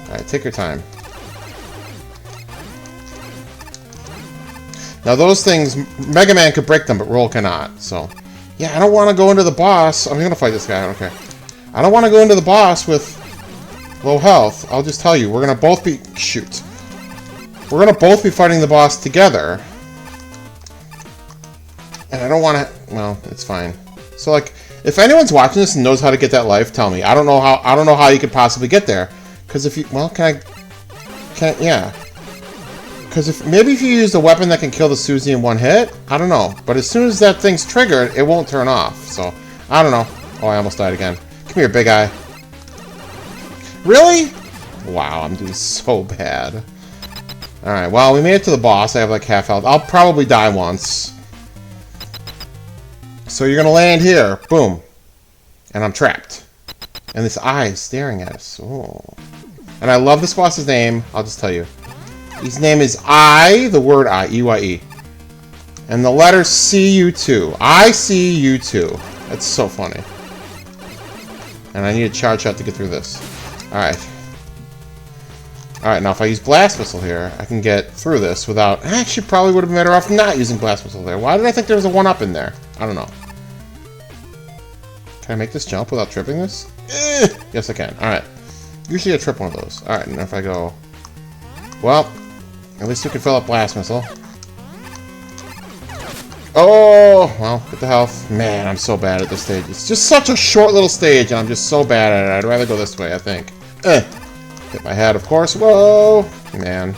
Alright, take your time. Now those things, Mega Man could break them, but Roll cannot, so... Yeah, I don't want to go into the boss. I'm going to fight this guy, I don't care. I don't want to go into the boss with low health. I'll just tell you, we're going to both be... Shoot. We're going to both be fighting the boss together. And I don't want to... Well, it's fine. So, like, if anyone's watching this and knows how to get that life, tell me. I don't know how you could possibly get there. Because if you... Well, yeah. Because maybe if you use a weapon that can kill the Susie in one hit, I don't know. But as soon as that thing's triggered, it won't turn off. So, I don't know. Oh, I almost died again. Come here, big guy. Really? Wow, I'm doing so bad. Alright, well, we made it to the boss. I have like half health. I'll probably die once. So you're gonna land here. Boom. And I'm trapped. And this eye is staring at us. Oh. And I love this boss's name. I'll just tell you. His name is the word I, E-Y-E. And the letter C-U-2. I-C-U-2. That's so funny. And I need a charge shot to get through this. Alright. Alright, now if I use Blast Missile here, I can get through this without... I actually probably would have been better off not using Blast Missile there. Why did I think there was a 1-up in there? I don't know. Can I make this jump without tripping this? Yes, I can. Alright. Usually I trip one of those. Alright, and if I go... Well, at least we can fill up Blast Missile. Oh! Well, get the health. Man, I'm so bad at this stage. It's just such a short little stage, and I'm just so bad at it. I'd rather go this way, I think. Hit my head, of course. Whoa! Man.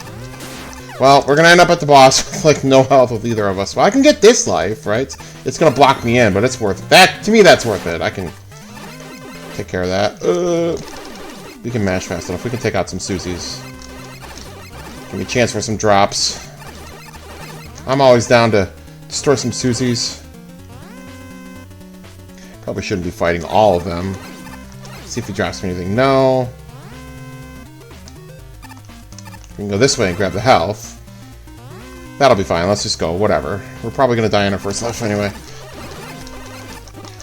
Well, we're gonna end up at the boss with, like, no health with either of us. Well, I can get this life, right? It's gonna block me in, but it's worth it. That, to me, that's worth it. I can take care of that. We can mash fast enough. We can take out some Susies. Give me a chance for some drops. I'm always down to destroy some Susies. Probably shouldn't be fighting all of them. See if he drops me anything. No. We can go this way and grab the health. That'll be fine. Let's just go. Whatever. We're probably going to die in our first life anyway.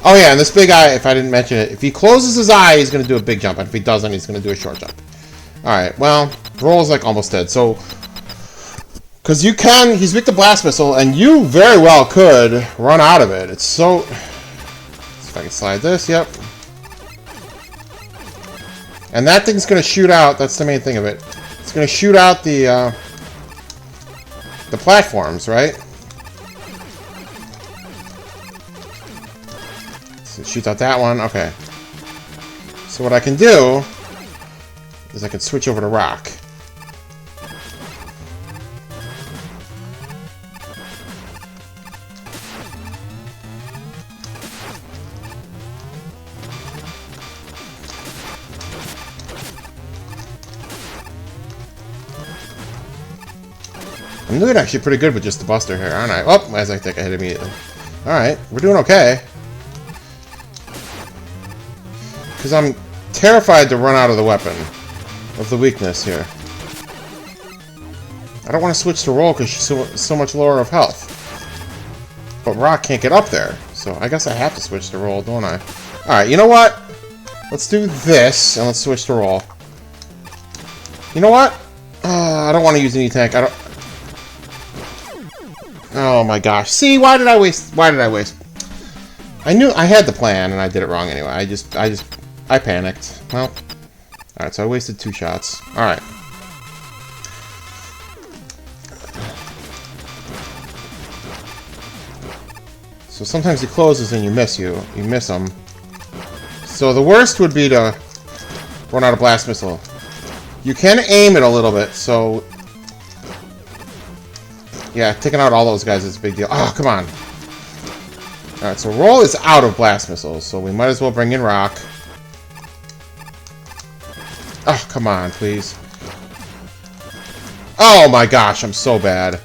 Oh yeah, and this big eye, if I didn't mention it, if he closes his eye, he's going to do a big jump. And if he doesn't, he's going to do a short jump. Alright, well, Roll's like almost dead. So, because you can, he's weak to Blast Missile, and you very well could run out of it. It's so... Let's see if I can slide this. Yep. And that thing's going to shoot out. That's the main thing of it. It's going to shoot out the platforms, right? So it shoots out that one. Okay. So what I can do is I can switch over to Rock. I'm doing actually pretty good with just the Buster here, aren't I? Oh, as I think I hit immediately. Alright, we're doing okay. Because I'm terrified to run out of the weapon. Of the weakness here. I don't want to switch to Roll because she's so much lower of health. But Rock can't get up there. So I guess I have to switch to Roll, don't I? Alright, you know what? Let's do this and let's switch to Roll. You know what? I don't want to use any tank. I don't... Oh my gosh. See, why did I waste... I knew I had the plan and I did it wrong anyway. I panicked. Well, alright, so I wasted 2 shots. Alright. So sometimes he closes and you miss him. So the worst would be to Run out of blast missile. You can aim it a little bit, so... Yeah, taking out all those guys is a big deal. Oh, come on. Alright, so Roll is out of blast missiles, so we might as well bring in Rock. Oh, come on, please. Oh my gosh, I'm so bad.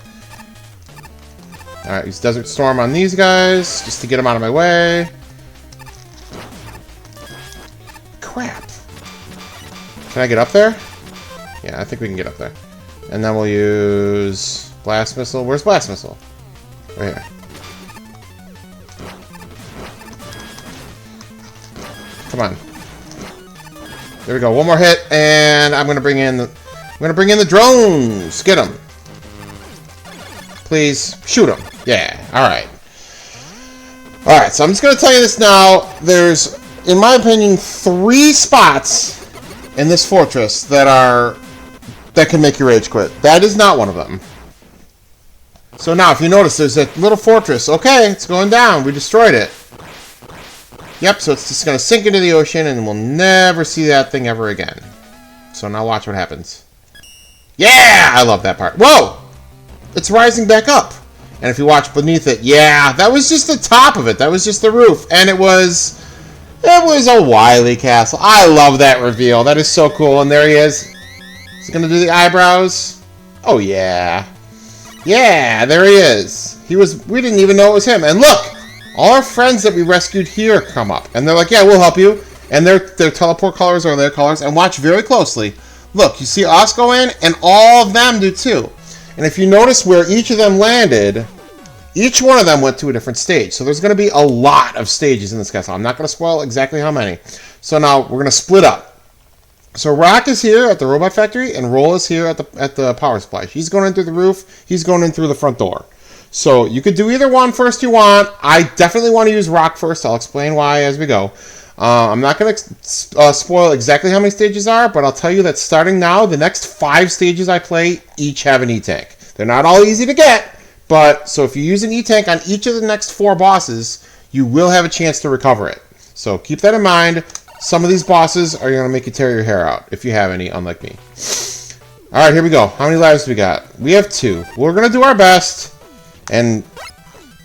Alright, use Desert Storm on these guys, just to get them out of my way. Crap. Can I get up there? Yeah, I think we can get up there. And then we'll use Blast Missile. Where's Blast Missile? Right here. Come on. There we go. One more hit, and I'm gonna bring in the drones. Get them. Please shoot them. Yeah. All right. All right. So I'm just gonna tell you this now. There's, in my opinion, 3 spots in this fortress that can make you rage quit. That is not one of them. So now, if you notice, there's that little fortress. Okay, it's going down. We destroyed it. Yep, so it's just going to sink into the ocean, and we'll never see that thing ever again. So now watch what happens. Yeah! I love that part. Whoa! It's rising back up. And if you watch beneath it, yeah, that was just the top of it. That was just the roof. And it was a Wily castle. I love that reveal. That is so cool. And there he is. Is he going to do the eyebrows? Oh, yeah. Yeah, there he is. We didn't even know it was him. And look! All our friends that we rescued here come up. And they're like, yeah, we'll help you. And their teleport colors are their colors. And watch very closely. Look, you see us go in, and all of them do too. And if you notice where each of them landed, each one of them went to a different stage. So there's going to be a lot of stages in this castle. I'm not going to spoil exactly how many. So now we're going to split up. So Rock is here at the robot factory, and Roll is here at the power supply. He's going in through the roof. He's going in through the front door. So you could do either one first you want. I definitely want to use Rock first. I'll explain why as we go. I'm not going to spoil exactly how many stages are, but I'll tell you that starting now, the next 5 stages I play each have an E-Tank. They're not all easy to get, but so if you use an E-Tank on each of the next 4 bosses, you will have a chance to recover it. So keep that in mind. Some of these bosses are going to make you tear your hair out, if you have any, unlike me. Alright, here we go. How many lives do we got? We have 2. We're going to do our best. And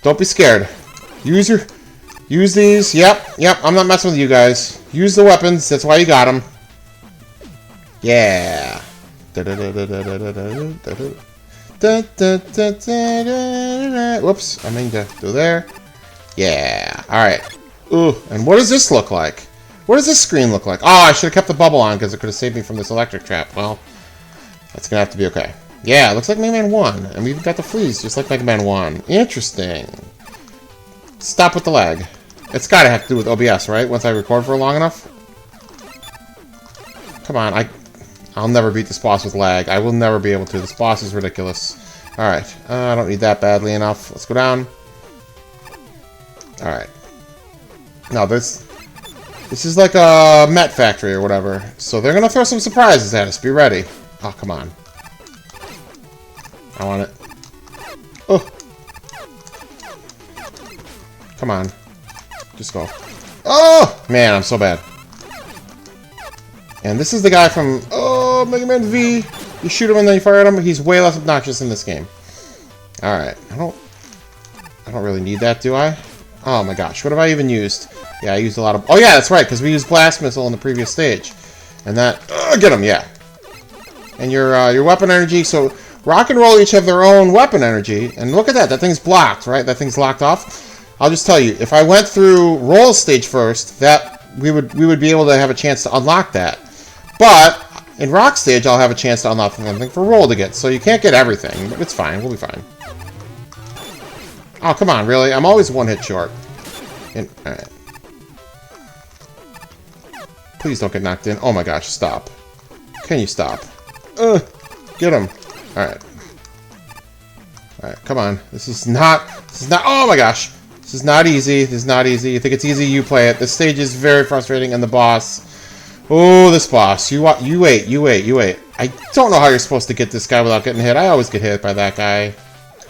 don't be scared. Use these. Yep. I'm not messing with you guys. Use the weapons. That's why you got them. Yeah. Whoops. I mean to do there. Yeah. All right. Ooh. And what does this look like? What does this screen look like? Oh, I should have kept the bubble on because it could have saved me from this electric trap. Well, that's gonna have to be okay. Yeah, it looks like Mega Man 1. And we've got the fleas, just like Mega Man 1. Interesting. Stop with the lag. It's gotta have to do with OBS, right? Once I record for long enough? Come on, I'll never beat this boss with lag. I will never be able to. This boss is ridiculous. Alright, I don't need that badly enough. Let's go down. Alright. Now, this is like a Met factory or whatever. So they're gonna throw some surprises at us. Be ready. Oh, come on. I want it. Oh! Come on. Just go. Oh! Man, I'm so bad. And this is the guy from... Oh, Mega Man V! You shoot him and then you fire at him. He's way less obnoxious in this game. Alright. I don't really need that, do I? Oh my gosh. What have I even used? Yeah, I used a lot of... Oh yeah, that's right, because we used Blast Missile in the previous stage. And that... get him, yeah. And your weapon energy, so... Rock and Roll each have their own weapon energy, and look at that. That thing's blocked, right? That thing's locked off. I'll just tell you, if I went through Roll stage first, that we would be able to have a chance to unlock that. But in Rock stage, I'll have a chance to unlock something for Roll to get. So you can't get everything, but it's fine. We'll be fine. Oh, come on, really? I'm always 1 hit short. Alright. Please don't get knocked in. Oh my gosh, stop. Can you stop? Get him. Alright. Alright, come on. This is not... Oh my gosh! This is not easy. This is not easy. You think it's easy, you play it. This stage is very frustrating, and the boss... Oh, this boss. You wait. I don't know how you're supposed to get this guy without getting hit. I always get hit by that guy.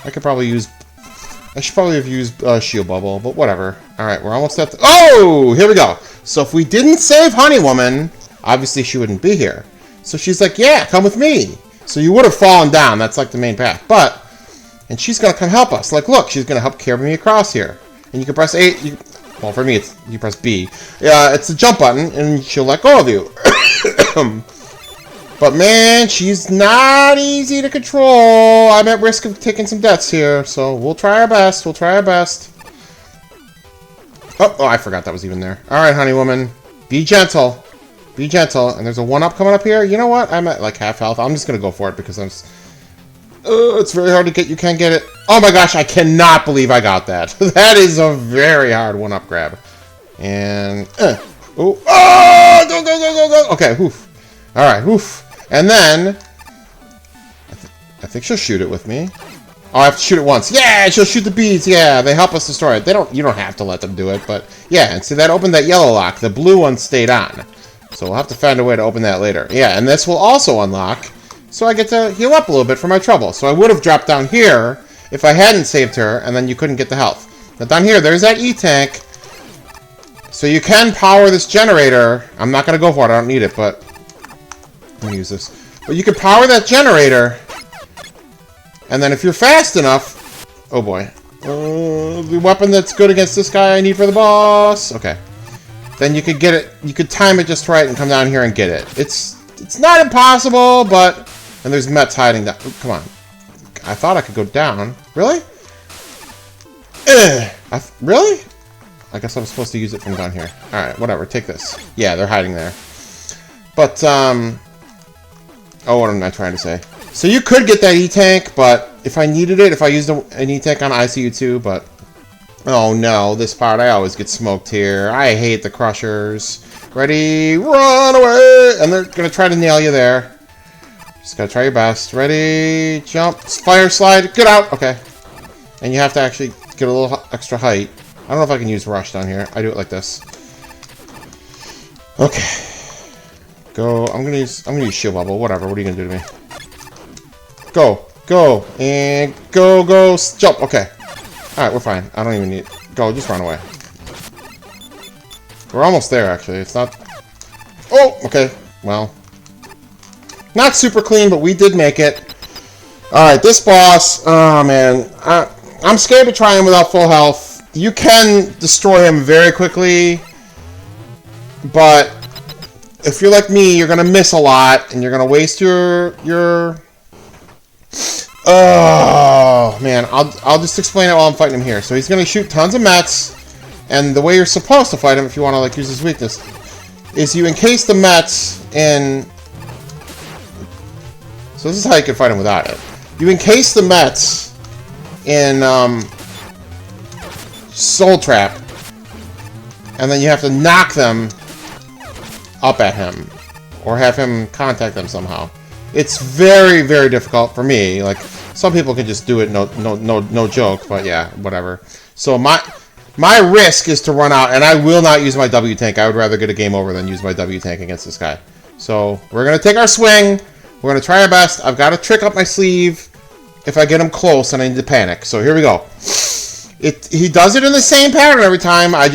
I should probably have used Shield Bubble, but whatever. Alright, we're almost at the... Oh! Here we go. So if we didn't save Honey Woman, obviously she wouldn't be here. So she's like, yeah, come with me. So you would have fallen down. That's like the main path. And she's going to come help us. Like, look, she's going to help carry me across here. And you can press A. Well, for me, you press B. It's the jump button, and she'll let go of you. But man, she's not easy to control. I'm at risk of taking some deaths here, so we'll try our best. We'll try our best. Oh, I forgot that was even there. All right, honey woman. Be gentle. Be gentle. And there's a 1-up coming up here. You know what? I'm at like half health. I'm just going to go for it because it's very hard to get. You can't get it. Oh my gosh, I cannot believe I got that. That is a very hard 1-up grab. And, go. Okay, woof. All right, woof. And then, I think she'll shoot it with me. Oh, I have to shoot it once. Yeah, she'll shoot the beads. Yeah, they help us destroy it. You don't have to let them do it, but yeah. And see, that opened that yellow lock. The blue one stayed on. So we'll have to find a way to open that later. Yeah, and this will also unlock. So I get to heal up a little bit for my trouble. So I would have dropped down here if I hadn't saved her, and then you couldn't get the health. But down here, there's that E-tank. So you can power this generator. I'm not going to go for it. I don't need it, but I'm going to use this. But you can power that generator. And then if you're fast enough... Oh, boy. The weapon that's good against this guy I need for the boss. Okay. Then you could get it... You could time it just right and come down here and get it. It's not impossible, but... And there's Mets hiding down. Oh, come on. I thought I could go down. Really? Really? I guess I'm supposed to use it from down here. Alright, whatever. Take this. Yeah, they're hiding there. But, oh, what am I trying to say? So you could get that E-tank, but if I needed it, if I used an E-tank on ICU2, but... Oh no, this part, I always get smoked here. I hate the crushers. Ready, run away! And they're gonna try to nail you there. Just gotta try your best. Ready, jump, fire slide, get out! Okay. And you have to actually get a little extra height. I don't know if I can use rush down here. I do it like this. Okay. Go, I'm gonna use shield bubble, whatever. What are you gonna do to me? Go, go, and go, jump, okay. Alright, we're fine. I don't even need... Go, just run away. We're almost there, actually. It's not... Oh, okay. Well. Not super clean, but we did make it. Alright, this boss... Oh, man. I'm scared to try him without full health. You can destroy him very quickly. But... If you're like me, you're gonna miss a lot. And you're gonna waste your... Oh, man. I'll just explain it while I'm fighting him here. So he's going to shoot tons of Mets. And the way you're supposed to fight him, if you want to like use his weakness, is you encase the Mets in... So this is how you can fight him without it. You encase the Mets in Soul Trap. And then you have to knock them up at him. Or have him contact them somehow. It's very, very difficult for me. Like, some people can just do it, no joke, but yeah, whatever. So my risk is to run out, and I will not use my W-tank. I would rather get a game over than use my W-tank against this guy. So we're going to take our swing. We're going to try our best. I've got a trick up my sleeve if I get him close and I need to panic. So here we go. He does it in the same pattern every time. I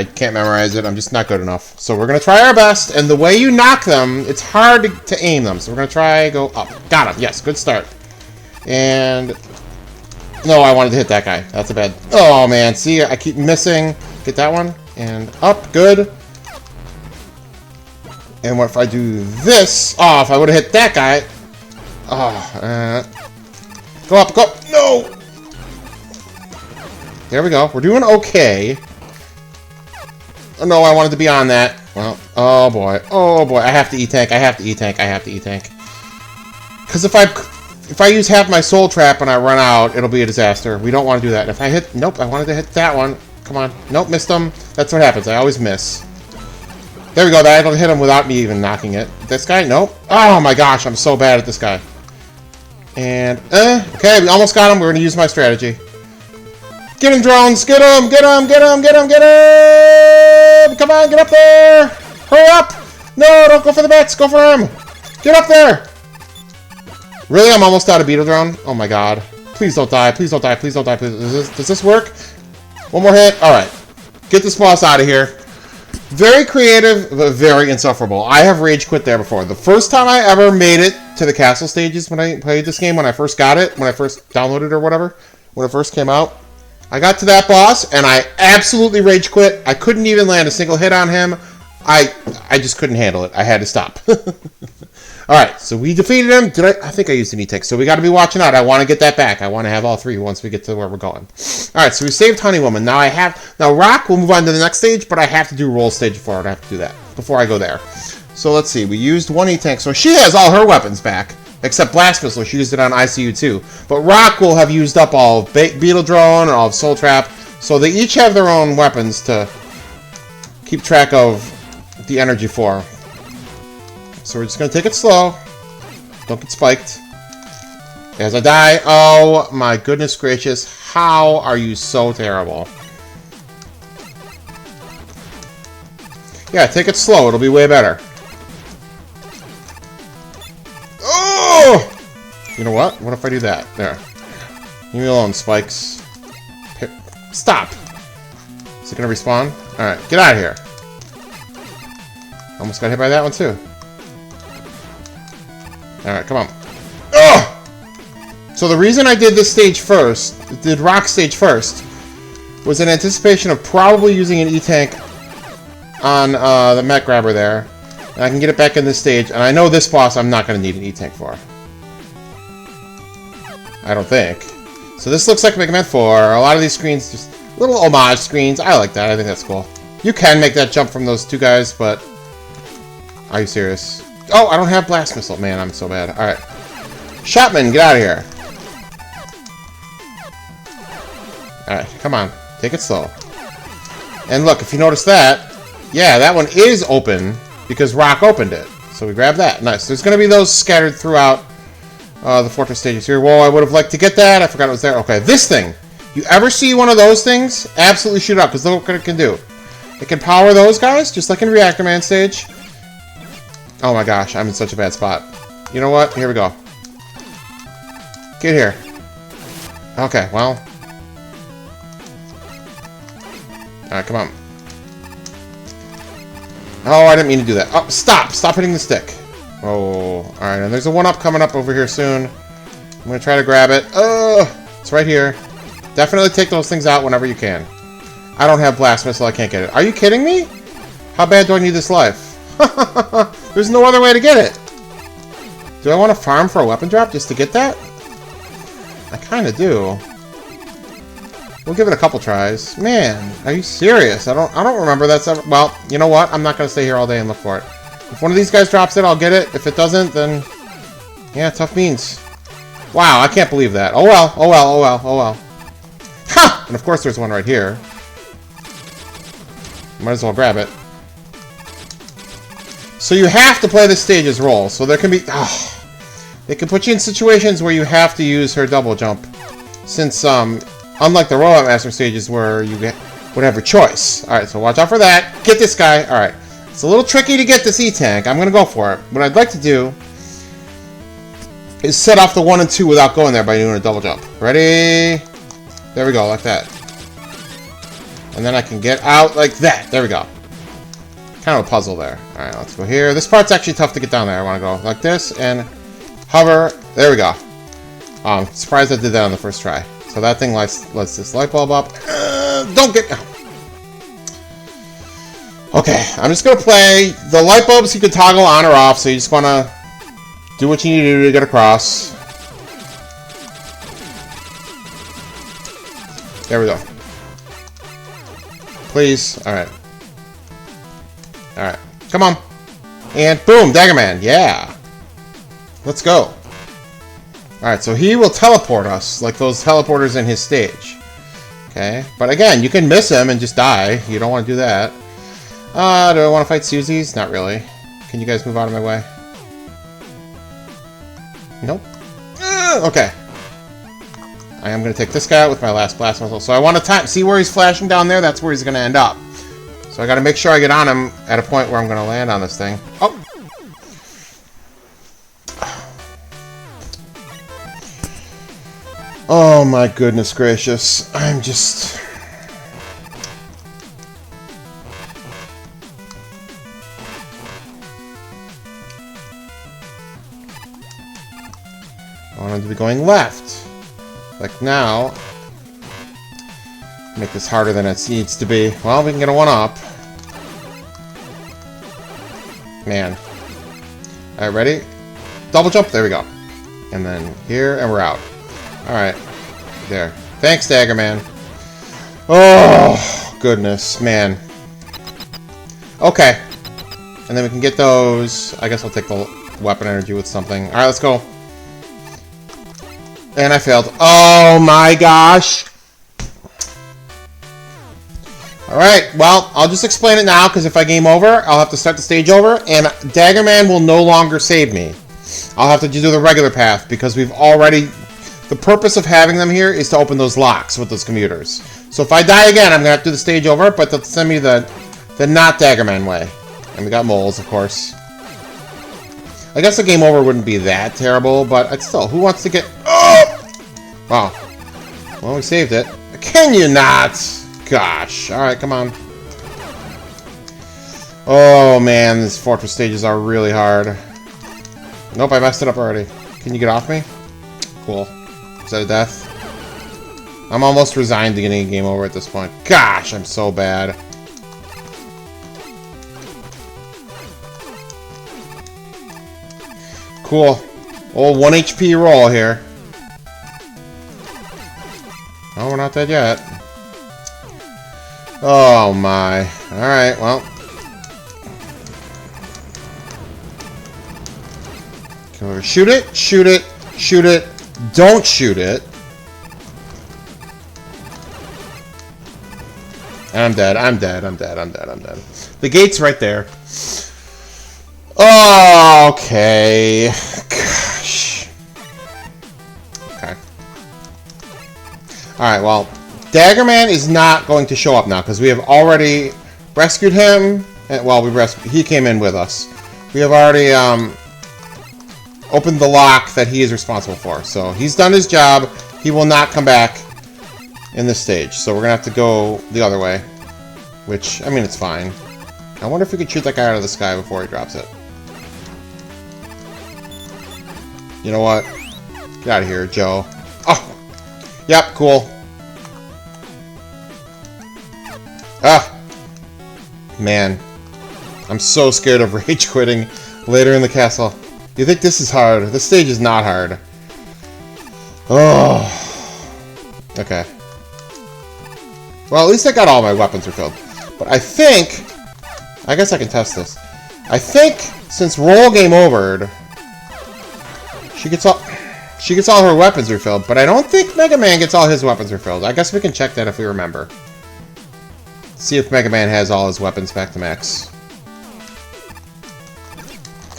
can't memorize it. I'm just not good enough. So we're going to try our best. And the way you knock them, it's hard to aim them. So we're going to try go up. Got him. Yes, good start. And... No, I wanted to hit that guy. That's a bad... Oh, man. See, I keep missing. Get that one. And up. Good. And what if I do this? Oh, if I would have hit that guy... Oh, go up. Go up. No! There we go. We're doing okay. Oh, no, I wanted to be on that. Well, oh boy. Oh boy. I have to E-tank. I have to E-tank. I have to E-tank. Because if I use half my soul trap and I run out, it'll be a disaster. We don't want to do that. And if I hit... Nope, I wanted to hit that one. Come on. Nope, missed him. That's what happens. I always miss. There we go. That'll hit him without me even knocking it. This guy? Nope. Oh my gosh, I'm so bad at this guy. And, okay, we almost got him. We're going to use my strategy. Get him, drones! Get him! Get him! Get him! Get him! Get him! Come on, get up there! Hurry up! No, don't go for the bets! Go for him! Get up there! Really? I'm almost out of Beetle Drone? Oh my god. Please don't die. Please don't die. Please don't die. Please. Does this work? One more hit? Alright. Get this boss out of here. Very creative, but very insufferable. I have rage quit there before. The first time I ever made it to the castle stages when I played this game, when I first got it, when I first downloaded it or whatever, when it first came out, I got to that boss and I absolutely rage quit. I couldn't even land a single hit on him. I just couldn't handle it. I had to stop. Alright, so we defeated him. I think I used an E-Tech, so we got to be watching out. I want to get that back. I want to have all three once we get to where we're going. Alright, so we saved Honey Woman. Now Rock will move on to the next stage, but I have to do roll stage 4. I have to do that before I go there. So let's see. We used one E-Tank, so she has all her weapons back, except Blast Missile. She used it on ICU too. But Rock will have used up all of Beetle Drone and all of Soul Trap, so they each have their own weapons to keep track of the energy for. So we're just going to take it slow. Don't get spiked. As I die. Oh my goodness gracious. How are you so terrible? Yeah, take it slow. It'll be way better. Oh! You know what? What if I do that? There. Leave me alone, spikes. Stop! Is it going to respawn? Alright, get out of here. Almost got hit by that one too. Alright, come on. Ugh! So the reason I did this stage first, did Rock stage first, was in anticipation of probably using an E-Tank on the Mech Grabber there. And I can get it back in this stage, and I know this boss I'm not going to need an E-Tank for. I don't think. So this looks like Mega Man 4. A lot of these screens, just little homage screens. I like that. I think that's cool. You can make that jump from those two guys, but... Are you serious? Oh, I don't have Blast Missile. Man, I'm so bad. Alright. Shotman, get out of here. Alright, come on. Take it slow. And look, if you notice that, yeah, that one is open because Rock opened it. So we grab that. Nice. There's going to be those scattered throughout the fortress stages here. Whoa, I would have liked to get that. I forgot it was there. Okay, this thing. You ever see one of those things? Absolutely shoot it up because look what it can do. It can power those guys, just like in Reactor Man stage. Oh my gosh, I'm in such a bad spot. You know what? Here we go. Get here. Okay, well. Alright, come on. Oh, I didn't mean to do that. Oh, stop! Stop hitting the stick. Oh, alright, and there's a 1-up coming up over here soon. I'm gonna try to grab it. Oh, it's right here. Definitely take those things out whenever you can. I don't have Blast Missile, I can't get it. Are you kidding me? How bad do I need this life? There's no other way to get it. Do I want to farm for a weapon drop just to get that? I kind of do. We'll give it a couple tries. Man, are you serious? I don't remember that's ever... Well, you know what? I'm not going to stay here all day and look for it. If one of these guys drops it, I'll get it. If it doesn't, then... Yeah, tough beans. Wow, I can't believe that. Oh well, oh well, oh well, oh well. Ha! And of course there's one right here. Might as well grab it. So you have to play the stage as roll. So there can be... Oh, they can put you in situations where you have to use her double jump. Since, unlike the Robot Master stages where you would have a choice. Alright, so watch out for that. Get this guy. Alright. It's a little tricky to get this E-Tank. I'm going to go for it. What I'd like to do is set off the 1 and 2 without going there by doing a double jump. Ready? There we go, like that. And then I can get out like that. There we go. Kind of a puzzle there. Alright, let's go here. This part's actually tough to get down there. I want to go like this and hover. There we go. Surprised I did that on the first try. So that thing lets this light bulb up. Don't get... Okay, I'm just going to play. The light bulbs you can toggle on or off, so you just want to do what you need to do to get across. There we go. Please. Alright. Alright. Come on. And boom, Dagger Man. Yeah. Let's go. Alright, so he will teleport us, like those teleporters in his stage. Okay. But again, you can miss him and just die. You don't want to do that. Do I want to fight Susie's? Not really. Can you guys move out of my way? Nope. Okay. I am going to take this guy out with my last blast missile. So I want to see where he's flashing down there? That's where he's going to end up. So I got to make sure I get on him at a point where I'm going to land on this thing. Oh! Oh my goodness gracious. I'm just... want him to be going left. Like now. Make this harder than it needs to be. Well, we can get a 1-up. Man. Alright, ready? Double jump. There we go. And then here, and we're out. Alright. There. Thanks, Dagger Man. Oh, goodness, man. Okay. And then we can get those. I guess I'll take the weapon energy with something. Alright, let's go. And I failed. Oh my gosh. Alright, well, I'll just explain it now, because if I game over, I'll have to start the stage over, and Dagger Man will no longer save me. I'll have to do the regular path, because we've already... The purpose of having them here is to open those locks with those commuters. So if I die again, I'm going to have to do the stage over, but they'll send me the not Dagger Man way. And we got moles, of course. I guess the game over wouldn't be that terrible, but still, who wants to get... Oh! Wow. Well, we saved it. Can you not? Gosh. Alright, come on. Oh, man. These fortress stages are really hard. Nope, I messed it up already. Can you get off me? Cool. Is that a death? I'm almost resigned to getting a game over at this point. Gosh, I'm so bad. Cool. Old 1 HP roll here. Oh, we're not dead yet. Oh my. Alright, well. Shoot it, shoot it, shoot it. Don't shoot it. I'm dead, I'm dead, I'm dead, I'm dead, I'm dead. The gate's right there. Oh, okay. Gosh. Okay. Alright, well, Dagger Man is not going to show up now because we have already rescued him. And, well, he came in with us. We have already opened the lock that he is responsible for. So he's done his job. He will not come back in this stage. So we're going to have to go the other way. Which, I mean, it's fine. I wonder if we could shoot that guy out of the sky before he drops it. You know what? Get out of here, Joe. Oh! Yep, cool. Ah! Man. I'm so scared of rage quitting later in the castle. You think this is hard? This stage is not hard. Oh. Okay. Well, at least I got all my weapons refilled. But I think... I guess I can test this. I think, since roll game overed, she gets all her weapons refilled, but I don't think Mega Man gets all his weapons refilled. I guess we can check that if we remember. See if Mega Man has all his weapons back to max.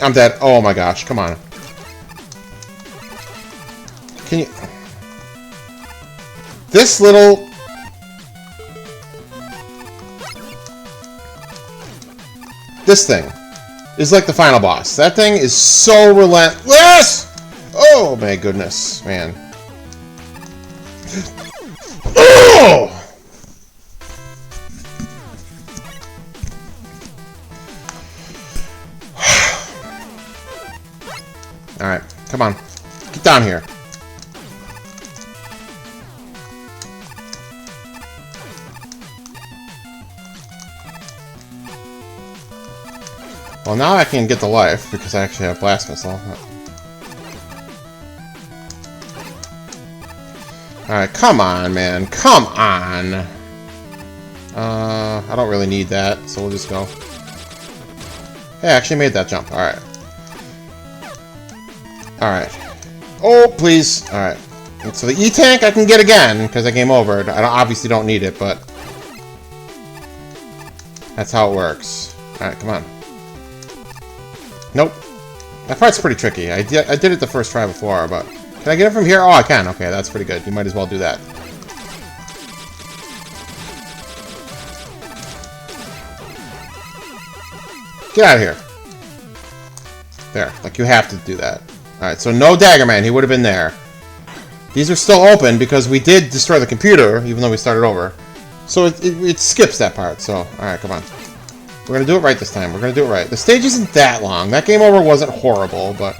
I'm dead. Oh my gosh, come on. Can you... This little... This thing is like the final boss. That thing is so relentless! Oh my goodness, man. Oh! Alright, come on. Get down here. Well, now I can get the life, because I actually have Blast Missile. Alright, come on, man. Come on! I don't really need that, so we'll just go. Hey, I actually made that jump. Alright. Alright. Oh, please. Alright. So the E-Tank I can get again, because I game over. I obviously don't need it, but... That's how it works. Alright, come on. Nope. That part's pretty tricky. I did it the first try before, but... Can I get it from here? Oh, I can. Okay, that's pretty good. You might as well do that. Get out of here. There. Like, you have to do that. Alright, so no Dagger Man. He would have been there. These are still open because we did destroy the computer, even though we started over. So it skips that part. So, alright, come on. We're going to do it right this time. We're going to do it right. The stage isn't that long. That game over wasn't horrible, but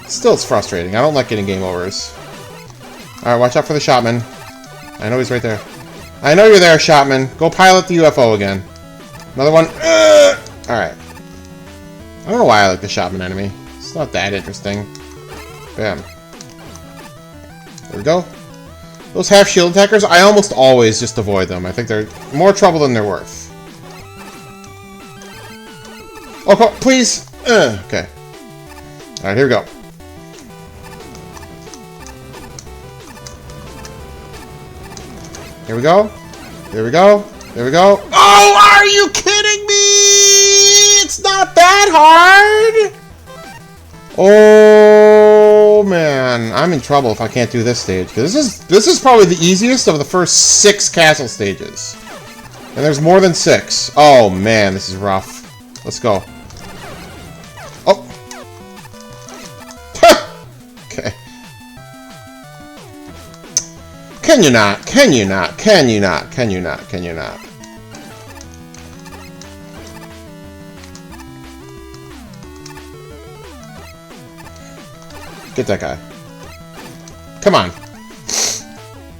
still it's frustrating. I don't like getting game overs. Alright, watch out for the Shotman. I know he's right there. I know you're there, Shotman. Go pilot the UFO again. Another one. Alright. I don't know why I like the Shotman enemy. It's not that interesting. Bam. There we go. Those half-shield attackers, I almost always just avoid them. I think they're more trouble than they're worth. Oh, please! Okay. Alright, here we go. Here we go. There we go. There we go. Oh, are you kidding me? It's not that hard! Oh, man. I'm in trouble if I can't do this stage. Because this is probably the easiest of the first 6 castle stages. And there's more than 6. Oh, man. This is rough. Let's go. Oh. Okay. Can you not? Can you not? Can you not? Can you not? Can you not? Get that guy. Come on.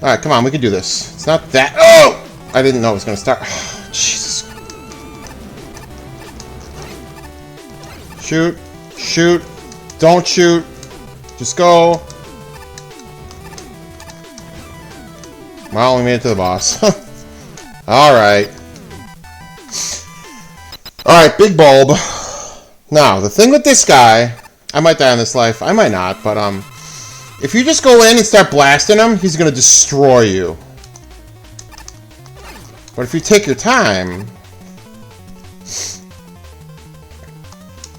Alright, come on. We can do this. It's not that... Oh! I didn't know it was going to start. Oh, Jesus. Shoot. Shoot. Don't shoot. Just go. Well, we made it to the boss. Alright. Alright, big bulb. Now, the thing with this guy... I might die in this life. I might not, but, if you just go in and start blasting him, he's gonna destroy you. But if you take your time...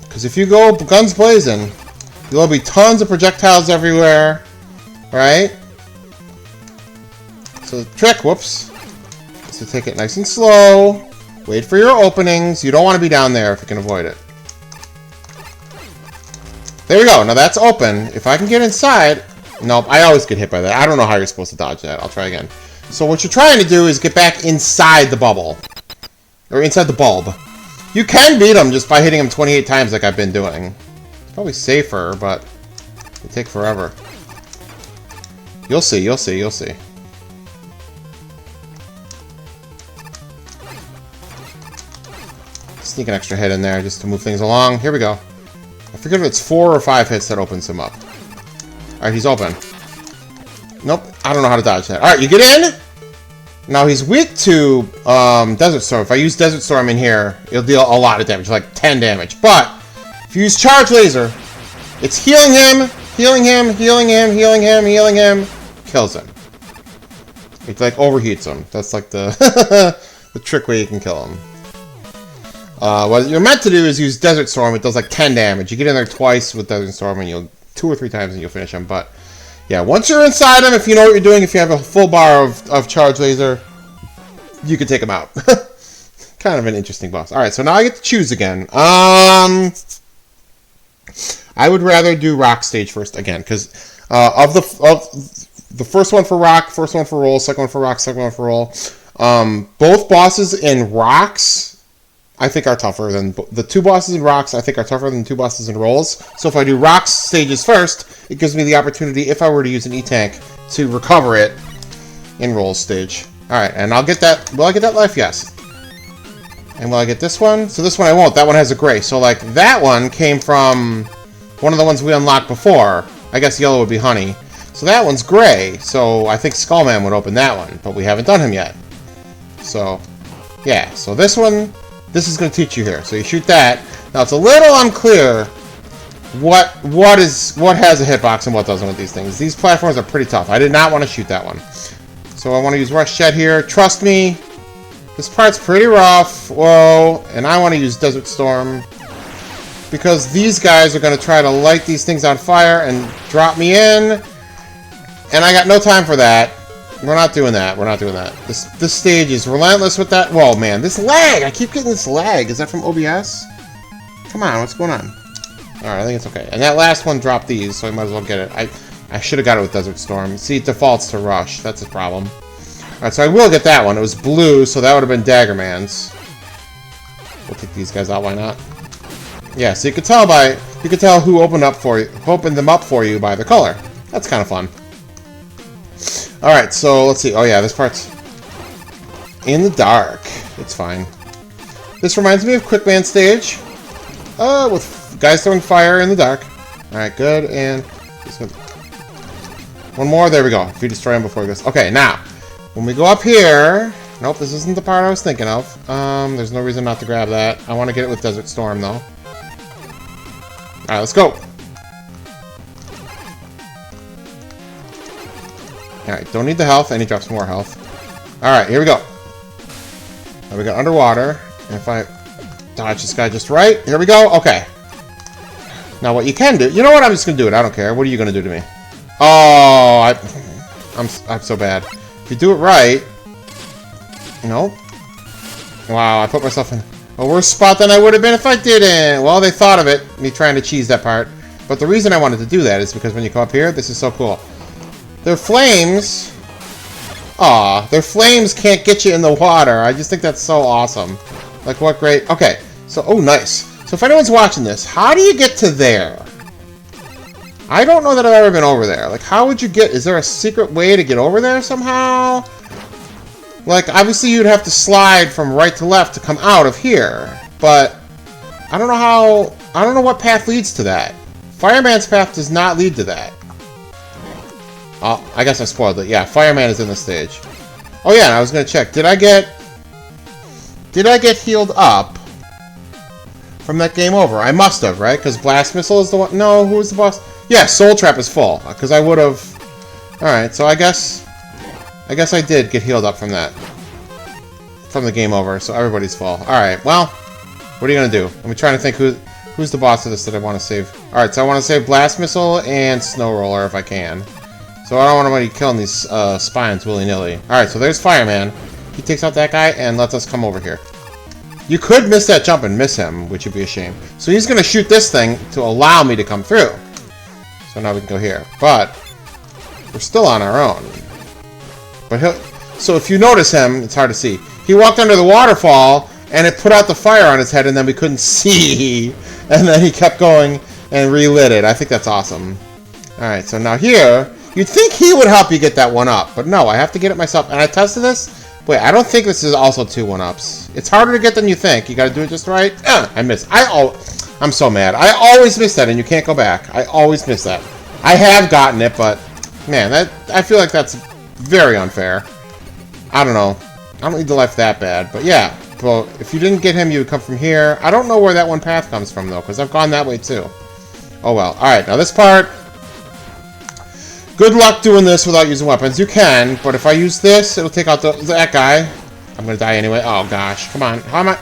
Because if you go guns blazing, there'll be tons of projectiles everywhere. Right? So the trick, whoops, is to take it nice and slow. Wait for your openings. You don't want to be down there if you can avoid it. There we go. Now that's open. If I can get inside... Nope, I always get hit by that. I don't know how you're supposed to dodge that. I'll try again. So what you're trying to do is get back inside the bubble. Or inside the bulb. You can beat him just by hitting him 28 times like I've been doing. It's probably safer, but it'll take forever. You'll see, you'll see, you'll see. Sneak an extra hit in there just to move things along. Here we go. I forget if it's 4 or 5 hits that opens him up. Alright, he's open. Nope, I don't know how to dodge that. Alright, you get in! Now he's weak to Desert Storm. If I use Desert Storm in here, it'll deal a lot of damage, like 10 damage. But, if you use Charge Laser, it's healing him, healing him, healing him, healing him, healing him, kills him. It like overheats him. That's like the the trick way you can kill him. What you're meant to do is use Desert Storm. It does like 10 damage. You get in there twice with Desert Storm, and you'll 2 or 3 times, and you'll finish him. But yeah, once you're inside him, if you know what you're doing, if you have a full bar of Charge Laser, you can take him out. Kind of an interesting boss. All right, so now I get to choose again. I would rather do Rock stage first again, because of the first one for Rock, first one for Roll, second one for Rock, second one for Roll. Both bosses in Rocks, I think, are tougher than the 2 bosses in Rocks. I think are tougher than the 2 bosses in Rolls. So if I do Rocks stages first, it gives me the opportunity, if I were to use an E-Tank, to recover it in Rolls stage. All right, and I'll get that. Will I get that life? Yes. And will I get this one? So this one I won't. That one has a gray. So like that one came from one of the ones we unlocked before. I guess yellow would be Honey. So that one's gray. So I think Skullman would open that one, but we haven't done him yet. So yeah. So this one. This is going to teach you here. So you shoot that. Now it's a little unclear what has a hitbox and what doesn't with these things. These platforms are pretty tough. I did not want to shoot that one. So I want to use Rush Jet here. Trust me, this part's pretty rough. Whoa. And I want to use Desert Storm because these guys are going to try to light these things on fire and drop me in. And I got no time for that. We're not doing that. We're not doing that. This stage is relentless with that. Whoa, man. This lag. I keep getting this lag. Is that from OBS? Come on. What's going on? Alright, I think it's okay. And that last one dropped these, so I might as well get it. I should have got it with Desert Storm. See, it defaults to Rush. That's a problem. Alright, so I will get that one. It was blue, so that would have been Daggerman's. We'll take these guys out. Why not? Yeah, so you could tell who opened them up for you by the color. That's kind of fun. Alright, so let's see. Oh yeah, this part's in the dark. It's fine. This reminds me of Quickman stage. With guys throwing fire in the dark. Alright, good, and one more, there we go. If you destroy him before he goes. Okay, now, when we go up here... Nope, this isn't the part I was thinking of. There's no reason not to grab that. I want to get it with Desert Storm, though. Alright, let's go. Alright, don't need the health, and he drops more health. Alright, here we go. Now we got underwater. And if I dodge this guy just right, here we go. Okay. Now what you can do... You know what? I'm just going to do it. I don't care. What are you going to do to me? Oh, I'm so bad. If you do it right... Nope. Wow, I put myself in a worse spot than I would have been if I didn't. Well, they thought of it, me trying to cheese that part. But the reason I wanted to do that is because when you come up here, this is so cool. Their flames... Aw, their flames can't get you in the water. I just think that's so awesome. Like, what great... Okay, so... Oh, nice. So if anyone's watching this, how do you get to there? I don't know that I've ever been over there. Like, how would you get... Is there a secret way to get over there somehow? Like, obviously you'd have to slide from right to left to come out of here. But, I don't know how... I don't know what path leads to that. Fireman's path does not lead to that. Oh, I guess I spoiled it. Yeah, Fireman is in the stage. Oh yeah, and I was gonna check. Did I get healed up from that game over? I must have, right? Because Blast Missile is the one... No, who was the boss? Yeah, Soul Trap is full. Because I would have... Alright, so I guess I did get healed up from that. From the game over, so everybody's full. Alright, well, what are you going to do? I'm trying to think who's the boss of this that I want to save. Alright, so I want to save Blast Missile and Snow Roller if I can. So I don't want anybody killing these spines willy-nilly. Alright, so there's Fireman. He takes out that guy and lets us come over here. You could miss that jump and miss him, which would be a shame. So he's going to shoot this thing to allow me to come through. So now we can go here. But we're still on our own. But so if you notice him, it's hard to see. He walked under the waterfall, and it put out the fire on his head, and then we couldn't see. And then he kept going and relit it. I think that's awesome. Alright, so now here, you'd think he would help you get that one up. But no, I have to get it myself. And I tested this. Wait, I don't think this is also 2 1-ups. It's harder to get than you think. You gotta do it just right. I missed. I'm so mad. I always miss that, and you can't go back. I always miss that. I have gotten it, but... Man, I feel like that's... very unfair. I don't know. I don't need the life that bad, but yeah. Well, if you didn't get him, you would come from here. I don't know where that one path comes from, though, because I've gone that way, too. Oh, well. Alright, now this part... Good luck doing this without using weapons. You can, but if I use this, it'll take out that guy. I'm gonna die anyway. Oh, gosh. Come on. How am I...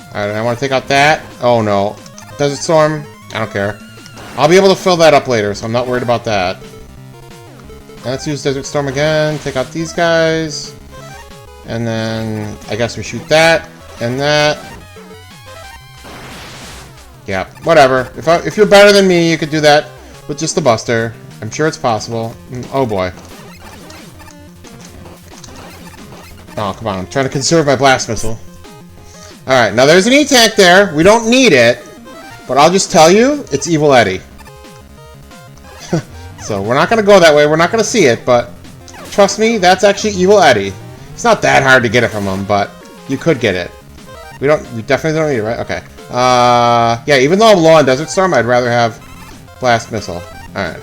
Alright, I want to take out that. Oh, no. Desert Storm? I don't care. I'll be able to fill that up later, so I'm not worried about that. Let's use Desert Storm again, take out these guys, and then I guess we shoot that, and that. Yeah, whatever. If you're better than me, you could do that with just the Buster. I'm sure it's possible. Oh boy. Oh, come on, I'm trying to conserve my Blast Missile. Alright, now there's an E-Tank there. We don't need it, but I'll just tell you, it's Evil Eddie. So we're not going to go that way. We're not going to see it, but trust me, that's actually Evil Eddie. It's not that hard to get it from him, but you could get it. We definitely don't need it, right? Okay. Yeah, even though I'm low on Desert Storm, I'd rather have Blast Missile. Alright.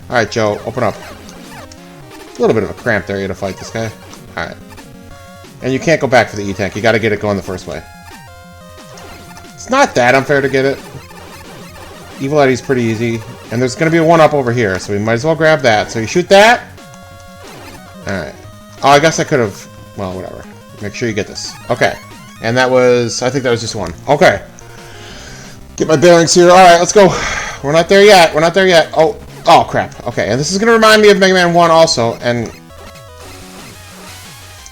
Alright, Joe, open up. A little bit of a cramped area to fight this guy. Alright. And you can't go back for the E-Tank. You got to get it going the first way. It's not that unfair to get it. Evil Eddie's pretty easy. And there's going to be a 1-up over here, so we might as well grab that. So you shoot that. Alright. Oh, I guess I could have... Well, whatever. Make sure you get this. Okay. And that was... I think that was just 1. Okay. Get my bearings here. Alright, let's go. We're not there yet. We're not there yet. Oh, crap. Okay, and this is going to remind me of Mega Man 1 also, and...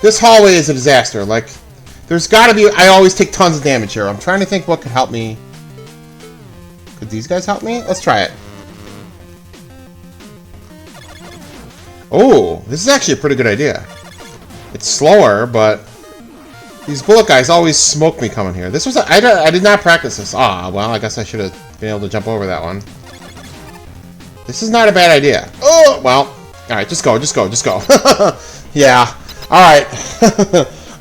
This hallway is a disaster. Like, there's got to be... I always take tons of damage here. I'm trying to think what could help me... Could these guys help me? Let's try it. Oh, this is actually a pretty good idea. It's slower, but these bullet guys always smoke me coming here. This was I did not practice this. Ah, well, I guess I should have been able to jump over that one. This is not a bad idea. Oh, well, Alright, just go, just go, just go. Yeah. Alright.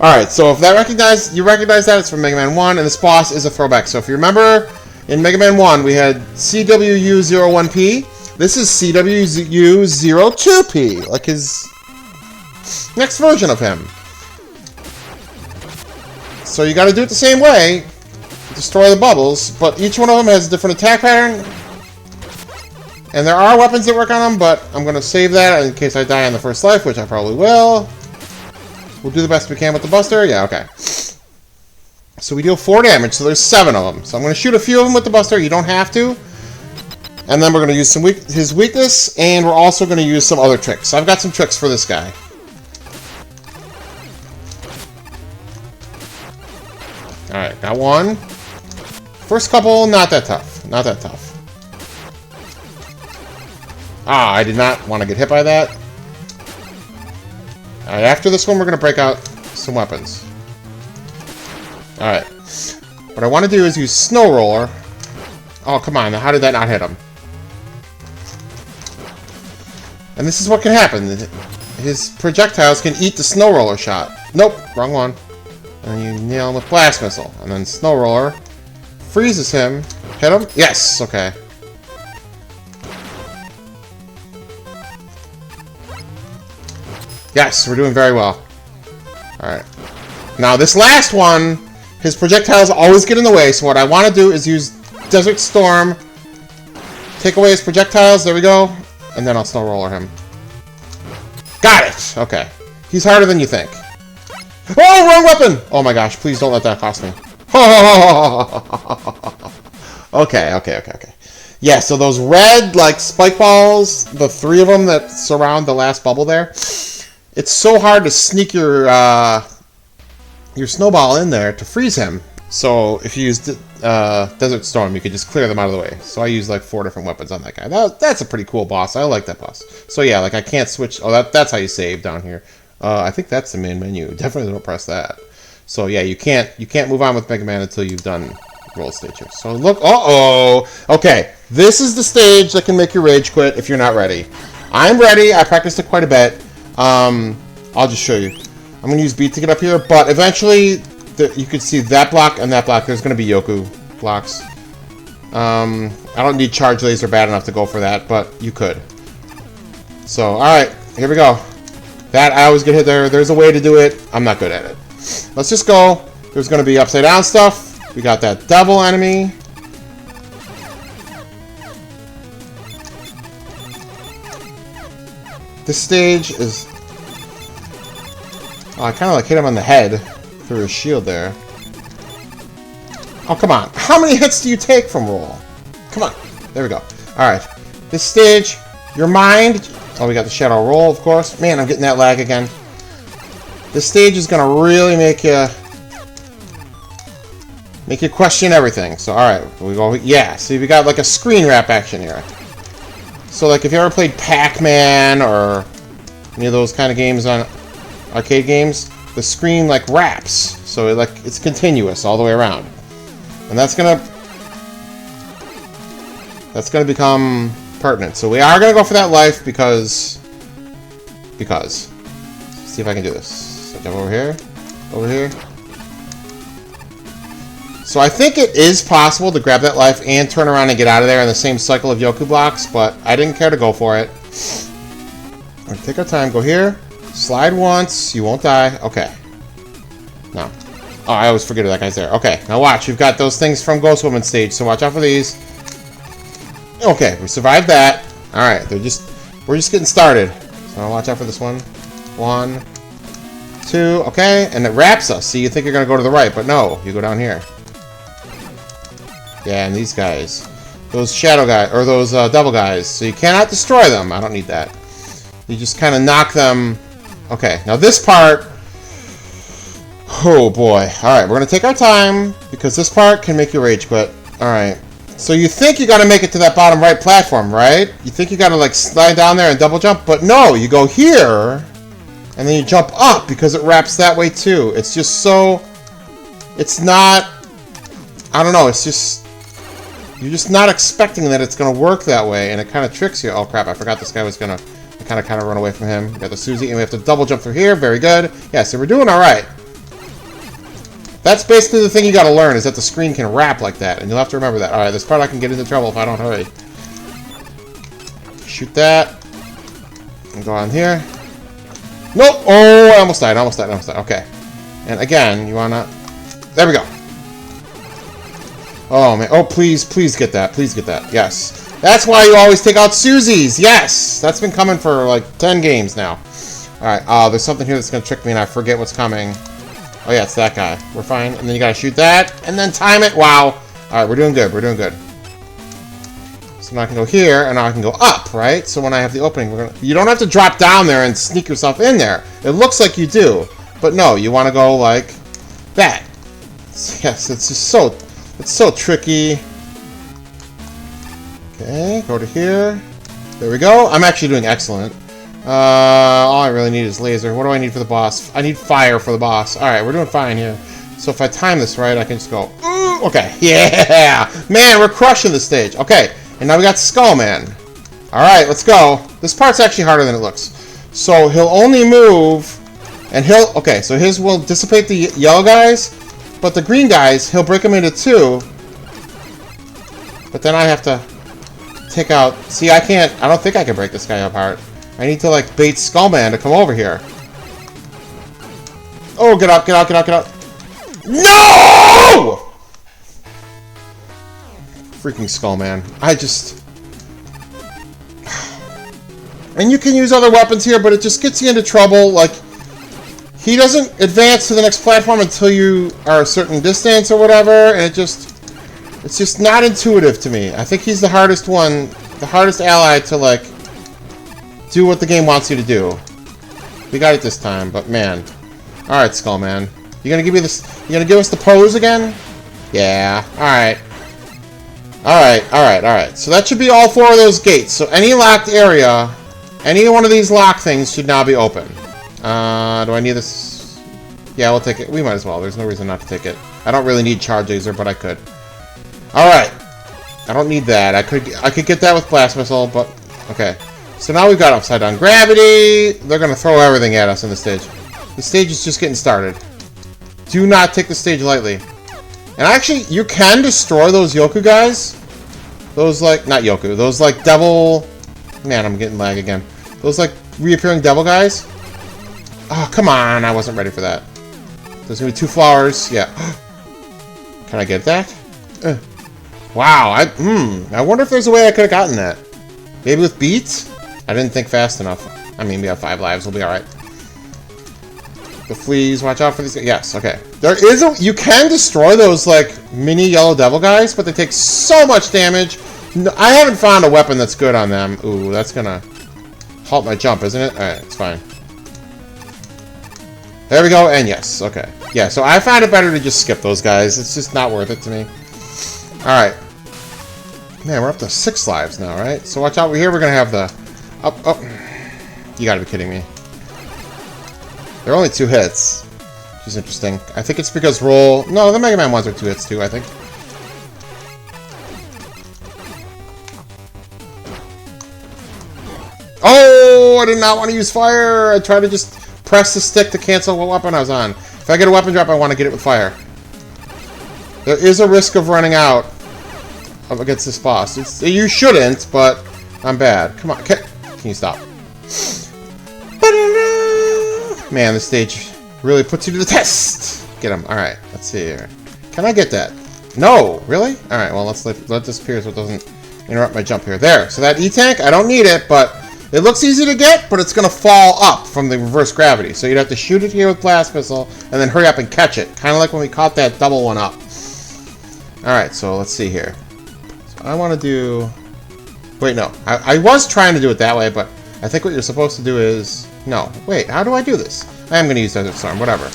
Alright, so if that you recognize that, it's from Mega Man 1, and this boss is a throwback. So if you remember, in Mega Man 1, we had CWU01P. This is CWU02P, like his next version of him. So you gotta do it the same way, destroy the bubbles, but each one of them has a different attack pattern. And there are weapons that work on them, but I'm gonna save that in case I die on the first life, which I probably will. We'll do the best we can with the Buster. Yeah, okay. So we deal 4 damage, so there's 7 of them. So I'm gonna shoot a few of them with the Buster. You don't have to. And then we're gonna use his weakness, and we're also gonna use some other tricks. I've got some tricks for this guy. Alright, got one. First couple, not that tough. Not that tough. Ah, I did not want to get hit by that. Alright, after this one, we're going to break out some weapons. Alright. What I want to do is use Snow Roller. Oh, come on. How did that not hit him? And this is what can happen. His projectiles can eat the Snow Roller shot. Nope, wrong one. And you nail him with Blast Missile. And then Snow Roller freezes him. Hit him? Yes, okay. Yes, we're doing very well. Alright. Now, this last one, his projectiles always get in the way, so what I want to do is use Desert Storm, take away his projectiles, there we go, and then I'll Snow Roller him. Got it! Okay. He's harder than you think. Oh, wrong weapon! Oh my gosh, please don't let that cost me. Okay. Yeah, so those red, like, spike balls, the 3 of them that surround the last bubble there, it's so hard to sneak your snowball in there to freeze him. So if you use Desert Storm, you could just clear them out of the way. So I use like 4 different weapons on that guy. That's a pretty cool boss. I like that boss. So yeah, like I can't switch. Oh, that's how you save down here. I think that's the main menu. Definitely don't press that. So yeah, you can't move on with Mega Man until you've done roll stages. So look. Okay, this is the stage that can make you rage quit if you're not ready. I'm ready. I practiced it quite a bit. I'll just show you. I'm going to use beat to get up here, but eventually you can see that block and that block. There's going to be Yoku blocks. I don't need Charge Laser bad enough to go for that, but you could. So, alright, here we go. That, I always get hit there. There's a way to do it. I'm not good at it. Let's just go. There's going to be upside down stuff. We got that devil enemy. This stage is... Oh, I kind of like hit him on the head through his shield there. Oh, come on. How many hits do you take from roll? Come on. There we go. Alright. This stage, your mind... Oh, we got the shadow roll, of course. Man, I'm getting that lag again. This stage is going to really make you question everything. So, alright. We go... Yeah, see, we got like a screen wrap action here. So, like, if you ever played Pac-Man or any of those kind of games on arcade games, the screen, like, wraps. So, it's continuous all the way around. And that's gonna become pertinent. So, we are gonna go for that life because... Let's see if I can do this. So, jump over here. Over here. So I think it is possible to grab that life and turn around and get out of there in the same cycle of Yoku blocks, but I didn't care to go for it. We're gonna take our time, go here, slide once, you won't die. Okay. No. Oh, I always forget that guy's there. Okay, now watch, we've got those things from Ghost Woman stage, so watch out for these. Okay, we survived that. Alright, we're just getting started. So watch out for this one. 1, 2, okay, and it wraps us. See, you think you're gonna go to the right, but no, you go down here. Yeah, and these guys. Those shadow guys, or those devil guys. So you cannot destroy them. I don't need that. You just kind of knock them. Okay, now this part... Oh boy. Alright, we're going to take our time, because this part can make you rage quit. Alright. So you think you got to make it to that bottom right platform, right? You think you got to, like, slide down there and double jump, but no, you go here, and then you jump up, because it wraps that way too. It's just so... It's not... I don't know, it's just... You're just not expecting that it's going to work that way, and it kind of tricks you. Oh crap, I forgot this guy was going to I kind of run away from him. We got the Susie, and we have to double jump through here. Very good. Yeah, so we're doing all right. That's basically the thing you got to learn, is that the screen can wrap like that, and you'll have to remember that. All right, this part I can get into trouble if I don't hurry. Shoot that. And go on here. Nope! Oh, I almost died, almost died. Okay. And again, you wanna... There we go. Oh, man. Oh, please get that. Please get that. Yes. That's why you always take out Susie's. Yes! That's been coming for, like, 10 games now. Alright, there's something here that's gonna trick me and I forget what's coming. Oh, yeah, it's that guy. We're fine. And then you gotta shoot that, and then time it. Wow. Alright, we're doing good. We're doing good. So now I can go here, and now I can go up, right? So when I have the opening, you don't have to drop down there and sneak yourself in there. It looks like you do, but no, you want to go like that. Yes, it's just it's so tricky. Okay, go to here. There we go. I'm actually doing excellent. All I really need is laser. What do I need for the boss? I need fire for the boss. All right, we're doing fine here. So if I time this right, I can just go, okay, yeah! Man, we're crushing the stage. Okay. And now we got Skullman. Alright, let's go. This part's actually harder than it looks. So he'll only move, and okay, so his will dissipate the yellow guys, but the green guys, he'll break them into two. But then I have to take out... See, I don't think I can break this guy apart. I need to, like, bait Skullman to come over here. Oh, get up, get out, get out, get out. No! Freaking Skullman. And you can use other weapons here, but it just gets you into trouble. Like, he doesn't advance to the next platform until you are a certain distance or whatever, and it's just not intuitive to me. I think he's the hardest one, the hardest ally to, like, do what the game wants you to do. We got it this time, but man. Alright, Skullman. You gonna give me this? You gonna give us the pose again? Yeah. Alright. Alright. So that should be all 4 of those gates. So any locked area, any one of these lock things should now be open. Do I need this? Yeah, we'll take it. We might as well. There's no reason not to take it. I don't really need Charge Laser, but I could. Alright. I don't need that. I could get that with Blast Missile, but... Okay. So now we've got Upside Down Gravity. They're going to throw everything at us in the stage. The stage is just getting started. Do not take the stage lightly. And actually, you can destroy those Yoku guys. Those, like... Not Yoku. Those, like, devil... Man, I'm getting lag again. Those, like, reappearing devil guys. Oh, come on. I wasn't ready for that. There's going to be 2 flowers. Yeah. Can I get that? Wow. I wonder if there's a way I could have gotten that. Maybe with beats? I didn't think fast enough. I mean, we have 5 lives. We'll be alright. The fleas, watch out for these guys. Yes, okay. There is a... You can destroy those, like, mini yellow devil guys, but they take so much damage. No, I haven't found a weapon that's good on them. Ooh, that's gonna halt my jump, isn't it? Alright, it's fine. There we go, and yes, okay. Yeah, so I find it better to just skip those guys. It's just not worth it to me. Alright. Man, we're up to 6 lives now, right? So watch out. Here we're gonna have the... Up. You gotta be kidding me. They're only 2 hits. Which is interesting. I think it's because roll... No, the Mega Man ones are 2 hits too, I think. Oh! I did not want to use fire! I tried to just press the stick to cancel what weapon I was on. If I get a weapon drop, I want to get it with fire. There is a risk of running out against this boss. You shouldn't, but I'm bad. Come on. Can you stop? Man, this stage really puts you to the test. Get him. Alright, let's see here. Can I get that? No! Really? Alright, well, let's let this appear so it doesn't interrupt my jump here. There. So that E-Tank, I don't need it, but it looks easy to get, but it's going to fall up from the reverse gravity. So you'd have to shoot it here with Blast Missile, and then hurry up and catch it. Kind of like when we caught that double one up. Alright, so let's see here. So I want to do... Wait, no. I was trying to do it that way, but I think what you're supposed to do is... No. Wait, how do I do this? I am going to use Desert Storm, whatever.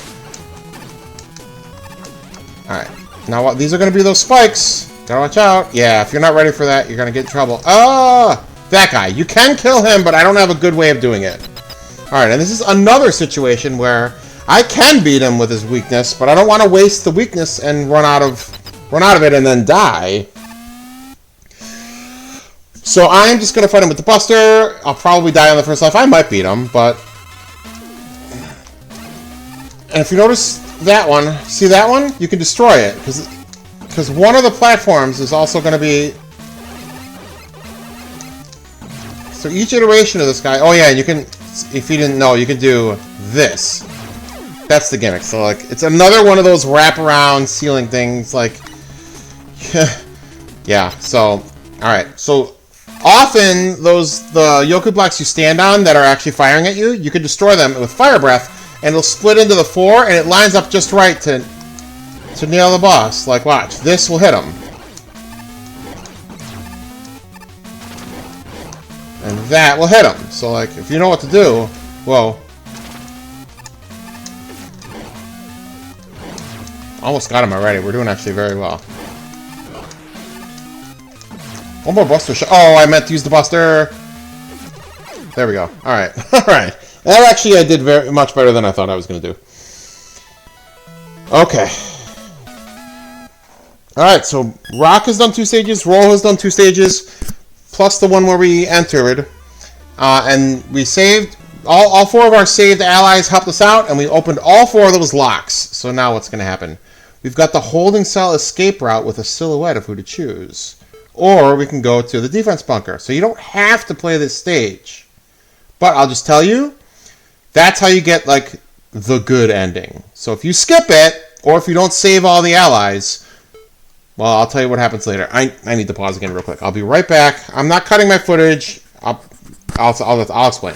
Alright. Now, these are going to be those spikes. Gotta watch out. Yeah, if you're not ready for that, you're going to get in trouble. Ah! That guy. You can kill him, but I don't have a good way of doing it. Alright, and this is another situation where I can beat him with his weakness, but I don't want to waste the weakness and run out of it and then die. So I'm just going to fight him with the Buster. I'll probably die on the first life. I might beat him, but... And if you notice that one, see that one? You can destroy it, because one of the platforms is also going to be... So each iteration of this guy... Oh yeah, you can... If you didn't know, you can do this. That's the gimmick. So, like, it's another one of those wraparound ceiling things, like... Yeah, so... Alright, so... Often, the Yoku blocks you stand on that are actually firing at you, you can destroy them with Fire Breath, and it'll split into the 4, and it lines up just right to nail the boss. Like, watch. This will hit him. And that will hit him. So, like, if you know what to do... Whoa. Almost got him already. We're doing actually very well. One more Buster shot. Oh, I meant to use the Buster. There we go. Alright. Alright. That actually I did very much better than I thought I was going to do. Okay. Alright, so Rock has done 2 stages. Roll has done 2 stages. Plus the one where we entered. And we saved... All 4 of our saved allies helped us out. And we opened all 4 of those locks. So now what's going to happen? We've got the holding cell escape route with a silhouette of who to choose. Or we can go to the defense bunker. So you don't have to play this stage. But I'll just tell you, that's how you get, like, the good ending. So if you skip it, or if you don't save all the allies, well, I'll tell you what happens later. I need to pause again real quick. I'll be right back. I'm not cutting my footage. I'll explain.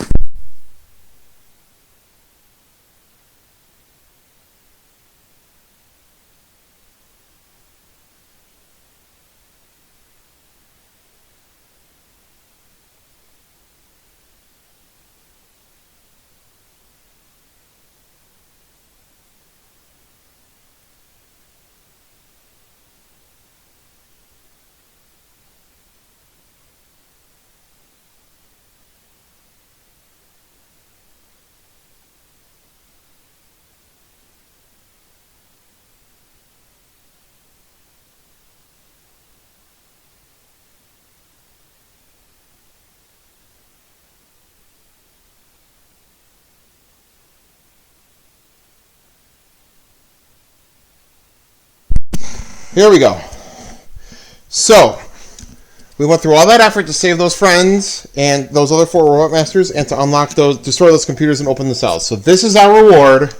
Here we go. So, we went through all that effort to save those friends and those other 4 Robot Masters and to unlock those, destroy those computers and open the cells. So this is our reward.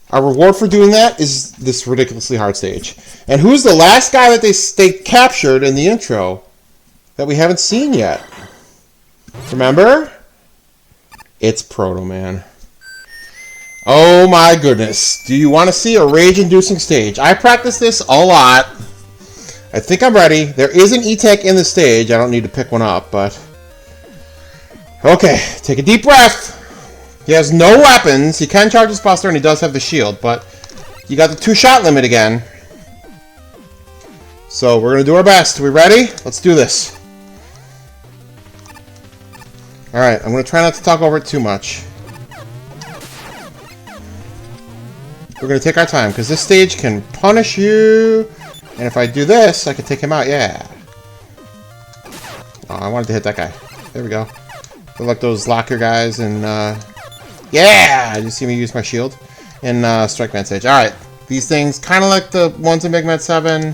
Our reward for doing that is this ridiculously hard stage. And who's the last guy that they captured in the intro that we haven't seen yet? Remember? It's Proto Man. Oh my goodness. Do you want to see a rage-inducing stage? I practiced this a lot. I think I'm ready. There is an E-Tech in the stage. I don't need to pick one up, but... Okay, take a deep breath. He has no weapons. He can charge his Buster, and he does have the shield, but you got the 2-shot limit again. So we're going to do our best. Are we ready? Let's do this. Alright, I'm going to try not to talk over it too much. We're going to take our time, because this stage can punish you. And if I do this, I can take him out. Yeah. Oh, I wanted to hit that guy. There we go. Look like those locker guys and, yeah! You see me use my shield in Strike Man stage. Alright. These things, kind of like the ones in Mega Man 7.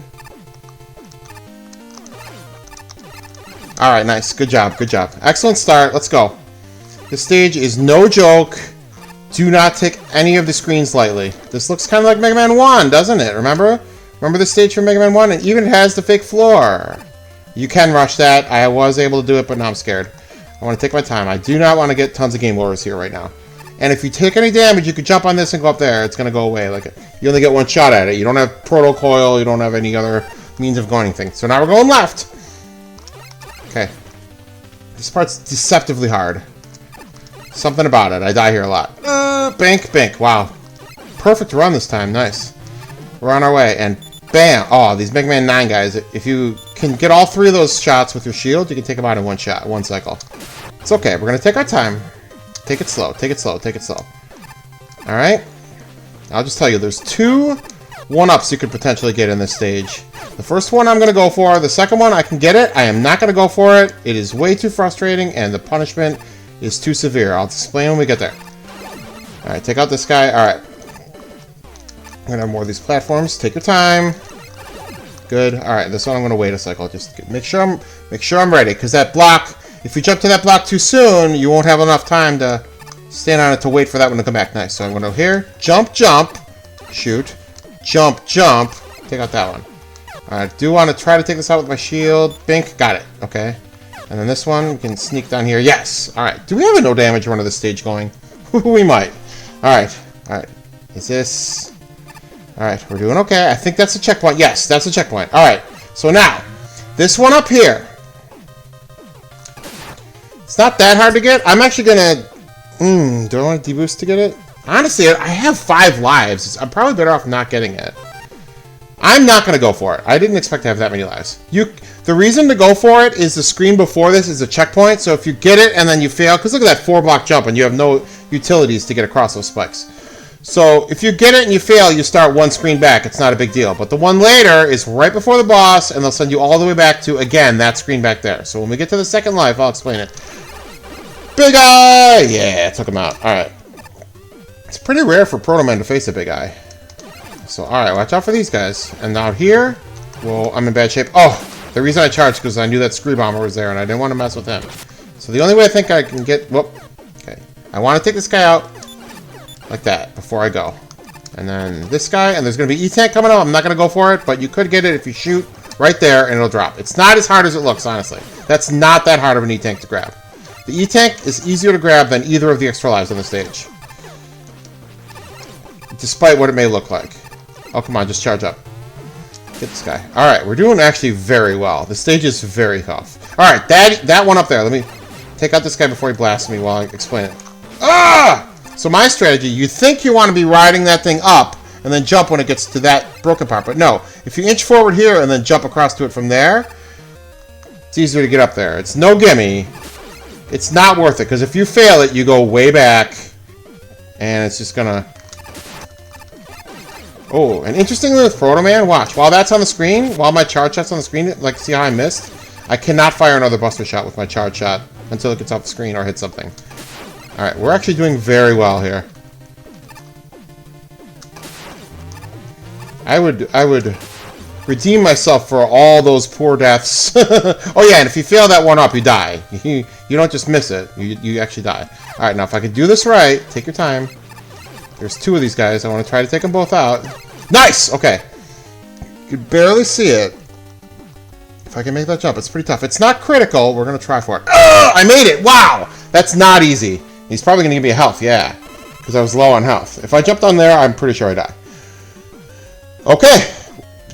Alright, nice. Good job, good job. Excellent start. Let's go. This stage is no joke. Do not take any of the screens lightly. This looks kind of like Mega Man 1, doesn't it? Remember? Remember the stage from Mega Man 1? And even has the fake floor. You can rush that. I was able to do it, but now I'm scared. I want to take my time. I do not want to get tons of game overs here right now. And if you take any damage, you could jump on this and go up there. It's going to go away. Like you only get 1 shot at it. You don't have Proto Coil. You don't have any other means of going anything. So now we're going left. Okay. This part's deceptively hard. Something about it. I die here a lot. Bank, bank. Wow. Perfect run this time. Nice. We're on our way. And bam. Oh, these Mega Man 9 guys. If you can get all 3 of those shots with your shield, you can take them out in 1 shot, 1 cycle. It's okay. We're going to take our time. Take it slow. Take it slow. Take it slow. Alright. I'll just tell you, there's 2 1-ups you could potentially get in this stage. The first one I'm going to go for. The second one, I can get it. I am not going to go for it. It is way too frustrating, and the punishment is too severe. I'll explain when we get there. Alright, take out this guy. Alright. I'm going to have more of these platforms. Take your time. Good. Alright, this one I'm going to wait a cycle. Just make sure I'm ready, because that block, if you jump to that block too soon, you won't have enough time to stand on it to wait for that one to come back. Nice. So I'm going to go here. Jump, jump. Shoot. Jump, jump. Take out that one. I do want to try to take this out with my shield. Bink. Got it. Okay. And then this one, we can sneak down here. Yes. Alright. Do we have a no damage run of this stage going? We might. Alright. Alright. Is this... Alright. We're doing okay. I think that's a checkpoint. Yes. That's a checkpoint. Alright. So now, this one up here. It's not that hard to get. I'm actually going to... do I want to deboost to get it? Honestly, I have 5 lives. I'm probably better off not getting it. I'm not going to go for it. I didn't expect to have that many lives. The reason to go for it is the screen before this is a checkpoint, so if you get it and then you fail, because look at that 4-block jump and you have no utilities to get across those spikes. So if you get it and you fail, you start one screen back. It's not a big deal. But the one later is right before the boss, and they'll send you all the way back to, again, that screen back there. So when we get to the second life, I'll explain it. Big Eye! Yeah, took him out. Alright. It's pretty rare for Proto Man to face a Big Eye. So, alright, watch out for these guys. And out here, well, I'm in bad shape. Oh, the reason I charged because I knew that Scree Bomber was there and I didn't want to mess with him. So the only way I think I can get... Whoop. Okay. I want to take this guy out like that before I go. And then this guy, and there's going to be E-Tank coming up. I'm not going to go for it, but you could get it if you shoot right there and it'll drop. It's not as hard as it looks, honestly. That's not that hard of an E-Tank to grab. The E-Tank is easier to grab than either of the extra lives on the stage. Despite what it may look like. Oh, come on, just charge up. Get this guy. Alright, we're doing actually very well. The stage is very tough. Alright, that one up there. Let me take out this guy before he blasts me while I explain it. Ah! So my strategy, you think you want to be riding that thing up and then jump when it gets to that broken part. But no, if you inch forward here and then jump across to it from there, it's easier to get up there. It's no gimme. It's not worth it, because if you fail it, you go way back, and it's just gonna... Oh, and interestingly with Proto Man, watch, while that's on the screen, while my charge shot's on the screen, like, see how I missed? I cannot fire another Buster Shot with my charge shot until it gets off the screen or hits something. Alright, we're actually doing very well here. I would redeem myself for all those poor deaths. Oh yeah, and if you fail that one up, you die. You don't just miss it, you actually die. Alright, now if I can do this right, take your time. There's 2 of these guys. I want to try to take them both out. Nice! Okay. You can barely see it. If I can make that jump, it's pretty tough. It's not critical. We're going to try for it. Ugh, I made it! Wow! That's not easy. He's probably going to give me a health, yeah. Because I was low on health. If I jumped on there, I'm pretty sure I die. Okay.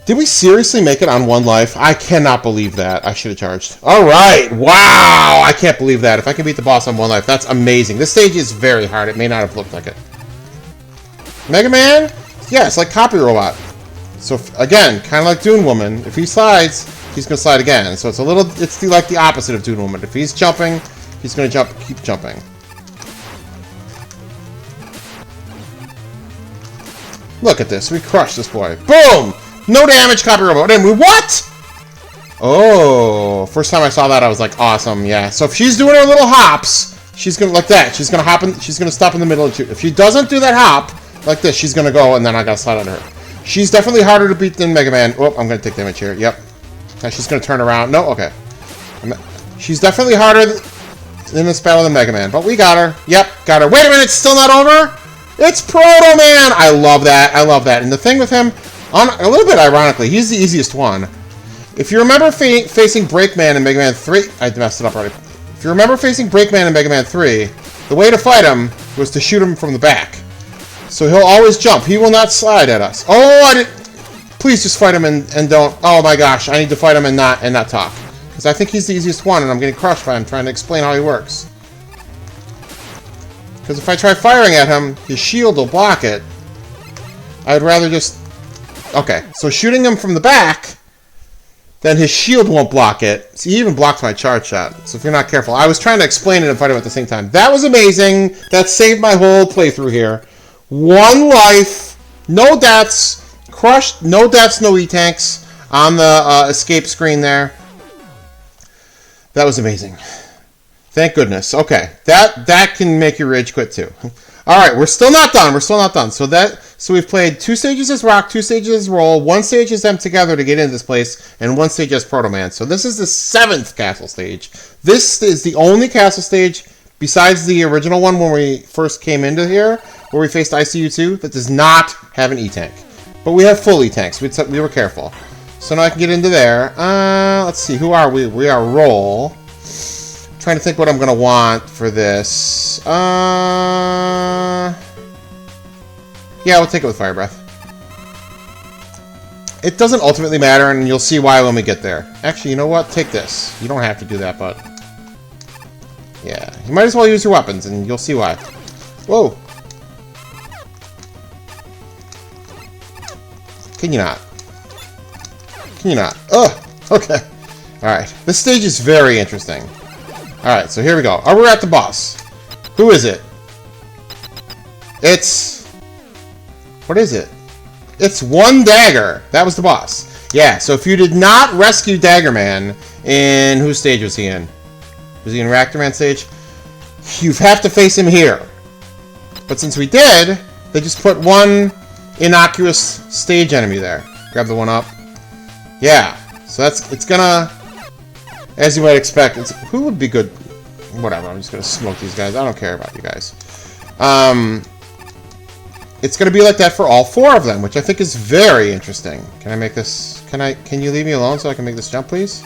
Did we seriously make it on 1 life? I cannot believe that. I should have charged. Alright! Wow! I can't believe that. If I can beat the boss on 1 life, that's amazing. This stage is very hard. It may not have looked like it. Mega Man? Yeah, it's like Copy Robot. So, again, kind of like Dune Woman. If he slides, he's going to slide again. So it's a little, it's like the opposite of Dune Woman. If he's jumping, he's going to jump, keep jumping. Look at this. We crushed this boy. Boom! No damage, Copy Robot. And we what? Oh, first time I saw that, I was like, awesome, yeah. So if she's doing her little hops, she's going to, like that. She's going to hop in, she's going to stop in the middle and shoot. If she doesn't do that hop, like this, she's going to go, and then I got to slide on her. She's definitely harder to beat than Mega Man. Oh, I'm going to take damage here. Yep. Now she's going to turn around. No, okay. She's definitely harder in this battle than Mega Man, but we got her. Yep, got her. Wait a minute, it's still not over? It's Proto Man! I love that. I love that. And the thing with him, a little bit ironically, he's the easiest one. If you remember facing Breakman in Mega Man 3... I messed it up already. If you remember facing Breakman in Mega Man 3, the way to fight him was to shoot him from the back. So he'll always jump. He will not slide at us. Oh, I didn't... Please just fight him and don't... Oh my gosh, I need to fight him and not talk. Because I think he's the easiest one, and I'm getting crushed by him trying to explain how he works. Because if I try firing at him, his shield will block it. I'd rather just... Okay, so shooting him from the back, then his shield won't block it. See, he even blocked my charge shot. So if you're not careful... I was trying to explain it and fight him at the same time. That was amazing! That saved my whole playthrough here. 1 life, no deaths, crushed, no deaths, no E-Tanks. on the escape screen there. That was amazing. Thank goodness. Okay, that can make you rage quit too. All right, we're still not done. We're still not done. So we've played 2 stages as Rock, 2 stages as Roll, 1 stage as them together to get into this place, and 1 stage as Proto Man. So this is the 7th castle stage. This is the only castle stage besides the original one when we first came into here, where we faced ICU2, that does not have an E-Tank. But we have full E-Tanks. We were careful. So now I can get into there. Let's see. Who are we? We are Roll. Trying to think what I'm going to want for this. Yeah, we'll take it with Fire Breath. It doesn't ultimately matter, and you'll see why when we get there. Actually, you know what? Take this. You don't have to do that, but... yeah, you might as well use your weapons, and you'll see why. Whoa! Can you not? Can you not? Ugh! Okay. Alright. This stage is very interesting. Alright, so here we go. Oh, we're at the boss. Who is it? It's... what is it? It's one Dagger. That was the boss. Yeah, so if you did not rescue Dagger Man in... whose stage was he in? Was he in Reactor Man stage? You have to face him here. But since we did, they just put one innocuous stage enemy there. Grab the one up. Yeah, so it's gonna... as you might expect, who would be good? Whatever, I'm just gonna smoke these guys. I don't care about you guys. It's gonna be like that for all 4 of them, which I think is very interesting. Can I make this? Can you leave me alone so I can make this jump, please?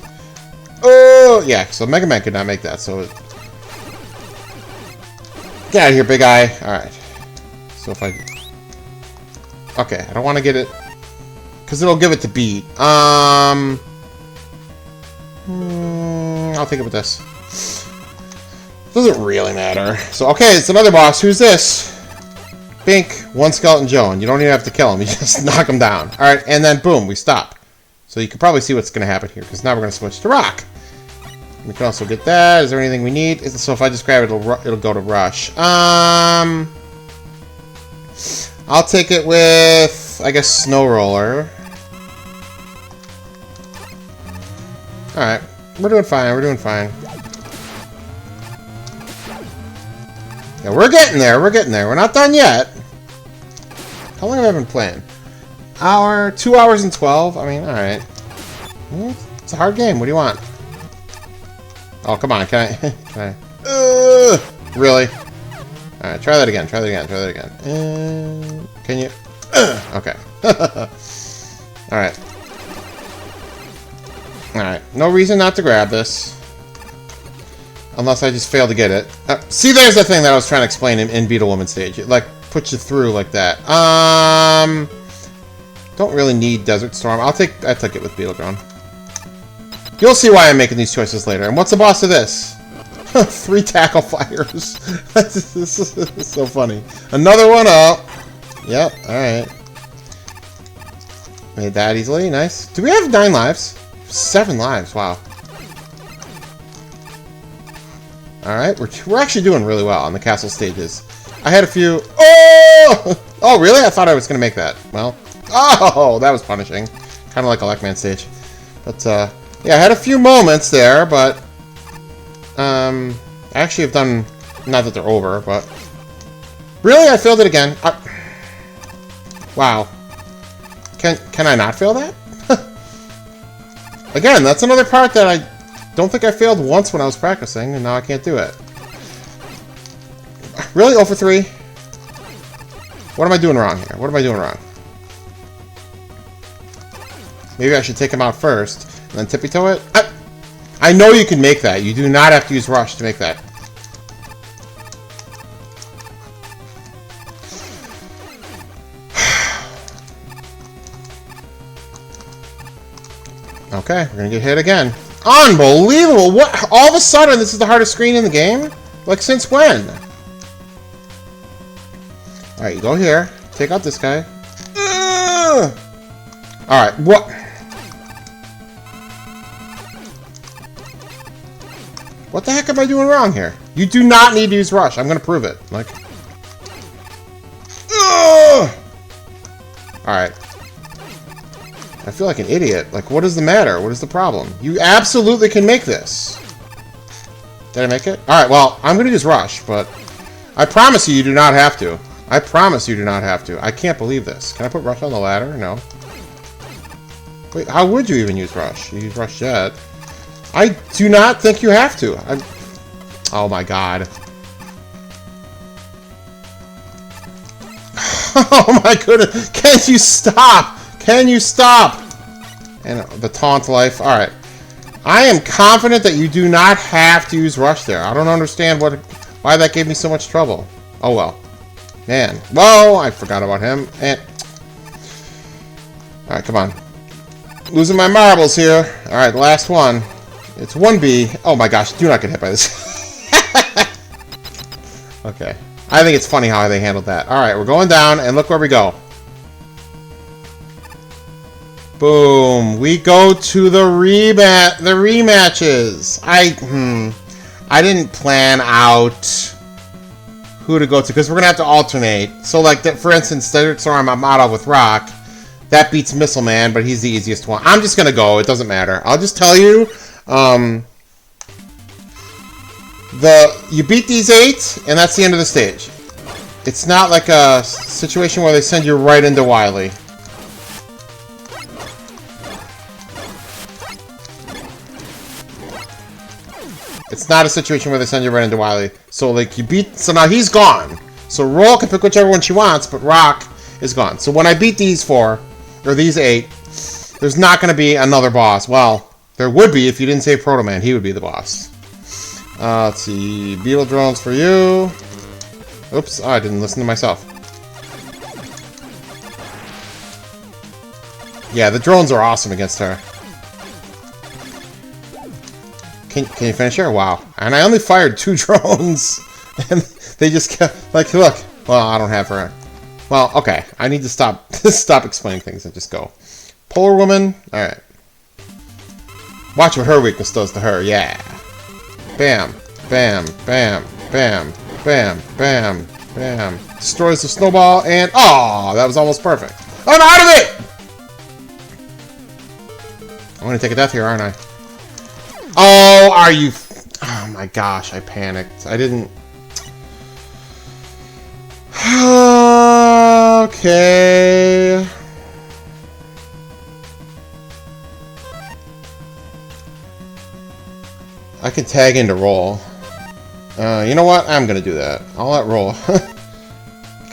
Oh, yeah. So Mega Man could not make that. So get out of here, big eye. All right. So if I, okay, I don't want to get it because it'll give it to beat. I'll take it with this. Doesn't really matter. So, okay, it's another boss. Who's this? Bink, one Skeleton Joe, and you don't even have to kill him. You just knock him down. Alright, and then boom, we stop. So you can probably see what's going to happen here, because now we're going to switch to Rock. We can also get that. Is there anything we need? So if I just grab it, it'll go to Rush. I'll take it with, I guess, Snow Roller. Alright, we're doing fine, we're doing fine. Yeah, we're getting there, we're getting there. We're not done yet. How long have I been playing? 2 hours and 12? I mean, alright. It's a hard game, what do you want? Oh, come on, can I... really? Alright, try that again, try that again, try that again. Can you... okay. Alright. Alright, no reason not to grab this. Unless I just fail to get it. See, there's the thing that I was trying to explain in Beetle Woman stage. It, like, puts you through like that. Don't really need Desert Storm. I took it with Beetle Grown. You'll see why I'm making these choices later. And what's the boss of this? 3 Tackle Fires. This is so funny. Another one up. Yep, alright. Made that easily. Nice. Do we have 9 lives? 7 lives. Wow. Alright, we're actually doing really well on the castle stages. I had a few... oh! Oh, really? I thought I was going to make that. Well, oh, that was punishing. Kind of like a Lekman stage. But, yeah, I had a few moments there, but... I actually have done... not that they're over, but... really? I failed it again. Wow. Can I not fail that? Again, that's another part that I don't think I failed once when I was practicing, and now I can't do it. Really? 0 for 3? What am I doing wrong here? What am I doing wrong? Maybe I should take him out first, and then tippy-toe it? I know you can make that. You do not have to use Rush to make that. Okay, we're gonna get hit again. Unbelievable! What? All of a sudden, this is the hardest screen in the game? Like, since when? Alright, you go here. Take out this guy. Alright, what? What the heck am I doing wrong here? You do not need to use Rush. I'm gonna prove it. Like... Alright. I feel like an idiot. Like, what is the matter? What is the problem? You absolutely can make this. Did I make it? Alright, well, I'm going to use Rush, but I promise you, you do not have to. I promise you do not have to. I can't believe this. Can I put Rush on the ladder? No. Wait, how would you even use Rush? You use Rush Jet. I do not think you have to. Oh my god. Oh my goodness. Can you stop? Can you stop? And the taunt life. Alright. I am confident that you do not have to use Rush there. I don't understand why that gave me so much trouble. Oh well. Man. Whoa, I forgot about him. And alright, come on. Losing my marbles here. Alright, the last one. It's 1B. Oh my gosh, do not get hit by this. Okay. I think it's funny how they handled that. Alright, we're going down, and look where we go. Boom. We go to the rematches. I didn't plan out who to go to, because we're going to have to alternate. So, like, for instance, Desert Storm, I'm out of with Rock. That beats Missile Man, but he's the easiest one. I'm just going to go. It doesn't matter. I'll just tell you, you beat these 8, and that's the end of the stage. It's not like a situation where they send you right into Wily. It's not a situation where they send you right into Wily. So, like, you beat... So now he's gone. So Roll can pick whichever one she wants, but Rock is gone. So when I beat these 4, or these 8, there's not going to be another boss. Well, there would be if you didn't say Proto Man. He would be the boss. Let's see. Beetle Drones for you. Oops. Oh, I didn't listen to myself. Yeah, the drones are awesome against her. Can you finish her? Wow. And I only fired 2 drones. And they just kept... Like, look. Well, I don't have her. Well, okay. I need to stop explaining things and just go. Polar Woman. Alright. Watch what her weakness does to her. Yeah. Bam. Bam. Bam. Bam. Bam. Bam. Bam. Destroys the snowball and... Oh, that was almost perfect. I'm out of it! I'm going to take a death here, aren't I? Oh, are you... Oh my gosh, I panicked. I didn't... Okay... I can tag into Roll. You know what? I'm gonna do that. I'll let Roll.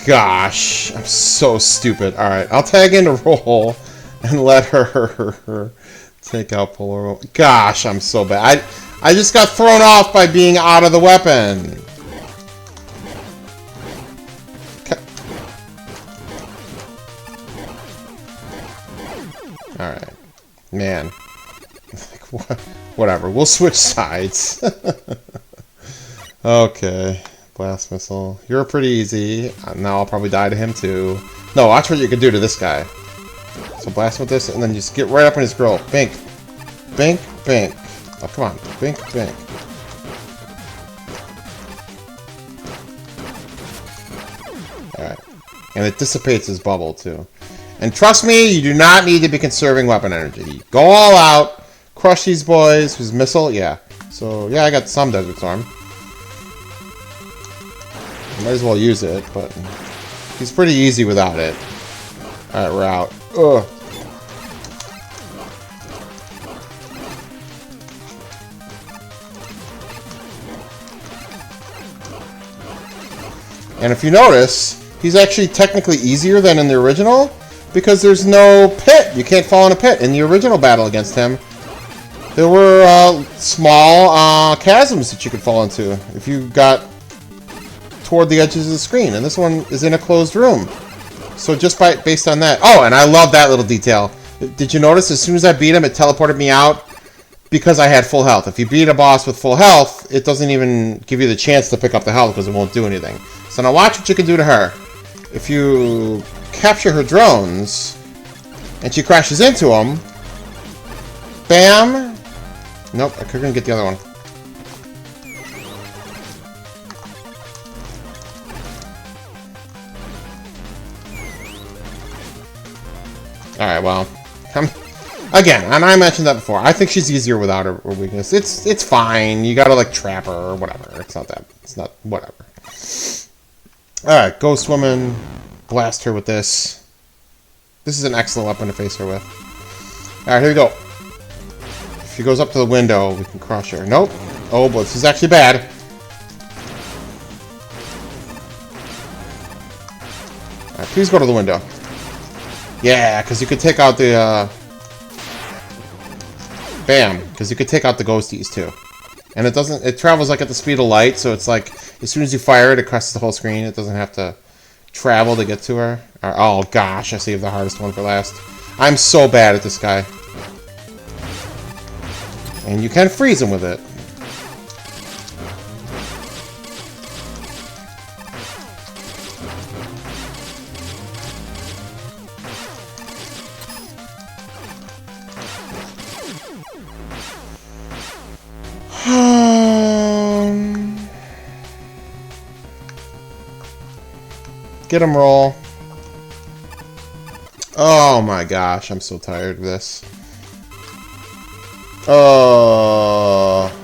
Gosh, I'm so stupid. Alright, I'll tag into Roll and let her take out Polar. Gosh, I'm so bad. I just got thrown off by being out of the weapon. Alright. Man. Like, whatever. We'll switch sides. Okay. Blast Missile. You're pretty easy. Now I'll probably die to him too. No, watch what you can do to this guy. So blast with this, and then just get right up in his grill. Bink. Bink, bink. Oh, come on. Bink, bink. Alright. And it dissipates his bubble too. And trust me, you do not need to be conserving weapon energy. Go all out. Crush these boys. His missile, yeah. So, yeah, I got some Desert Storm. Might as well use it, but he's pretty easy without it. Alright, we're out. Ugh. And if you notice, he's actually technically easier than in the original, because there's no pit. You can't fall in a pit. In the original battle against him, there were small chasms that you could fall into if you got toward the edges of the screen. And this one is in a closed room. So just based on that. Oh, and I love that little detail. Did you notice as soon as I beat him, it teleported me out because I had full health. If you beat a boss with full health, it doesn't even give you the chance to pick up the health because it won't do anything. So now watch what you can do to her. If you capture her drones and she crashes into them, bam. Nope, I couldn't get the other one. Alright, well, Again, and I mentioned that before, I think she's easier without her weakness. It's fine. You gotta, like, trap her or whatever. It's not, whatever. Alright, Ghost Woman. Blast her with this. This is an excellent weapon to face her with. Alright, here we go. If she goes up to the window, we can crush her. Nope. Oh, but this is actually bad. Alright, please go to the window. Yeah, because you could take out the, Bam! Because you could take out the ghosties, too. And it travels, like, at the speed of light, so it's like, as soon as you fire it, it crosses the whole screen. It doesn't have to travel to get to her. Oh, gosh, I saved the hardest one for last. I'm so bad at this guy. And you can freeze him with it. Get him, roll. Oh my gosh, I'm so tired of this. Oh.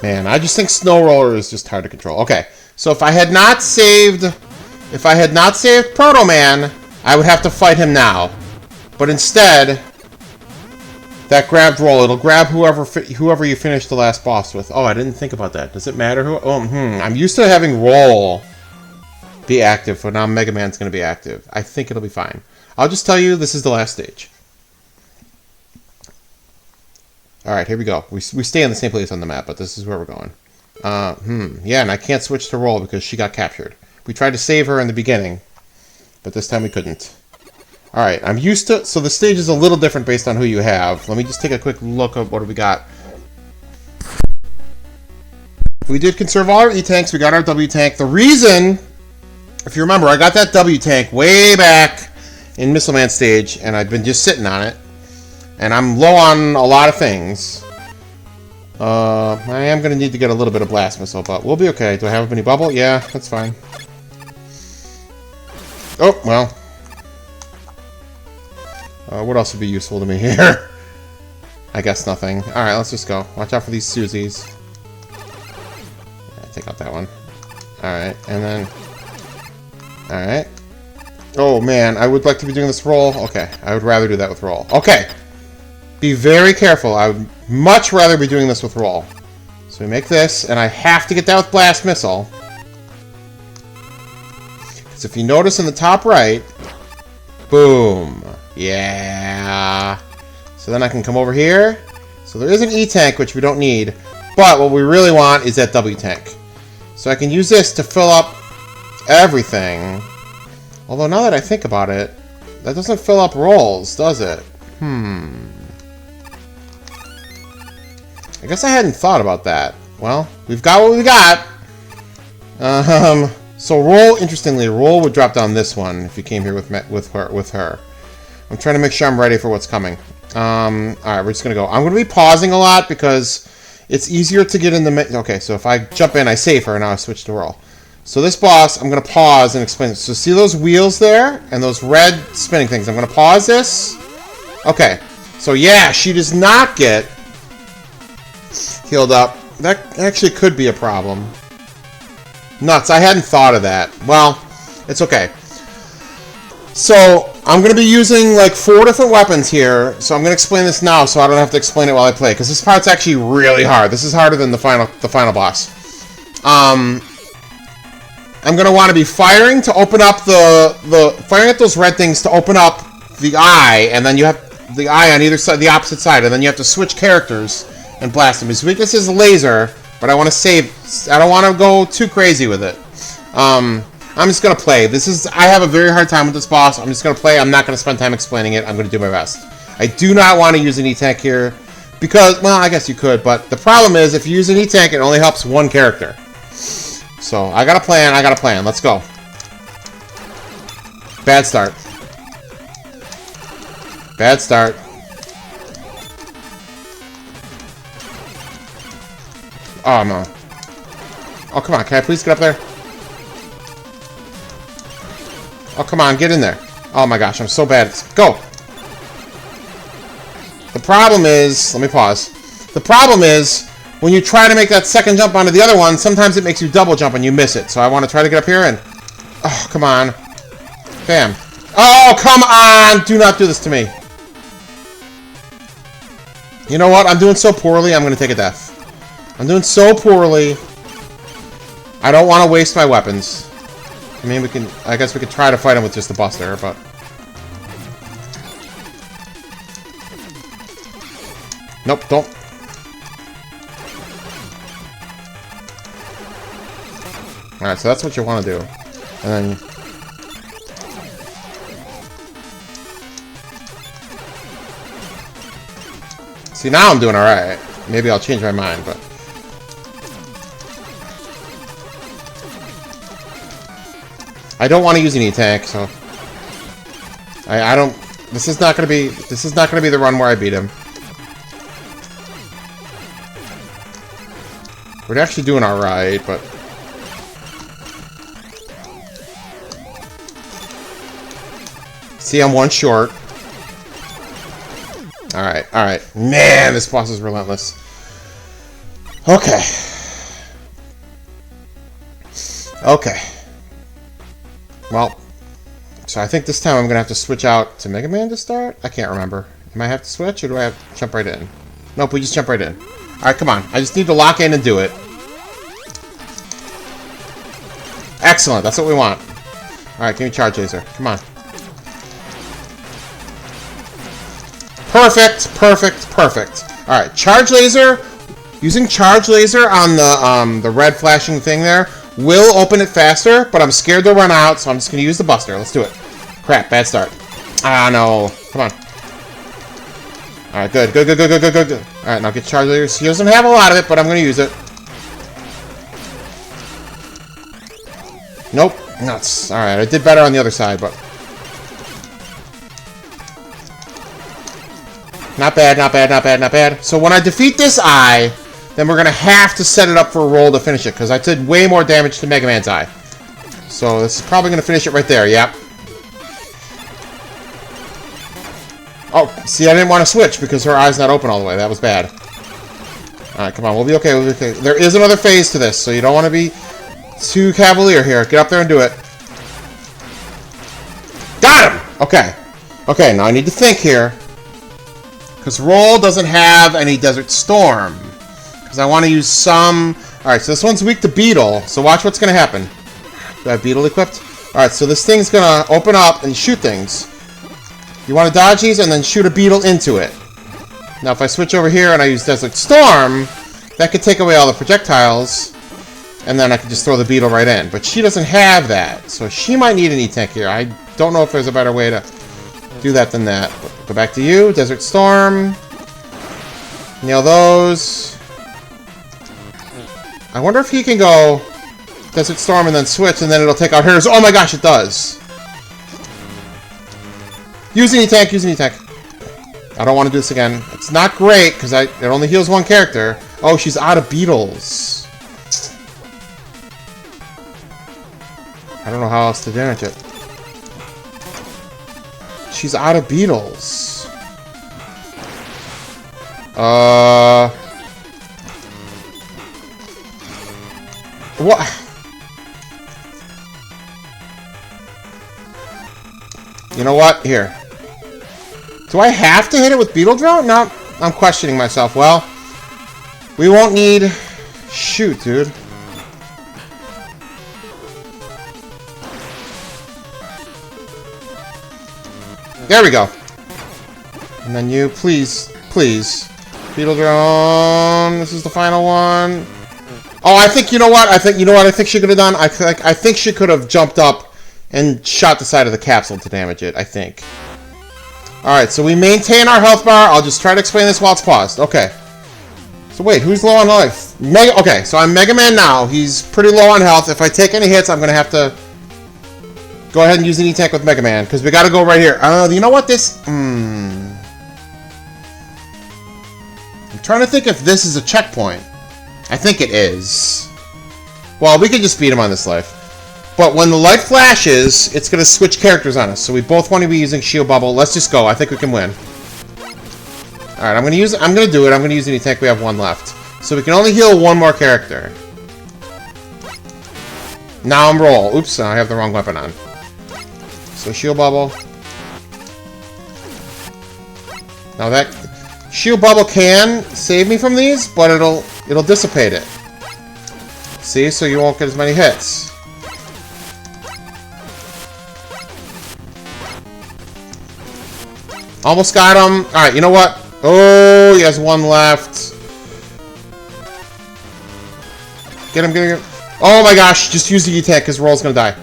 Man, I just think Snow Roller is just hard to control. Okay, so if I had not saved Proto Man, I would have to fight him now. But instead, that grabbed roll, it'll grab whoever you finish the last boss with. Oh, I didn't think about that. Does it matter who? Oh, I'm used to having roll be active, but now Mega Man's going to be active. I think it'll be fine. I'll just tell you, this is the last stage. Alright, here we go. We stay in the same place on the map, but this is where we're going. Yeah, and I can't switch to roll because she got captured. We tried to save her in the beginning, but this time we couldn't. Alright, I'm used to... So the stage is a little different based on who you have. Let me just take a quick look at what we got. We did conserve all our E-Tanks. We got our W-Tank. The reason... If you remember, I got that W-Tank way back in Missile Man stage, and I've been just sitting on it. And I'm low on a lot of things. I am going to need to get a little bit of Blast Missile, but we'll be okay. Do I have any bubble? Yeah, that's fine. Oh, well. What else would be useful to me here? I guess nothing. Alright, let's just go. Watch out for these Susies. Yeah, take out that one. Alright, and then... Alright. Oh, man, I would like to be doing this roll. Okay, I would rather do that with roll. Okay! Be very careful. I would much rather be doing this with roll. So we make this, and I have to get that with Blast Missile. Because if you notice in the top right, boom. Yeah. So then I can come over here. So there is an E-Tank, which we don't need. But what we really want is that W-Tank. So I can use this to fill up everything. Although now that I think about it, that doesn't fill up rolls, does it? I guess I hadn't thought about that. Well, we've got what we got. So roll, interestingly, roll would drop down this one if you came here with her. I'm trying to make sure I'm ready for what's coming. Alright, we're just gonna go. I'm gonna be pausing a lot because it's easier to get in the... Okay, so if I jump in, I save her, and now I switch to roll. So this boss, I'm gonna pause and explain it. So see those wheels there? And those red spinning things. I'm gonna pause this. Okay. So yeah, she does not get healed up. That actually could be a problem. Nuts, I hadn't thought of that. Well, it's okay. So, I'm going to be using like 4 different weapons here, so I'm going to explain this now so I don't have to explain it while I play, because this part's actually really hard. This is harder than the final boss. I'm going to want to be firing to open up firing at those red things to open up the eye, and then you have the eye on either side, the opposite side, and then you have to switch characters and blast him. His weakness is laser, but I want to save... I don't want to go too crazy with it. I'm just going to play. I have a very hard time with this boss. I'm just going to play. I'm not going to spend time explaining it. I'm going to do my best. I do not want to use an E-Tank here, because... Well, I guess you could, but the problem is, if you use an E-Tank, it only helps one character. So, I got a plan. Let's go. Bad start. Bad start. Oh, no. Oh, come on. Can I please get up there? Oh, come on. Get in there. Oh, my gosh. I'm so bad. Go. The problem is... Let me pause. The problem is, when you try to make that second jump onto the other one, sometimes it makes you double jump and you miss it. So I want to try to get up here and... Oh, come on. Bam. Oh, come on! Do not do this to me. You know what? I'm doing so poorly, I'm going to take a death. I'm doing so poorly. I don't want to waste my weapons. I mean, I guess we could try to fight him with just the Buster, but... Nope, don't. Alright, so that's what you want to do. And then... See, now I'm doing alright. Maybe I'll change my mind, but... I don't want to use any tank, so... I don't... This is not gonna be the run where I beat him. We're actually doing alright, but... See, I'm one short. Alright, alright. Man, this boss is relentless. Okay. Okay. Well, so I think this time I'm going to have to switch out to Mega Man to start? I can't remember. Am I have to switch, or do I have to jump right in? Nope, we just jump right in. Alright, come on. I just need to lock in and do it. Excellent, that's what we want. Alright, give me Charge Laser. Come on. Perfect, perfect, perfect. Alright, Charge Laser. Using Charge Laser on the red flashing thing there will open it faster, but I'm scared to run out, so I'm just going to use the Buster. Let's do it. Crap, bad start. Ah, no. Come on. Alright, good, good, good, good, good, good, good, good. Alright, now get Charge Laser. He doesn't have a lot of it, but I'm going to use it. Nope. Nuts. Alright, I did better on the other side, but... Not bad, not bad, not bad, not bad. So when I defeat this eye, then we're going to have to set it up for a roll to finish it, because I did way more damage to Mega Man's eye. So this is probably going to finish it right there, yep. Oh, see, I didn't want to switch because her eye's not open all the way. That was bad. Alright, come on, we'll be okay, we'll be okay. There is another phase to this, so you don't want to be too cavalier here. Get up there and do it. Got him! Okay. Okay, now I need to think here. Because Roll doesn't have any Desert Storm. Because I want to use some... Alright, so this one's weak to Beetle. So watch what's going to happen. Do I have Beetle equipped? Alright, so this thing's going to open up and shoot things. You want to dodge these and then shoot a Beetle into it. Now if I switch over here and I use Desert Storm, that could take away all the projectiles. And then I can just throw the Beetle right in. But she doesn't have that. So she might need an E-Tank here. I don't know if there's a better way to do that than that. But go back to you. Desert Storm. Nail those. I wonder if he can go Desert Storm and then switch and then it'll take out hers. Oh my gosh, it does. Use an E-Tank. Use an E-Tank. I don't want to do this again. It's not great because it only heals one character. Oh, she's out of Beetles. I don't know how else to damage it. She's out of Beetles. What? You know what? Here. Do I have to hit it with Beetle Drone? No, I'm questioning myself. Well, we won't need... Shoot, dude. There we go. And then you, please, please. Beetle Drone. This is the final one. Oh, I think, you know what? I think she could have done? I think she could have jumped up and shot the side of the capsule to damage it, I think. Alright, so we maintain our health bar. I'll just try to explain this while it's paused. Okay. So wait, who's low on life? Okay, so I'm Mega Man now. He's pretty low on health. If I take any hits, I'm going to have to Go ahead and use an E-Tank with Mega Man, because we got to go right here. You know what? This... I'm trying to think if this is a checkpoint. I think it is. Well, we can just beat him on this life. But when the light flashes, it's going to switch characters on us. So we both want to be using Shield Bubble. Let's just go. I think we can win. Alright, I'm going to do it. I'm going to use an E-Tank. We have one left. So we can only heal one more character. Now I'm roll. Oops, I have the wrong weapon on. So Shield Bubble. Now that Shield Bubble can save me from these, but it'll dissipate it. See, so you won't get as many hits. Almost got him. Alright, you know what? Oh, he has one left. Get him, get him. Oh my gosh, just use the E-Tank because Roll's gonna die.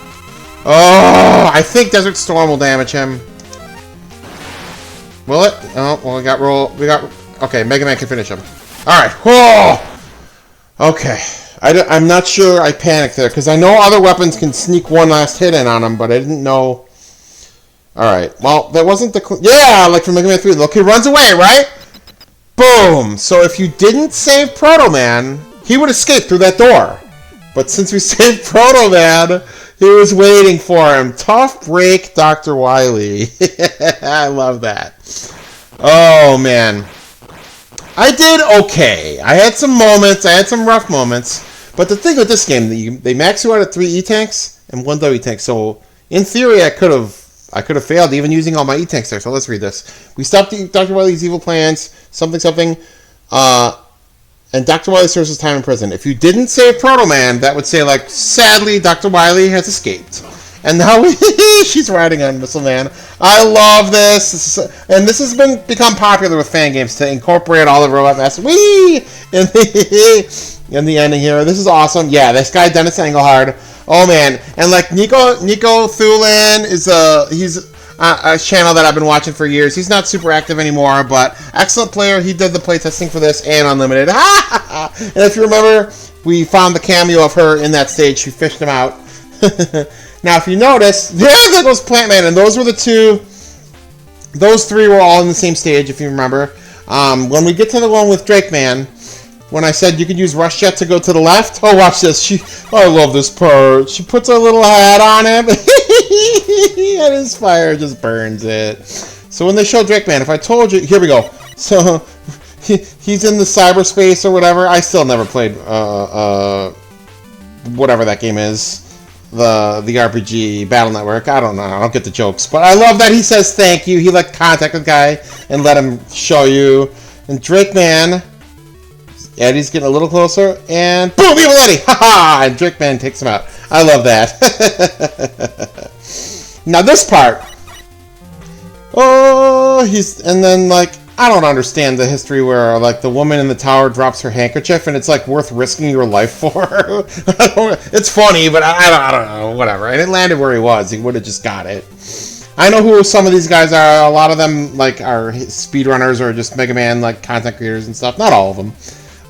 Oh, I think Desert Storm will damage him. Will it? Oh, well, we got Roll. Okay, Mega Man can finish him. Alright. Whoa! Okay. I'm not sure I panicked there because I know other weapons can sneak one last hit in on him, but I didn't know. Alright, well, that wasn't the... Yeah, like from Mega Man 3. Look, he runs away, right? Boom! So if you didn't save Proto Man, he would escape through that door. But since we saved Proto Man, he was waiting for him. Tough break, Dr. Wily. I love that. Oh, man. I did okay. I had some moments. I had some rough moments. But the thing with this game, they max you out at 3 E-Tanks and 1 W-Tank. So, in theory, I could have failed even using all my E-Tanks there. So let's read this. We stopped Dr. Wily's evil plans. Something. And Dr. Wily serves his time in prison. If you didn't save Proto Man, that would say, like, sadly, Dr. Wily has escaped. And now she's riding on Missile Man. I love this. And this has become popular with fan games to incorporate all the Robot Masters. Whee! In the ending here. This is awesome. Yeah, this guy, Dennis Engelhard. Oh, man. And, like, Nico Thulin is he's a channel that I've been watching for years. He's not super active anymore, but excellent player. He did the playtesting for this and Unlimited. And if you remember, we found the cameo of her in that stage. She fished him out. Now, if you notice, there goes Plant Man, and those were the two. Those three were all in the same stage, if you remember. When we get to the one with Drake Man, when I said you could use Rush Jet to go to the left, oh, watch this. I love this part. She puts her little hat on him, and his fire just burns it. So when they show Drake Man, if I told you, here we go. So he's in the cyberspace or whatever. I still never played whatever that game is. The RPG Battle Network. I don't know. I don't get the jokes. But I love that he says thank you. He like contact the guy and let him show you. And Drake Man, Eddie's getting a little closer. And boom! Evil Eddie! Ha-ha! And Drake Man takes him out. I love that. Now this part. Oh, and then like, I don't understand the history where, like, the woman in the tower drops her handkerchief and it's, like, worth risking your life for. It's funny, but I don't know, whatever. And it landed where he was. He would have just got it. I know who some of these guys are. A lot of them, like, are speedrunners or just Mega Man, like, content creators and stuff. Not all of them.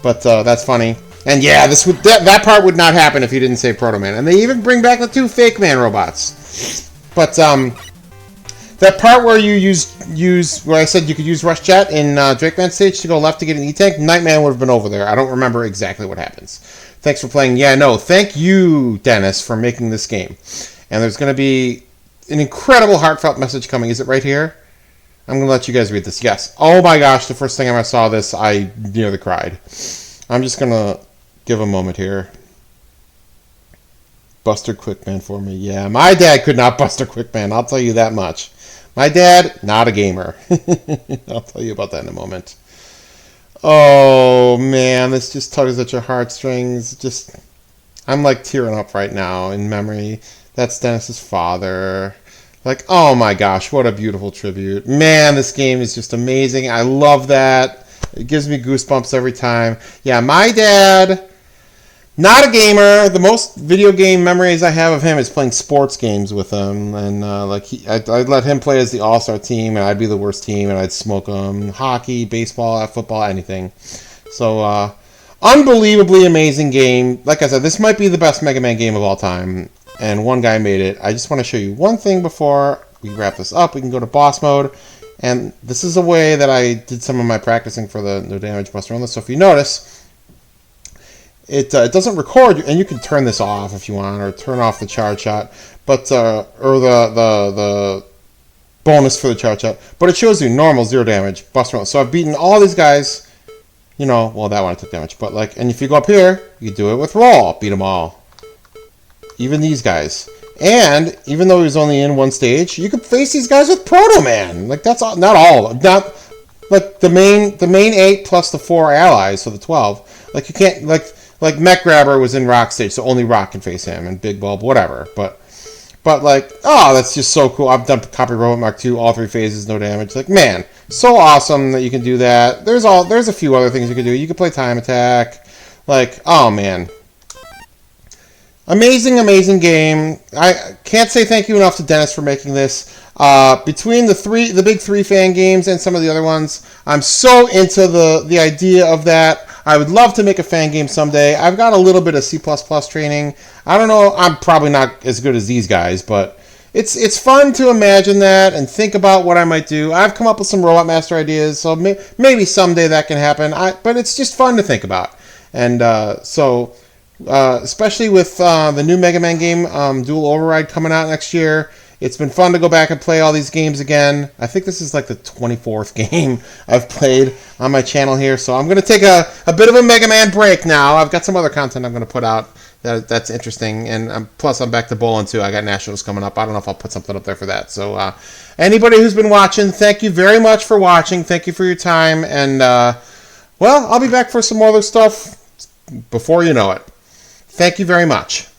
But that's funny. And, yeah, that part would not happen if you didn't save Proto Man. And they even bring back the 2 Fake Man robots. But, that part where you where I said you could use Rush Jet in Drake Man stage to go left to get an E-Tank, Nightman would have been over there. I don't remember exactly what happens. Thanks for playing. Yeah, no, thank you, Dennis, for making this game. And there's going to be an incredible heartfelt message coming. Is it right here? I'm going to let you guys read this. Yes. Oh my gosh, the first time I saw this, I nearly cried. I'm just going to give a moment here. Buster Quickman for me. Yeah, my dad could not Buster Quickman. I'll tell you that much. My dad, not a gamer. I'll tell you about that in a moment. Oh, man, this just tugs at your heartstrings. I'm, like, tearing up right now in memory. That's Dennis's father. Like, oh, my gosh, what a beautiful tribute. Man, this game is just amazing. I love that. It gives me goosebumps every time. Yeah, my dad... Not a gamer. The most video game memories I have of him is playing sports games with him, and I'd let him play as the all-star team, and I'd be the worst team, and I'd smoke him. Hockey, baseball, football, anything. So, unbelievably amazing game. Like I said, this might be the best Mega Man game of all time, and one guy made it. I just want to show you one thing before we wrap this up. We can go to boss mode, and this is a way that I did some of my practicing for the no damage Buster Only. So if you notice, it doesn't record, and you can turn this off if you want, or turn off the charge shot, but or the bonus for the charge shot. But it shows you normal 0 damage Buster Only. So I've beaten all these guys. You know, well, that one I took damage, but like, and if you go up here, you do it with roll, beat them all. Even these guys. And even though he was only in one stage, you could face these guys with Proto Man. Like, that's all, not all, not like the main 8 plus the 4 allies, so the 12. Like, you can't, like Mech Grabber was in Rock stage, so only Rock can face him, and Big Bulb, whatever. But like, oh, that's just so cool. I've done Copy Robot Mark II, all 3 phases, no damage. Like, man, so awesome that you can do that. There's a few other things you can do. You can play Time Attack. Like, oh, man. Amazing game. I can't say thank you enough to Dennis for making this. Between the big 3 fan games and some of the other ones, I'm so into the idea of that. I would love to make a fan game someday. I've got a little bit of C++ training. I don't know, I'm probably not as good as these guys, but it's fun to imagine that and think about what I might do. I've come up with some Robot Master ideas, so maybe someday that can happen. But it's just fun to think about. And especially with the new Mega Man game, Dual Override, coming out next year. It's been fun to go back and play all these games again. I think this is like the 24th game I've played on my channel here. So I'm going to take a bit of a Mega Man break now. I've got some other content I'm going to put out that's interesting. And plus, I'm back to bowling too. I got Nationals coming up. I don't know if I'll put something up there for that. So anybody who's been watching, thank you very much for watching. Thank you for your time. And, well, I'll be back for some more other stuff before you know it. Thank you very much.